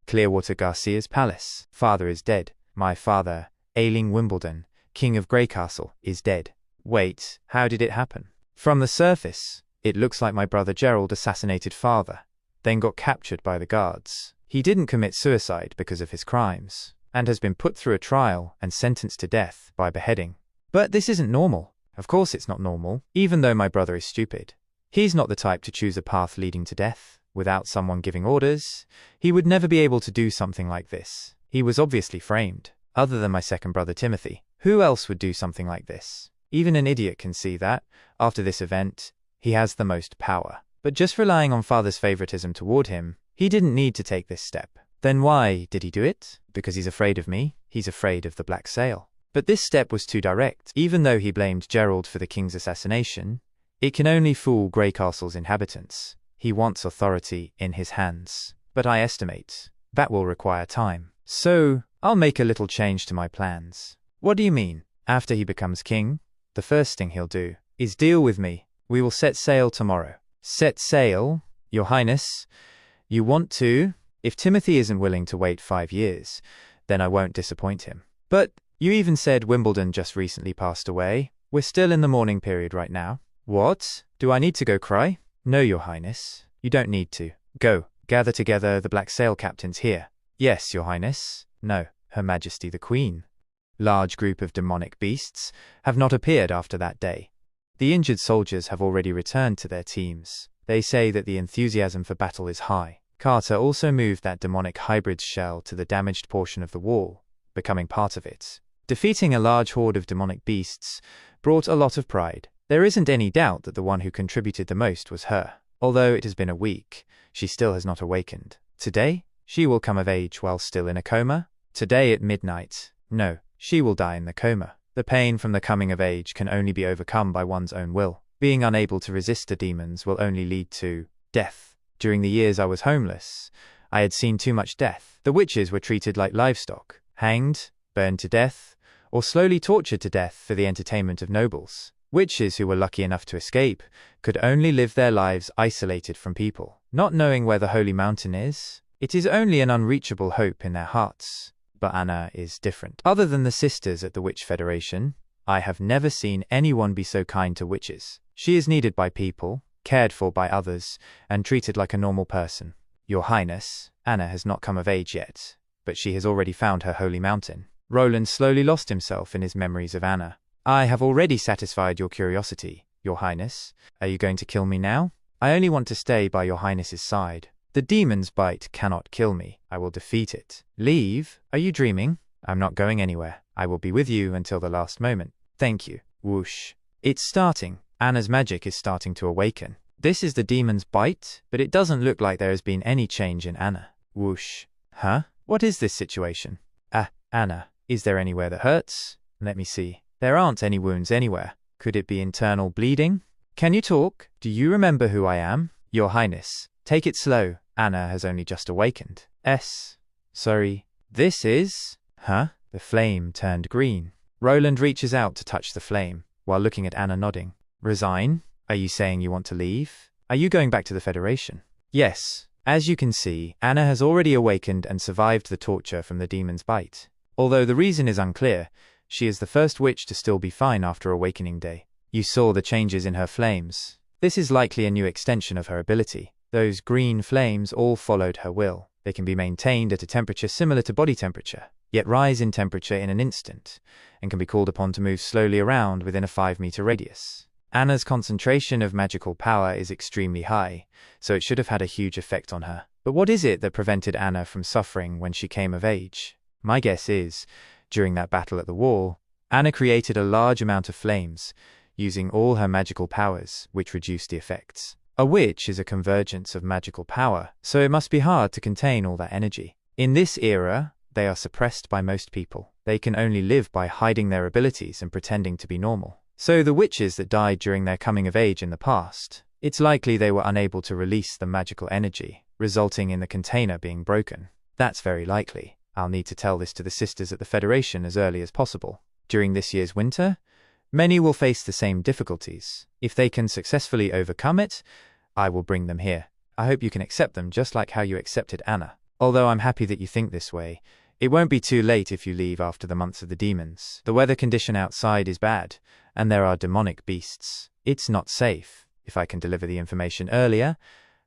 Clearwater Garcia's palace. Father is dead. My father, Ailing Wimbledon, King of Greycastle, is dead. Wait, how did it happen? From the surface, it looks like my brother Gerald assassinated father, then got captured by the guards. He didn't commit suicide because of his crimes, and has been put through a trial and sentenced to death by beheading. But this isn't normal. Of course it's not normal, even though my brother is stupid. He's not the type to choose a path leading to death without someone giving orders. He would never be able to do something like this. He was obviously framed. Other than my second brother Timothy, who else would do something like this? Even an idiot can see that, after this event, he has the most power. But just relying on father's favoritism toward him, he didn't need to take this step. Then why did he do it? Because he's afraid of me? He's afraid of the Black Sail. But this step was too direct. Even though he blamed Gerald for the king's assassination, it can only fool Greycastle's inhabitants. He wants authority in his hands. But I estimate that will require time. So, I'll make a little change to my plans. What do you mean? After he becomes king, the first thing he'll do is deal with me. We will set sail tomorrow. Set sail? Your Highness, you want to? If Timothy isn't willing to wait 5 years, then I won't disappoint him. But you even said Wimbledon just recently passed away. We're still in the mourning period right now. What? Do I need to go cry? No, Your Highness. You don't need to. Go, gather together the Black Sail captains here. Yes, Your Highness. No, Her Majesty the Queen. Large group of demonic beasts have not appeared after that day. The injured soldiers have already returned to their teams. They say that the enthusiasm for battle is high. Carter also moved that demonic hybrid shell to the damaged portion of the wall, becoming part of it. Defeating a large horde of demonic beasts brought a lot of pride. There isn't any doubt that the one who contributed the most was her. Although it has been a week, she still has not awakened. Today, she will come of age while still in a coma? Today at midnight. No, she will die in the coma. The pain from the coming of age can only be overcome by one's own will. Being unable to resist the demons will only lead to death. During the years I was homeless, I had seen too much death. The witches were treated like livestock, hanged, burned to death, or slowly tortured to death for the entertainment of nobles. Witches who were lucky enough to escape could only live their lives isolated from people, not knowing where the holy mountain is. It is only an unreachable hope in their hearts. But Anna is different. Other than the sisters at the Witch Federation, I have never seen anyone be so kind to witches. She is needed by people, cared for by others, and treated like a normal person. Your Highness, Anna has not come of age yet, but she has already found her holy mountain. Roland slowly lost himself in his memories of Anna. I have already satisfied your curiosity, Your Highness. Are you going to kill me now? I only want to stay by Your Highness's side. The demon's bite cannot kill me. I will defeat it. Leave? Are you dreaming? I'm not going anywhere. I will be with you until the last moment. Thank you. Whoosh. It's starting. Anna's magic is starting to awaken. This is the demon's bite, but it doesn't look like there has been any change in Anna. Whoosh. Huh? What is this situation? Anna, is there anywhere that hurts? Let me see. There aren't any wounds anywhere. Could it be internal bleeding? Can you talk? Do you remember who I am? Your Highness, take it slow. Anna has only just awakened. Sorry. This is... Huh? The flame turned green. Roland reaches out to touch the flame, while looking at Anna nodding. Resign? Are you saying you want to leave? Are you going back to the Federation? Yes. As you can see, Anna has already awakened and survived the torture from the demon's bite. Although the reason is unclear, she is the first witch to still be fine after Awakening Day. You saw the changes in her flames. This is likely a new extension of her ability. Those green flames all followed her will. They can be maintained at a temperature similar to body temperature, yet rise in temperature in an instant, and can be called upon to move slowly around within a 5-meter radius. Anna's concentration of magical power is extremely high, so it should have had a huge effect on her. But what is it that prevented Anna from suffering when she came of age? My guess is, during that battle at the wall, Anna created a large amount of flames, using all her magical powers, which reduced the effects. A witch is a convergence of magical power, so it must be hard to contain all that energy. In this era, they are suppressed by most people. They can only live by hiding their abilities and pretending to be normal. So the witches that died during their coming of age in the past, it's likely they were unable to release the magical energy, resulting in the container being broken. That's very likely. I'll need to tell this to the sisters at the Federation as early as possible. During this year's winter, many will face the same difficulties. If they can successfully overcome it, I will bring them here. I hope you can accept them just like how you accepted Anna. Although I'm happy that you think this way, it won't be too late if you leave after the months of the demons. The weather condition outside is bad, and there are demonic beasts. It's not safe. If I can deliver the information earlier,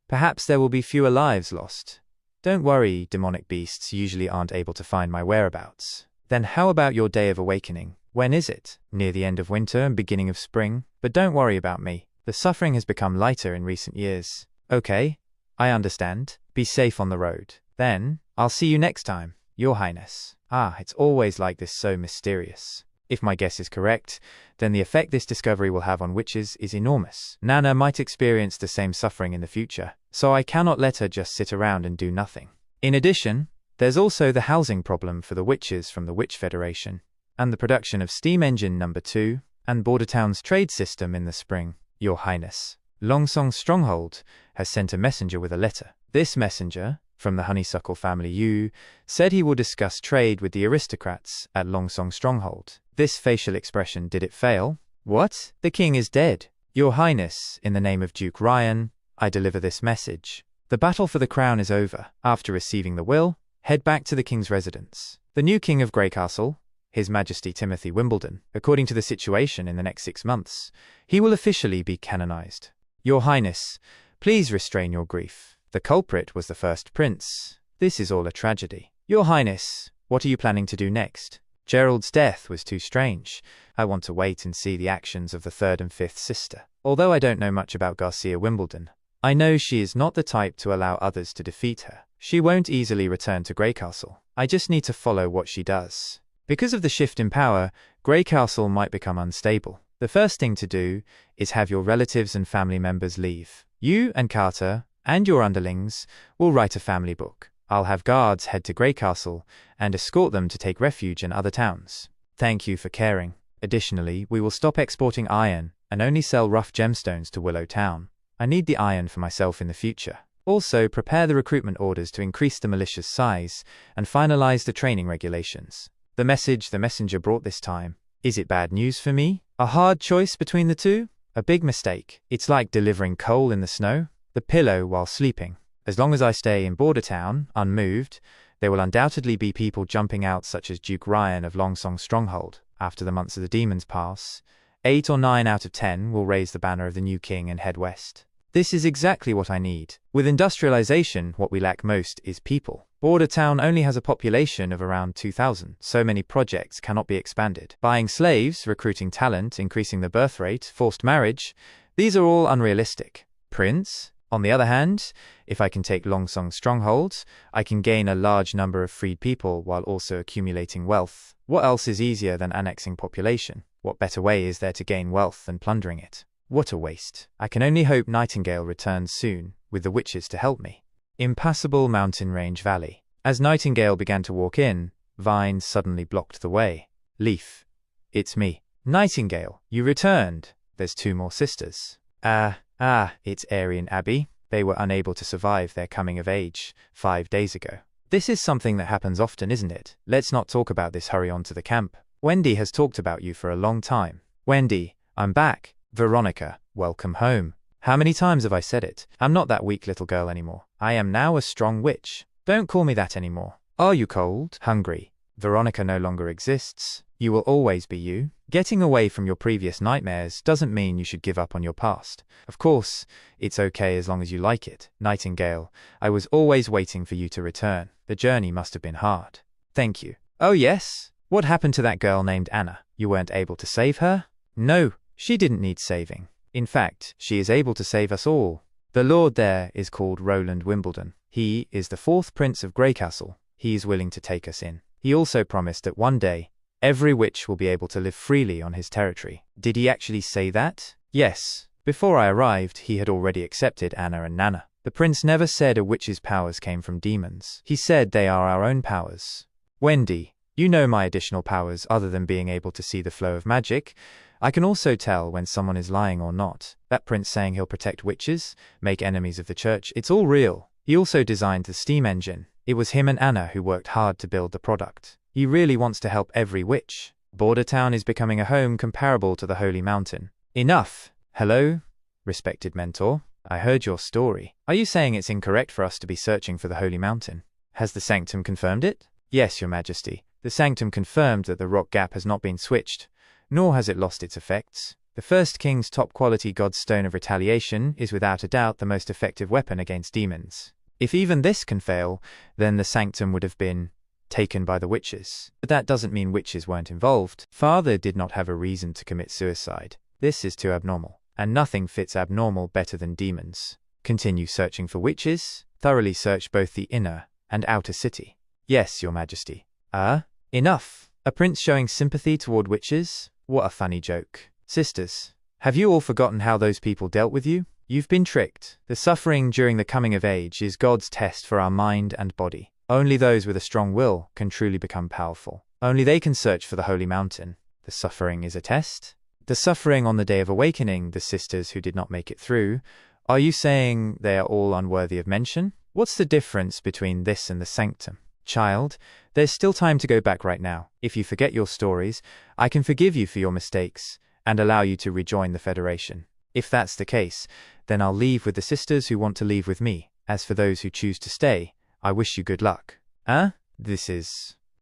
perhaps there will be fewer lives lost. Don't worry, demonic beasts usually aren't able to find my whereabouts. Then how about your day of awakening? When is it? Near the end of winter and beginning of spring? But don't worry about me. The suffering has become lighter in recent years. Okay, I understand. Be safe on the road. Then, I'll see you next time, Your Highness. It's always like this, so mysterious. If my guess is correct, then the effect this discovery will have on witches is enormous. Nana might experience the same suffering in the future, so I cannot let her just sit around and do nothing. In addition, there's also the housing problem for the witches from the Witch Federation, and the production of Steam Engine number 2, and Bordertown's trade system in the spring. Your Highness, Longsong Stronghold has sent a messenger with a letter. This messenger, from the Honeysuckle family Yu, said he will discuss trade with the aristocrats at Longsong Stronghold. This facial expression, did it fail? What? The king is dead. Your Highness, in the name of Duke Ryan, I deliver this message. The battle for the crown is over. After receiving the will, head back to the king's residence. The new king of Greycastle, His Majesty Timothy Wimbledon, according to the situation in the next 6 months, he will officially be canonized. Your Highness, please restrain your grief. The culprit was the first prince. This is all a tragedy. Your Highness, what are you planning to do next? Gerald's death was too strange. I want to wait and see the actions of the third and fifth sister. Although I don't know much about Garcia Wimbledon, I know she is not the type to allow others to defeat her. She won't easily return to Greycastle. I just need to follow what she does. Because of the shift in power, Greycastle might become unstable. The first thing to do is have your relatives and family members leave. You and Carter and your underlings will write a family book. I'll have guards head to Greycastle and escort them to take refuge in other towns. Thank you for caring. Additionally, we will stop exporting iron and only sell rough gemstones to Willow Town. I need the iron for myself in the future. Also, prepare the recruitment orders to increase the militia's size and finalize the training regulations. The message the messenger brought this time. Is it bad news for me? A hard choice between the two? A big mistake. It's like delivering coal in the snow. The pillow while sleeping. As long as I stay in Bordertown, unmoved, there will undoubtedly be people jumping out such as Duke Ryan of Longsong Stronghold. After the months of the demons pass, 8 or 9 out of 10 will raise the banner of the new king and head west. This is exactly what I need. With industrialization, what we lack most is people. Bordertown only has a population of around 2,000. So many projects cannot be expanded. Buying slaves, recruiting talent, increasing the birth rate, forced marriage, these are all unrealistic. Prince? On the other hand, if I can take Longsong strongholds, I can gain a large number of freed people while also accumulating wealth. What else is easier than annexing population? What better way is there to gain wealth than plundering it? What a waste. I can only hope Nightingale returns soon, with the witches to help me. Impassable mountain range valley. As Nightingale began to walk in, vines suddenly blocked the way. Leaf. It's me. Nightingale, you returned. There's 2 more sisters. It's Airy and Abby. They were unable to survive their coming of age 5 days ago. This is something that happens often, isn't it? Let's not talk about this, hurry on to the camp. Wendy has talked about you for a long time. Wendy, I'm back. Veronica, welcome home. How many times have I said it? I'm not that weak little girl anymore. I am now a strong witch. Don't call me that anymore. Are you cold? Hungry? Veronica no longer exists. You will always be you. Getting away from your previous nightmares doesn't mean you should give up on your past. Of course, it's okay as long as you like it. Nightingale, I was always waiting for you to return. The journey must have been hard. Thank you. Oh yes? What happened to that girl named Anna? You weren't able to save her? No, she didn't need saving. In fact, she is able to save us all. The lord there is called Roland Wimbledon. He is the 4th prince of Greycastle. He is willing to take us in. He also promised that one day, every witch will be able to live freely on his territory. Did he actually say that? Yes. Before I arrived, he had already accepted Anna and Nana. The prince never said a witch's powers came from demons. He said they are our own powers. Wendy, you know my additional powers other than being able to see the flow of magic. I can also tell when someone is lying or not. That prince saying he'll protect witches, make enemies of the church, it's all real. He also designed the steam engine. It was him and Anna who worked hard to build the product. He really wants to help every witch. Border Town is becoming a home comparable to the Holy Mountain. Enough! Hello, respected mentor. I heard your story. Are you saying it's incorrect for us to be searching for the Holy Mountain? Has the Sanctum confirmed it? Yes, Your Majesty. The Sanctum confirmed that the rock gap has not been switched, nor has it lost its effects. The First King's top-quality God's Stone of Retaliation is without a doubt the most effective weapon against demons. If even this can fail, then the Sanctum would have been taken by the witches. But that doesn't mean witches weren't involved. Father did not have a reason to commit suicide. This is too abnormal, and nothing fits abnormal better than demons. Continue searching for witches. Thoroughly search both the inner and outer city. Yes, Your Majesty. Enough. A prince showing sympathy toward witches? What a funny joke. Sisters, have you all forgotten how those people dealt with you? You've been tricked. The suffering during the coming of age is God's test for our mind and body. Only those with a strong will can truly become powerful. Only they can search for the Holy Mountain. The suffering is a test? The suffering on the day of awakening, the sisters who did not make it through, are you saying they are all unworthy of mention? What's the difference between this and the Sanctum? Child, there's still time to go back right now. If you forget your stories, I can forgive you for your mistakes and allow you to rejoin the Federation. If that's the case, then I'll leave with the sisters who want to leave with me. As for those who choose to stay, I wish you good luck.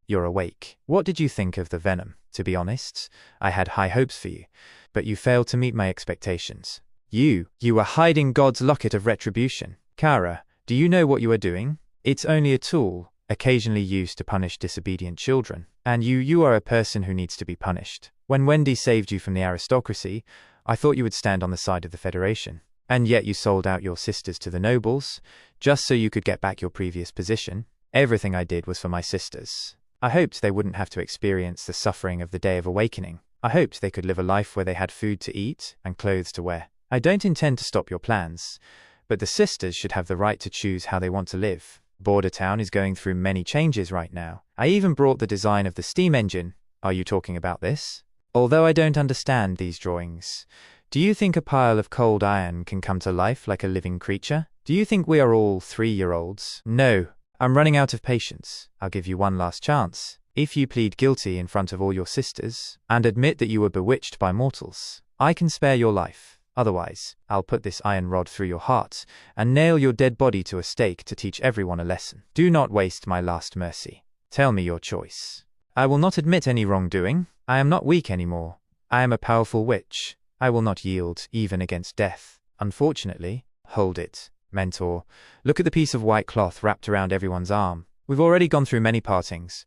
You're awake. What did you think of the venom? To be honest, I had high hopes for you, but you failed to meet my expectations. You were hiding God's locket of retribution. Kara, do you know what you are doing? It's only a tool, occasionally used to punish disobedient children. And you are a person who needs to be punished. When Wendy saved you from the aristocracy, I thought you would stand on the side of the Federation. And yet you sold out your sisters to the nobles, just so you could get back your previous position. Everything I did was for my sisters. I hoped they wouldn't have to experience the suffering of the Day of Awakening. I hoped they could live a life where they had food to eat and clothes to wear. I don't intend to stop your plans, but the sisters should have the right to choose how they want to live. Border Town is going through many changes right now. I even brought the design of the steam engine. Are you talking about this? Although I don't understand these drawings, do you think a pile of cold iron can come to life like a living creature? Do you think we are all 3-year-olds? No, I'm running out of patience. I'll give you one last chance. If you plead guilty in front of all your sisters and admit that you were bewitched by mortals, I can spare your life. Otherwise, I'll put this iron rod through your heart and nail your dead body to a stake to teach everyone a lesson. Do not waste my last mercy. Tell me your choice. I will not admit any wrongdoing. I am not weak anymore. I am a powerful witch. I will not yield, even against death. Unfortunately, hold it. Mentor, look at the piece of white cloth wrapped around everyone's arm. We've already gone through many partings.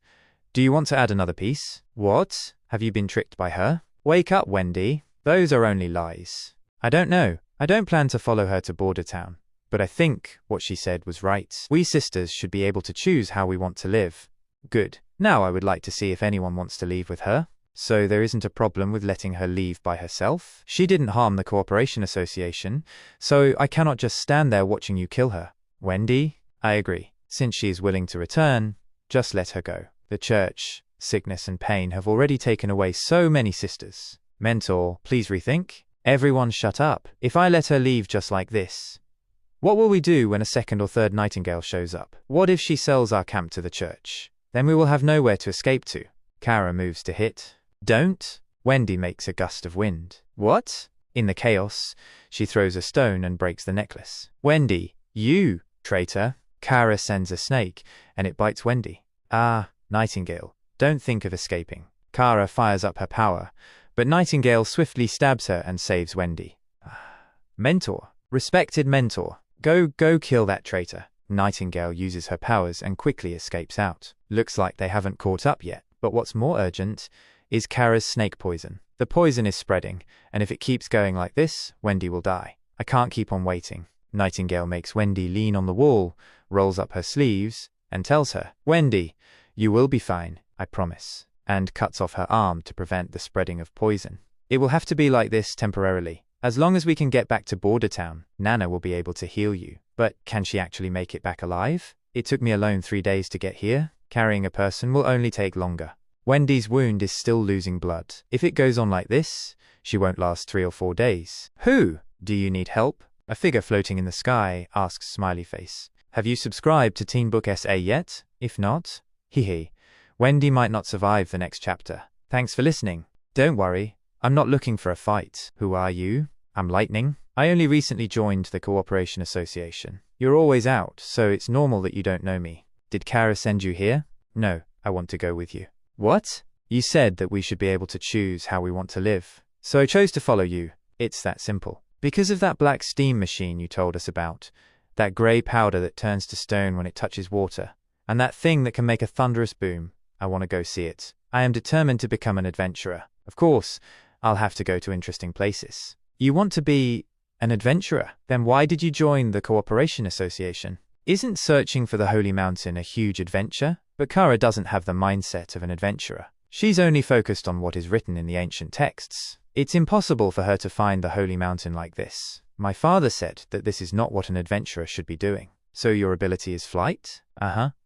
Do you want to add another piece? What? Have you been tricked by her? Wake up, Wendy. Those are only lies. I don't know. I don't plan to follow her to Border Town. But I think what she said was right. We sisters should be able to choose how we want to live. Good. Now I would like to see if anyone wants to leave with her. So there isn't a problem with letting her leave by herself? She didn't harm the Cooperation Association, so I cannot just stand there watching you kill her. Wendy? I agree. Since she is willing to return, just let her go. The church, sickness and pain have already taken away so many sisters. Mentor, please rethink. Everyone shut up. If I let her leave just like this, what will we do when a second or third nightingale shows up? What if she sells our camp to the church? Then we will have nowhere to escape to. Kara moves to hit. Don't. Wendy makes a gust of wind. What? In the chaos, she throws a stone and breaks the necklace. Wendy, you traitor. Kara sends a snake, and it bites Wendy. Nightingale, don't think of escaping. Kara fires up her power, but Nightingale swiftly stabs her and saves Wendy. Mentor, respected mentor, go kill that traitor. Nightingale uses her powers and quickly escapes out. Looks like they haven't caught up yet, but what's more urgent is Kara's snake poison. The poison is spreading, and if it keeps going like this, Wendy will die. I can't keep on waiting. Nightingale makes Wendy lean on the wall, rolls up her sleeves, and tells her, Wendy, you will be fine, I promise, and cuts off her arm to prevent the spreading of poison. It will have to be like this temporarily. As long as we can get back to Border Town, Nana will be able to heal you. But can she actually make it back alive? It took me alone 3 days to get here. Carrying a person will only take longer. Wendy's wound is still losing blood. If it goes on like this, she won't last 3 or 4 days. Who? Do you need help? A figure floating in the sky asks Smiley Face. have you subscribed to TeenBook SA yet? If not, hehe, Wendy might not survive the next chapter. Thanks for listening. Don't worry, I'm not looking for a fight. Who are you? I'm Lightning. I only recently joined the Cooperation Association. You're always out, so it's normal that you don't know me. Did Kara send you here? No, I want to go with you. What? You said that we should be able to choose how we want to live. So I chose to follow you. It's that simple. Because of that black steam machine you told us about, that grey powder that turns to stone when it touches water, and that thing that can make a thunderous boom, I want to go see it. I am determined to become an adventurer. Of course, I'll have to go to interesting places. You want to be an adventurer? Then why did you join the Cooperation Association? Isn't searching for the Holy Mountain a huge adventure? But Kara doesn't have the mindset of an adventurer. She's only focused on what is written in the ancient texts. It's impossible for her to find the Holy Mountain like this. My father said that this is not what an adventurer should be doing. So your ability is flight?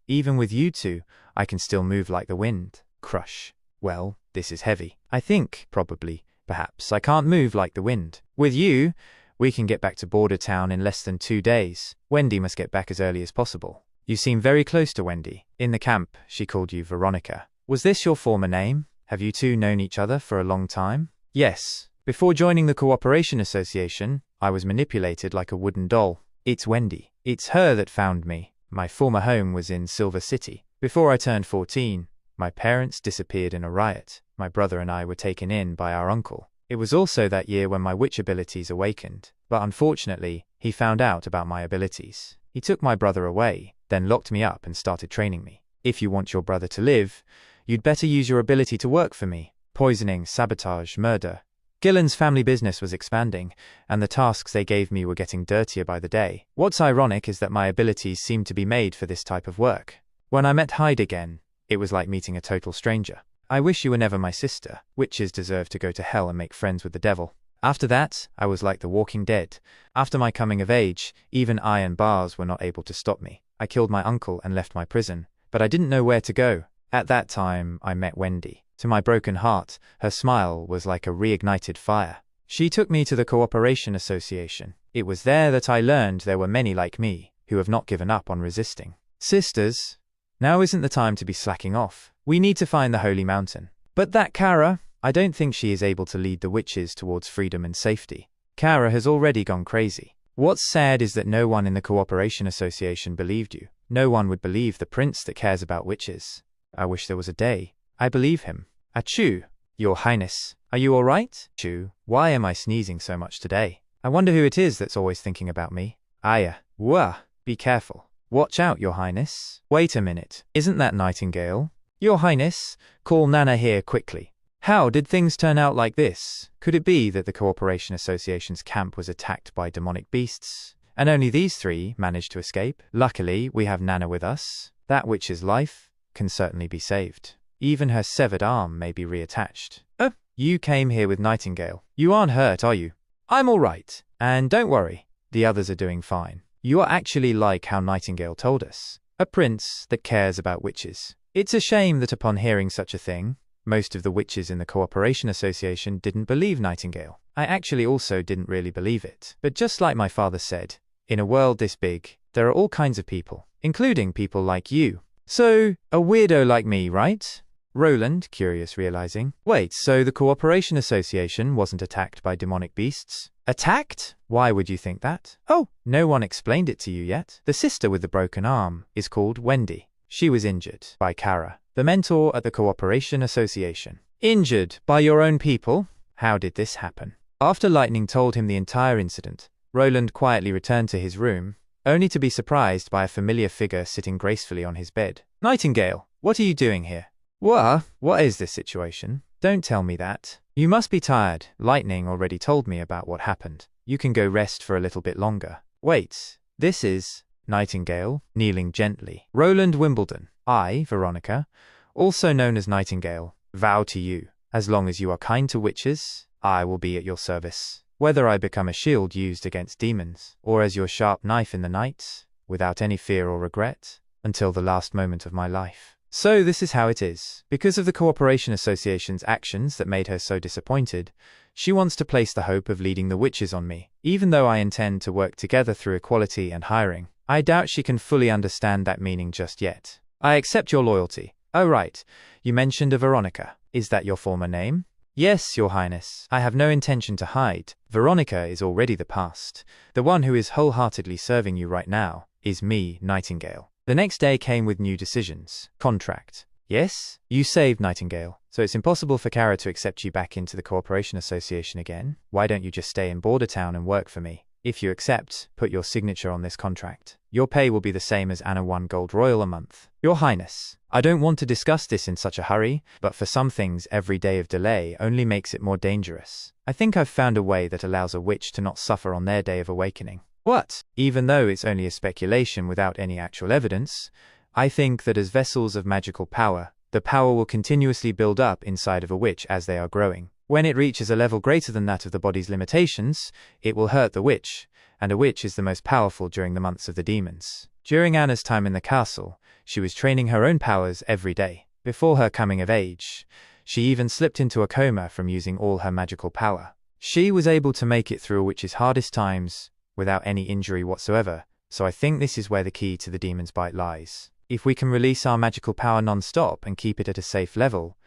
Even with you two, I can still move like the wind. Crush. Well, this is heavy. I think, probably, perhaps, I can't move like the wind. With you, we can get back to Border Town in less than 2 days. Wendy must get back as early as possible. You seem very close to Wendy. In the camp, she called you Veronica. Was this your former name? Have you two known each other for a long time? Yes. Before joining the Cooperation Association, I was manipulated like a wooden doll. It's Wendy. It's her that found me. My former home was in Silver City. Before I turned 14, my parents disappeared in a riot. My brother and I were taken in by our uncle. It was also that year when my witch abilities awakened, but unfortunately, he found out about my abilities. He took my brother away, then locked me up and started training me. If you want your brother to live, you'd better use your ability to work for me. Poisoning, sabotage, murder. Gillen's family business was expanding, and the tasks they gave me were getting dirtier by the day. What's ironic is that my abilities seemed to be made for this type of work. When I met Hyde again, it was like meeting a total stranger. I wish you were never my sister. Witches deserve to go to hell and make friends with the devil. After that, I was like the Walking Dead. After my coming of age, even iron bars were not able to stop me. I killed my uncle and left my prison, but I didn't know where to go. At that time, I met Wendy. To my broken heart, her smile was like a reignited fire. She took me to the Cooperation Association. It was there that I learned there were many like me, who have not given up on resisting. Sisters, now isn't the time to be slacking off. We need to find the Holy Mountain. But that Kara, I don't think she is able to lead the witches towards freedom and safety. Kara has already gone crazy. What's sad is that no one in the Cooperation Association believed you. No one would believe the prince that cares about witches. I wish there was a day. I believe him. Achoo! Your Highness, are you all right? Achoo, why am I sneezing so much today? I wonder who it is that's always thinking about me. Aya, wah, be careful. Watch out, Your Highness. Wait a minute, isn't that Nightingale? Your Highness, call Nana here quickly. How did things turn out like this? Could it be that the Cooperation Association's camp was attacked by demonic beasts, and only these three managed to escape? Luckily, we have Nana with us. That witch's life can certainly be saved. Even her severed arm may be reattached. Oh, you came here with Nightingale. You aren't hurt, are you? I'm all right. And don't worry, the others are doing fine. You are actually like how Nightingale told us. A prince that cares about witches. It's a shame that upon hearing such a thing, most of the witches in the Cooperation Association didn't believe Nightingale. I actually also didn't really believe it. But just like my father said, in a world this big, there are all kinds of people, including people like you. So, a weirdo like me, right? Roland, curious, realizing. Wait, so the Cooperation Association wasn't attacked by demonic beasts? Attacked? Why would you think that? Oh, no one explained it to you yet. The sister with the broken arm is called Wendy. She was injured by Kara, the mentor at the Cooperation Association. Injured by your own people? How did this happen? After Lightning told him the entire incident, Roland quietly returned to his room, only to be surprised by a familiar figure sitting gracefully on his bed. Nightingale, what are you doing here? What is this situation? Don't tell me that. You must be tired. Lightning already told me about what happened. You can go rest for a little bit longer. Wait, this is Nightingale, kneeling gently. Roland Wimbledon. I, Veronica, also known as Nightingale, vow to you, as long as you are kind to witches, I will be at your service. Whether I become a shield used against demons, or as your sharp knife in the night, without any fear or regret, until the last moment of my life. So this is how it is. Because of the Cooperation Association's actions that made her so disappointed, she wants to place the hope of leading the witches on me, even though I intend to work together through equality and hiring. I doubt she can fully understand that meaning just yet. I accept your loyalty. Oh right, you mentioned a Veronica. Is that your former name? Yes, Your Highness. I have no intention to hide. Veronica is already the past. The one who is wholeheartedly serving you right now is me, Nightingale. The next day came with new decisions. Contract. Yes? You saved Nightingale, so it's impossible for Kara to accept you back into the Cooperation Association again. Why don't you just stay in Border Town and work for me? If you accept, put your signature on this contract. Your pay will be the same as Anna 1 gold royal a month. Your Highness, I don't want to discuss this in such a hurry, but for some things every day of delay only makes it more dangerous. I think I've found a way that allows a witch to not suffer on their day of awakening. What? Even though it's only a speculation without any actual evidence, I think that as vessels of magical power, the power will continuously build up inside of a witch as they are growing. When it reaches a level greater than that of the body's limitations, it will hurt the witch, and a witch is the most powerful during the months of the demons. During Anna's time in the castle, she was training her own powers every day. Before her coming of age, she even slipped into a coma from using all her magical power. She was able to make it through a witch's hardest times without any injury whatsoever, so I think this is where the key to the demon's bite lies. If we can release our magical power non-stop and keep it at a safe level,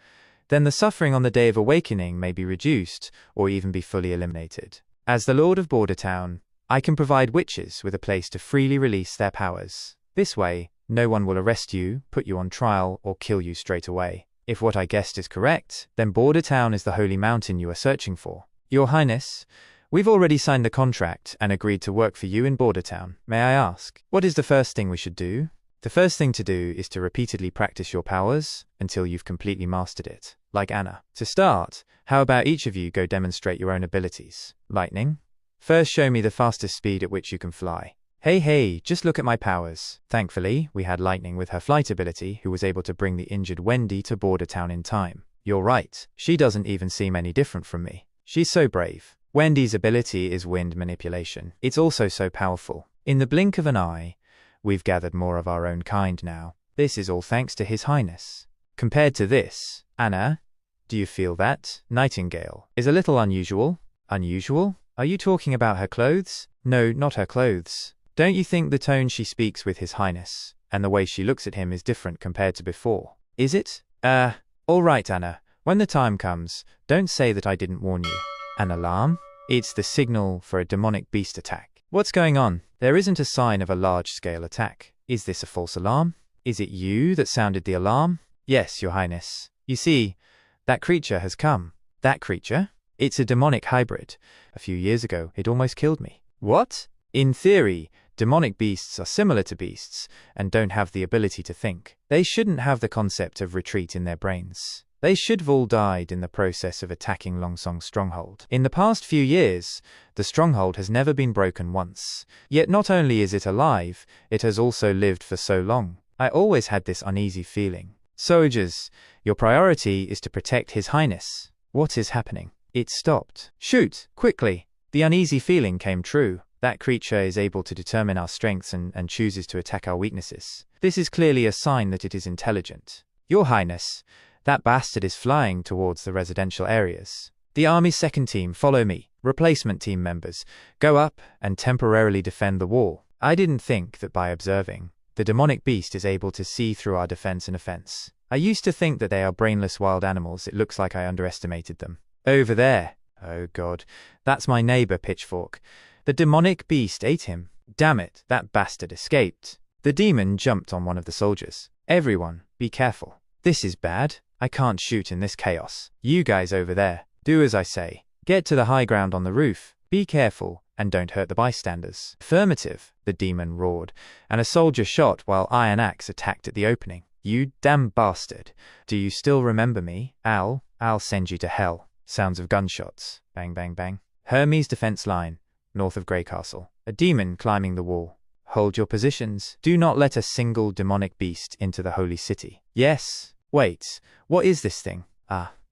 then the suffering on the day of awakening may be reduced or even be fully eliminated. As the Lord of Border Town, I can provide witches with a place to freely release their powers. This way, no one will arrest you, put you on trial, or kill you straight away. If what I guessed is correct, then Border Town is the holy mountain you are searching for. Your Highness, we've already signed the contract and agreed to work for you in Border Town. May I ask, what is the first thing we should do? The first thing to do is to repeatedly practice your powers until you've completely mastered it, like Anna. To start, how about each of you go demonstrate your own abilities? Lightning? First show me the fastest speed at which you can fly. Hey, just look at my powers. Thankfully, we had Lightning with her flight ability who was able to bring the injured Wendy to Border Town in time. You're right, she doesn't even seem any different from me. She's so brave. Wendy's ability is wind manipulation. It's also so powerful. In the blink of an eye, we've gathered more of our own kind now. This is all thanks to His Highness. Compared to this, Anna, do you feel that? Nightingale is a little unusual. Unusual? Are you talking about her clothes? No, not her clothes. Don't you think the tone she speaks with His Highness and the way she looks at him is different compared to before? Is it? All right, Anna. When the time comes, don't say that I didn't warn you. An alarm? It's the signal for a demonic beast attack. What's going on? There isn't a sign of a large-scale attack. Is this a false alarm? Is it you that sounded the alarm? Yes, Your Highness. You see, that creature has come. That creature? It's a demonic hybrid. A few years ago, it almost killed me. What? In theory, demonic beasts are similar to beasts and don't have the ability to think. They shouldn't have the concept of retreat in their brains. They should have all died in the process of attacking Longsong's stronghold. In the past few years, the stronghold has never been broken once. Yet not only is it alive, it has also lived for so long. I always had this uneasy feeling. Soldiers, your priority is to protect His Highness. What is happening? It stopped. Shoot! Quickly! The uneasy feeling came true. That creature is able to determine our strengths and chooses to attack our weaknesses. This is clearly a sign that it is intelligent. Your Highness, that bastard is flying towards the residential areas. The army's second team, follow me. Replacement team members, go up and temporarily defend the wall. I didn't think that by observing, the demonic beast is able to see through our defense and offense. I used to think that they are brainless wild animals. It looks like I underestimated them. Over there. Oh God, that's my neighbor Pitchfork. The demonic beast ate him. Damn it, that bastard escaped. The demon jumped on one of the soldiers. Everyone, be careful. This is bad. I can't shoot in this chaos. You guys over there, do as I say. Get to the high ground on the roof. Be careful, and don't hurt the bystanders. Affirmative, the demon roared, and a soldier shot while Iron Axe attacked at the opening. You damn bastard. Do you still remember me? I'll send you to hell. Sounds of gunshots. Bang, bang, bang. Hermes' defense line, north of Grey Castle. A demon climbing the wall. Hold your positions. Do not let a single demonic beast into the holy city. Yes. Wait, what is this thing?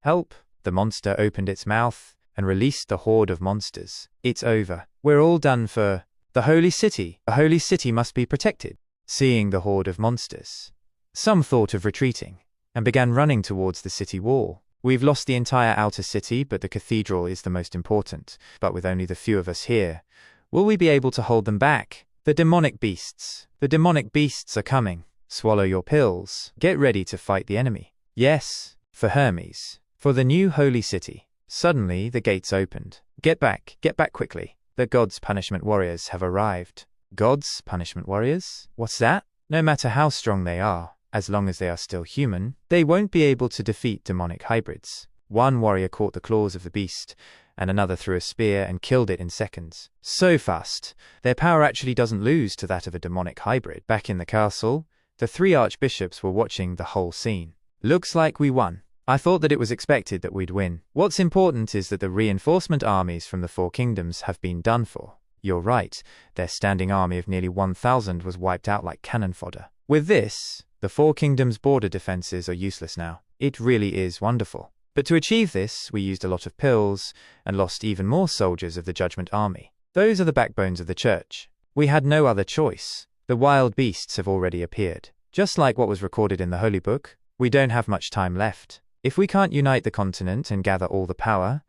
Help. The monster opened its mouth and released the horde of monsters. It's over. We're all done for the holy city. The holy city must be protected. Seeing the horde of monsters, some thought of retreating and began running towards the city wall. We've lost the entire outer city, but the cathedral is the most important. But with only the few of us here, will we be able to hold them back? The demonic beasts. The demonic beasts are coming. Swallow your pills. Get ready to fight the enemy. Yes, for Hermes. For the new holy city. Suddenly, the gates opened. Get back quickly. The gods' punishment warriors have arrived. Gods' punishment warriors? What's that? No matter how strong they are, as long as they are still human, they won't be able to defeat demonic hybrids. One warrior caught the claws of the beast, and another threw a spear and killed it in seconds. So fast, their power actually doesn't lose to that of a demonic hybrid. Back in the castle, the 3 archbishops were watching the whole scene. Looks like we won. I thought that it was expected that we'd win. What's important is that the reinforcement armies from the 4 kingdoms have been done for. You're right, their standing army of nearly 1,000 was wiped out like cannon fodder. With this, the 4 kingdoms' border defenses are useless now. It really is wonderful. But to achieve this, we used a lot of pills and lost even more soldiers of the Judgment Army. Those are the backbones of the church. We had no other choice. The wild beasts have already appeared. Just like what was recorded in the Holy Book, we don't have much time left. If we can't unite the continent and gather all the power,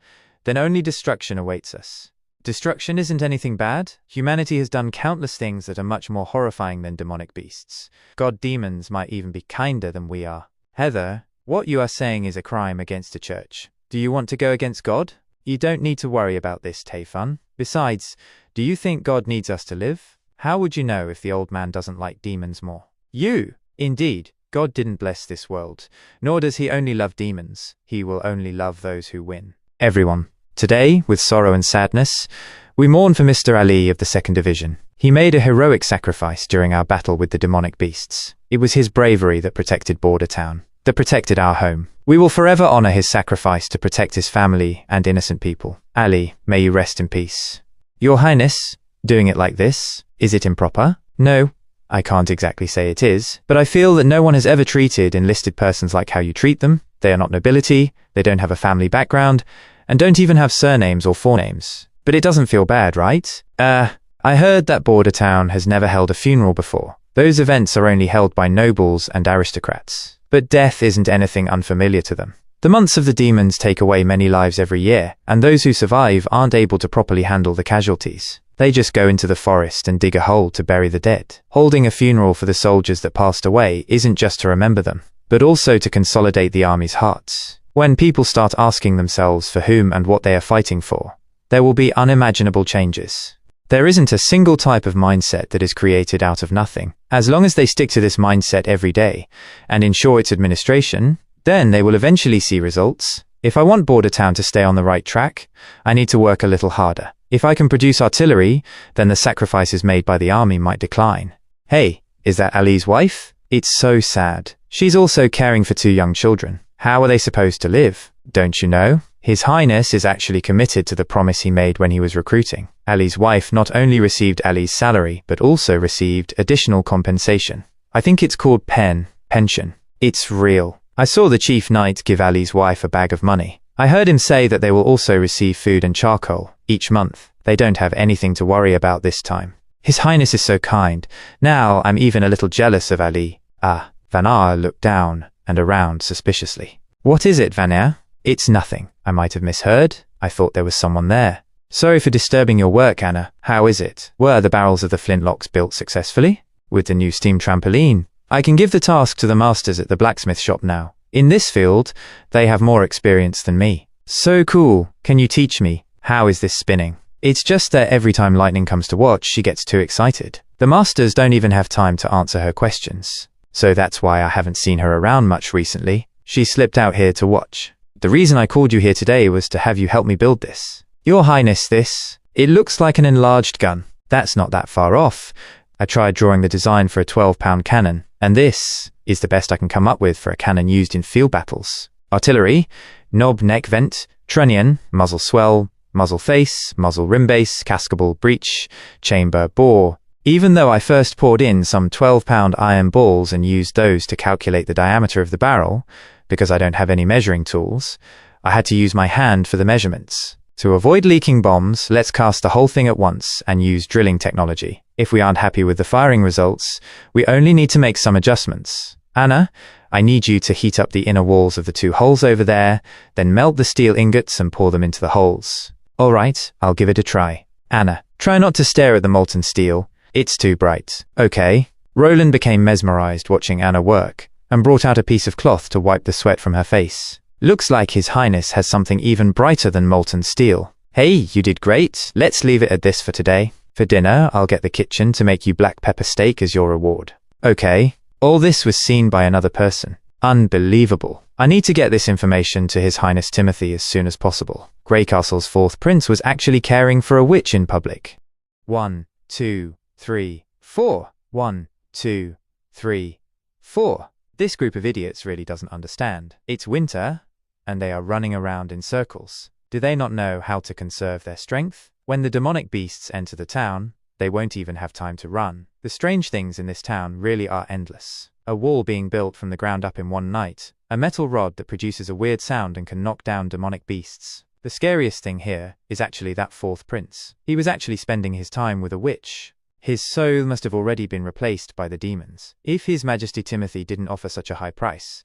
then only destruction awaits us. Destruction isn't anything bad. Humanity has done countless things that are much more horrifying than demonic beasts. God demons might even be kinder than we are. Heather, what you are saying is a crime against the church. Do you want to go against God? You don't need to worry about this, Tayfun. Besides, do you think God needs us to live? How would you know if the old man doesn't like demons more? You! Indeed, God didn't bless this world, nor does he only love demons. He will only love those who win. Everyone. Today, with sorrow and sadness, we mourn for Mr. Ali of the 2nd Division. He made a heroic sacrifice during our battle with the demonic beasts. It was his bravery that protected Border Town, that protected our home. We will forever honor his sacrifice to protect his family and innocent people. Ali, may you rest in peace. Your Highness, doing it like this, is it improper? No, I can't exactly say it is, but I feel that no one has ever treated enlisted persons like how you treat them. They are not nobility, they don't have a family background, and don't even have surnames or forenames. But it doesn't feel bad, right? I heard that Border Town has never held a funeral before. Those events are only held by nobles and aristocrats. But death isn't anything unfamiliar to them. The months of the demons take away many lives every year, and those who survive aren't able to properly handle the casualties. They just go into the forest and dig a hole to bury the dead. Holding a funeral for the soldiers that passed away isn't just to remember them, but also to consolidate the army's hearts. When people start asking themselves for whom and what they are fighting for, there will be unimaginable changes. There isn't a single type of mindset that is created out of nothing. As long as they stick to this mindset every day and ensure its administration, then they will eventually see results. If I want Border Town to stay on the right track, I need to work a little harder. If I can produce artillery, then the sacrifices made by the army might decline. Hey, is that Ali's wife? It's so sad. She's also caring for 2 young children. How are they supposed to live? Don't you know? His Highness is actually committed to the promise he made when he was recruiting. Ali's wife not only received Ali's salary, but also received additional compensation. I think it's called pension. It's real. I saw the chief knight give Ali's wife a bag of money. I heard him say that they will also receive food and charcoal each month. They don't have anything to worry about this time. His Highness is so kind. Now I'm even a little jealous of Ali. Van Aer looked down and around suspiciously. What is it, Van Aer? It's nothing. I might have misheard. I thought there was someone there. Sorry for disturbing your work, Anna. How is it? Were the barrels of the flintlocks built successfully? With the new steam trampoline? I can give the task to the masters at the blacksmith shop now. In this field, they have more experience than me. So cool. Can you teach me? How is this spinning? It's just that every time Lightning comes to watch, she gets too excited. The masters don't even have time to answer her questions. So that's why I haven't seen her around much recently. She slipped out here to watch. The reason I called you here today was to have you help me build this. Your Highness, it looks like an enlarged gun. That's not that far off. I tried drawing the design for a 12-pound cannon, and this is the best I can come up with for a cannon used in field battles. Artillery, knob neck vent, trunnion, muzzle swell, muzzle face, muzzle rim base, cascable breech, chamber bore. Even though I first poured in some 12-pound iron balls and used those to calculate the diameter of the barrel, because I don't have any measuring tools, I had to use my hand for the measurements. To avoid leaking bombs, let's cast the whole thing at once and use drilling technology. If we aren't happy with the firing results, we only need to make some adjustments. Anna, I need you to heat up the inner walls of the 2 holes over there, then melt the steel ingots and pour them into the holes. All right, I'll give it a try. Anna, try not to stare at the molten steel. It's too bright. Okay. Roland became mesmerized watching Anna work, and brought out a piece of cloth to wipe the sweat from her face. Looks like His Highness has something even brighter than molten steel. Hey, you did great. Let's leave it at this for today. For dinner, I'll get the kitchen to make you black pepper steak as your reward. Okay. All this was seen by another person. Unbelievable. I need to get this information to His Highness Timothy as soon as possible. Greycastle's fourth prince was actually caring for a witch in public. 1, 2, 3, 4. 1, 2, 3, 4. This group of idiots really doesn't understand. It's winter, and they are running around in circles. Do they not know how to conserve their strength? When the demonic beasts enter the town, they won't even have time to run. The strange things in this town really are endless. A wall being built from the ground up in one night, a metal rod that produces a weird sound and can knock down demonic beasts. The scariest thing here is actually that fourth prince. He was actually spending his time with a witch. His soul must have already been replaced by the demons. If His Majesty Timothy didn't offer such a high price,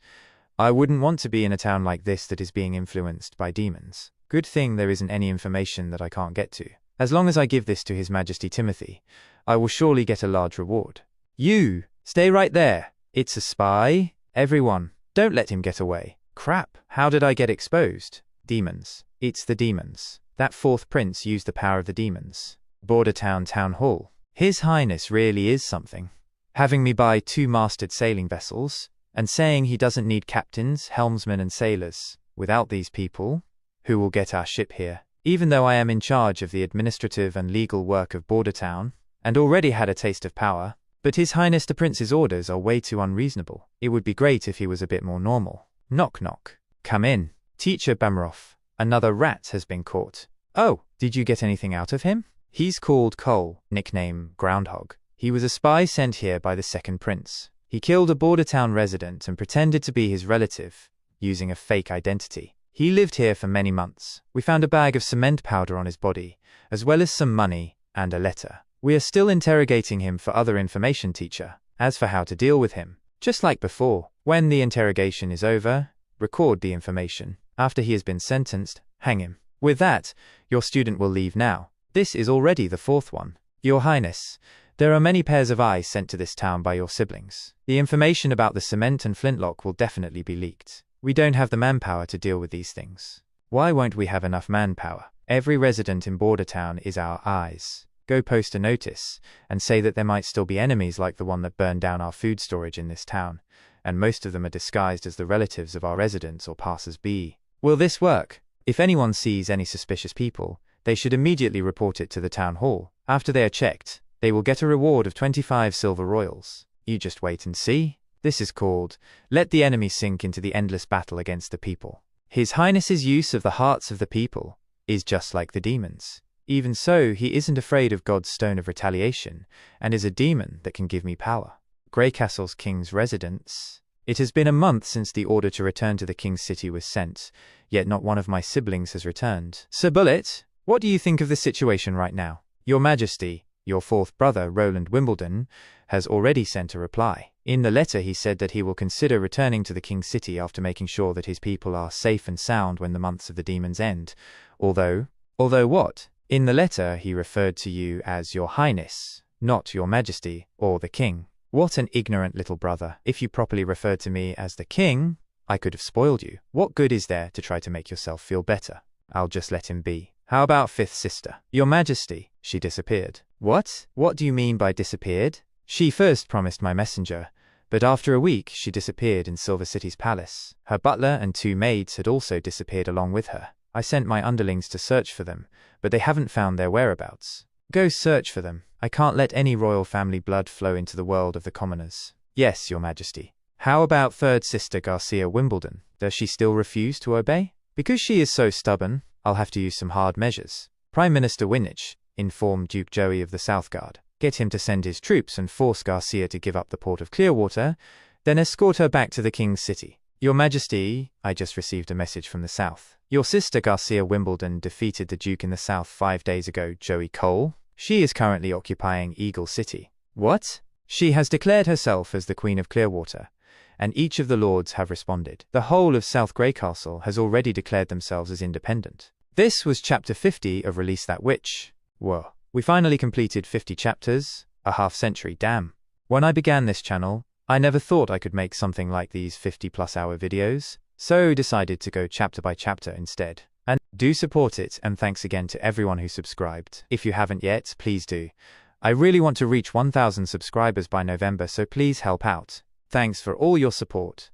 I wouldn't want to be in a town like this that is being influenced by demons. Good thing there isn't any information that I can't get to. As long as I give this to His Majesty Timothy, I will surely get a large reward. You! Stay right there! It's a spy! Everyone, don't let him get away. Crap! How did I get exposed? Demons. It's the demons. That fourth prince used the power of the demons. Border Town Town Hall. His Highness really is something. Having me buy 2 masted sailing vessels, and saying he doesn't need captains, helmsmen and sailors. Without these people, who will get our ship here? Even though I am in charge of the administrative and legal work of Border Town, and already had a taste of power, but His Highness the Prince's orders are way too unreasonable. It would be great if he was a bit more normal. Knock knock. Come in. Teacher Bamroff. Another rat has been caught. Oh, did you get anything out of him? He's called Cole, nickname Groundhog. He was a spy sent here by the second prince. He killed a Border Town resident and pretended to be his relative, using a fake identity. He lived here for many months. We found a bag of cement powder on his body, as well as some money and a letter. We are still interrogating him for other information, teacher. As for how to deal with him, just like before, when the interrogation is over, record the information. After he has been sentenced, hang him. With that, your student will leave now. This is already the 4th one. Your Highness, there are many pairs of eyes sent to this town by your siblings. The information about the cement and flintlock will definitely be leaked. We don't have the manpower to deal with these things. Why won't we have enough manpower? Every resident in Border Town is our eyes. Go post a notice, and say that there might still be enemies like the one that burned down our food storage in this town, and most of them are disguised as the relatives of our residents or passers-by. Will this work? If anyone sees any suspicious people, they should immediately report it to the town hall. After they are checked, they will get a reward of 25 silver royals. You just wait and see. This is called, let the enemy sink into the endless battle against the people. His Highness's use of the hearts of the people is just like the demons. Even so, he isn't afraid of God's stone of retaliation, and is a demon that can give me power. Greycastle's king's residence. It has been a month since the order to return to the king's city was sent, yet not one of my siblings has returned. Sir Bullet, what do you think of the situation right now? Your Majesty, your 4th brother, Roland Wimbledon, has already sent a reply. In the letter he said that he will consider returning to the king's city after making sure that his people are safe and sound when the months of the demons end. Although what? In the letter he referred to you as your Highness, not your Majesty or the king. What an ignorant little brother. If you properly referred to me as the king, I could have spoiled you. What good is there to try to make yourself feel better? I'll just let him be. How about 5th sister? Your Majesty, she disappeared. What? What do you mean by disappeared? She first promised my messenger, but after a week she disappeared in Silver City's palace. Her butler and 2 maids had also disappeared along with her. I sent my underlings to search for them, but they haven't found their whereabouts. Go search for them. I can't let any royal family blood flow into the world of the commoners. Yes, Your Majesty. How about 3rd sister Garcia Wimbledon? Does she still refuse to obey? Because she is so stubborn, I'll have to use some hard measures. Prime Minister Winich informed Duke Joey of the Southguard. Get him to send his troops and force Garcia to give up the port of Clearwater, then escort her back to the king's city. Your Majesty, I just received a message from the south. Your sister Garcia Wimbledon defeated the Duke in the south 5 days ago, Joey Cole. She is currently occupying Eagle City. What? She has declared herself as the Queen of Clearwater, and each of the lords have responded. The whole of South Greycastle has already declared themselves as independent. This was chapter 50 of Release That Witch. Whoa. We finally completed 50 chapters. A half-century, damn. When I began this channel, I never thought I could make something like these 50+ hour videos, so decided to go chapter by chapter instead. And do support it, and thanks again to everyone who subscribed. If you haven't yet, please do. I really want to reach 1,000 subscribers by November, so please help out. Thanks for all your support.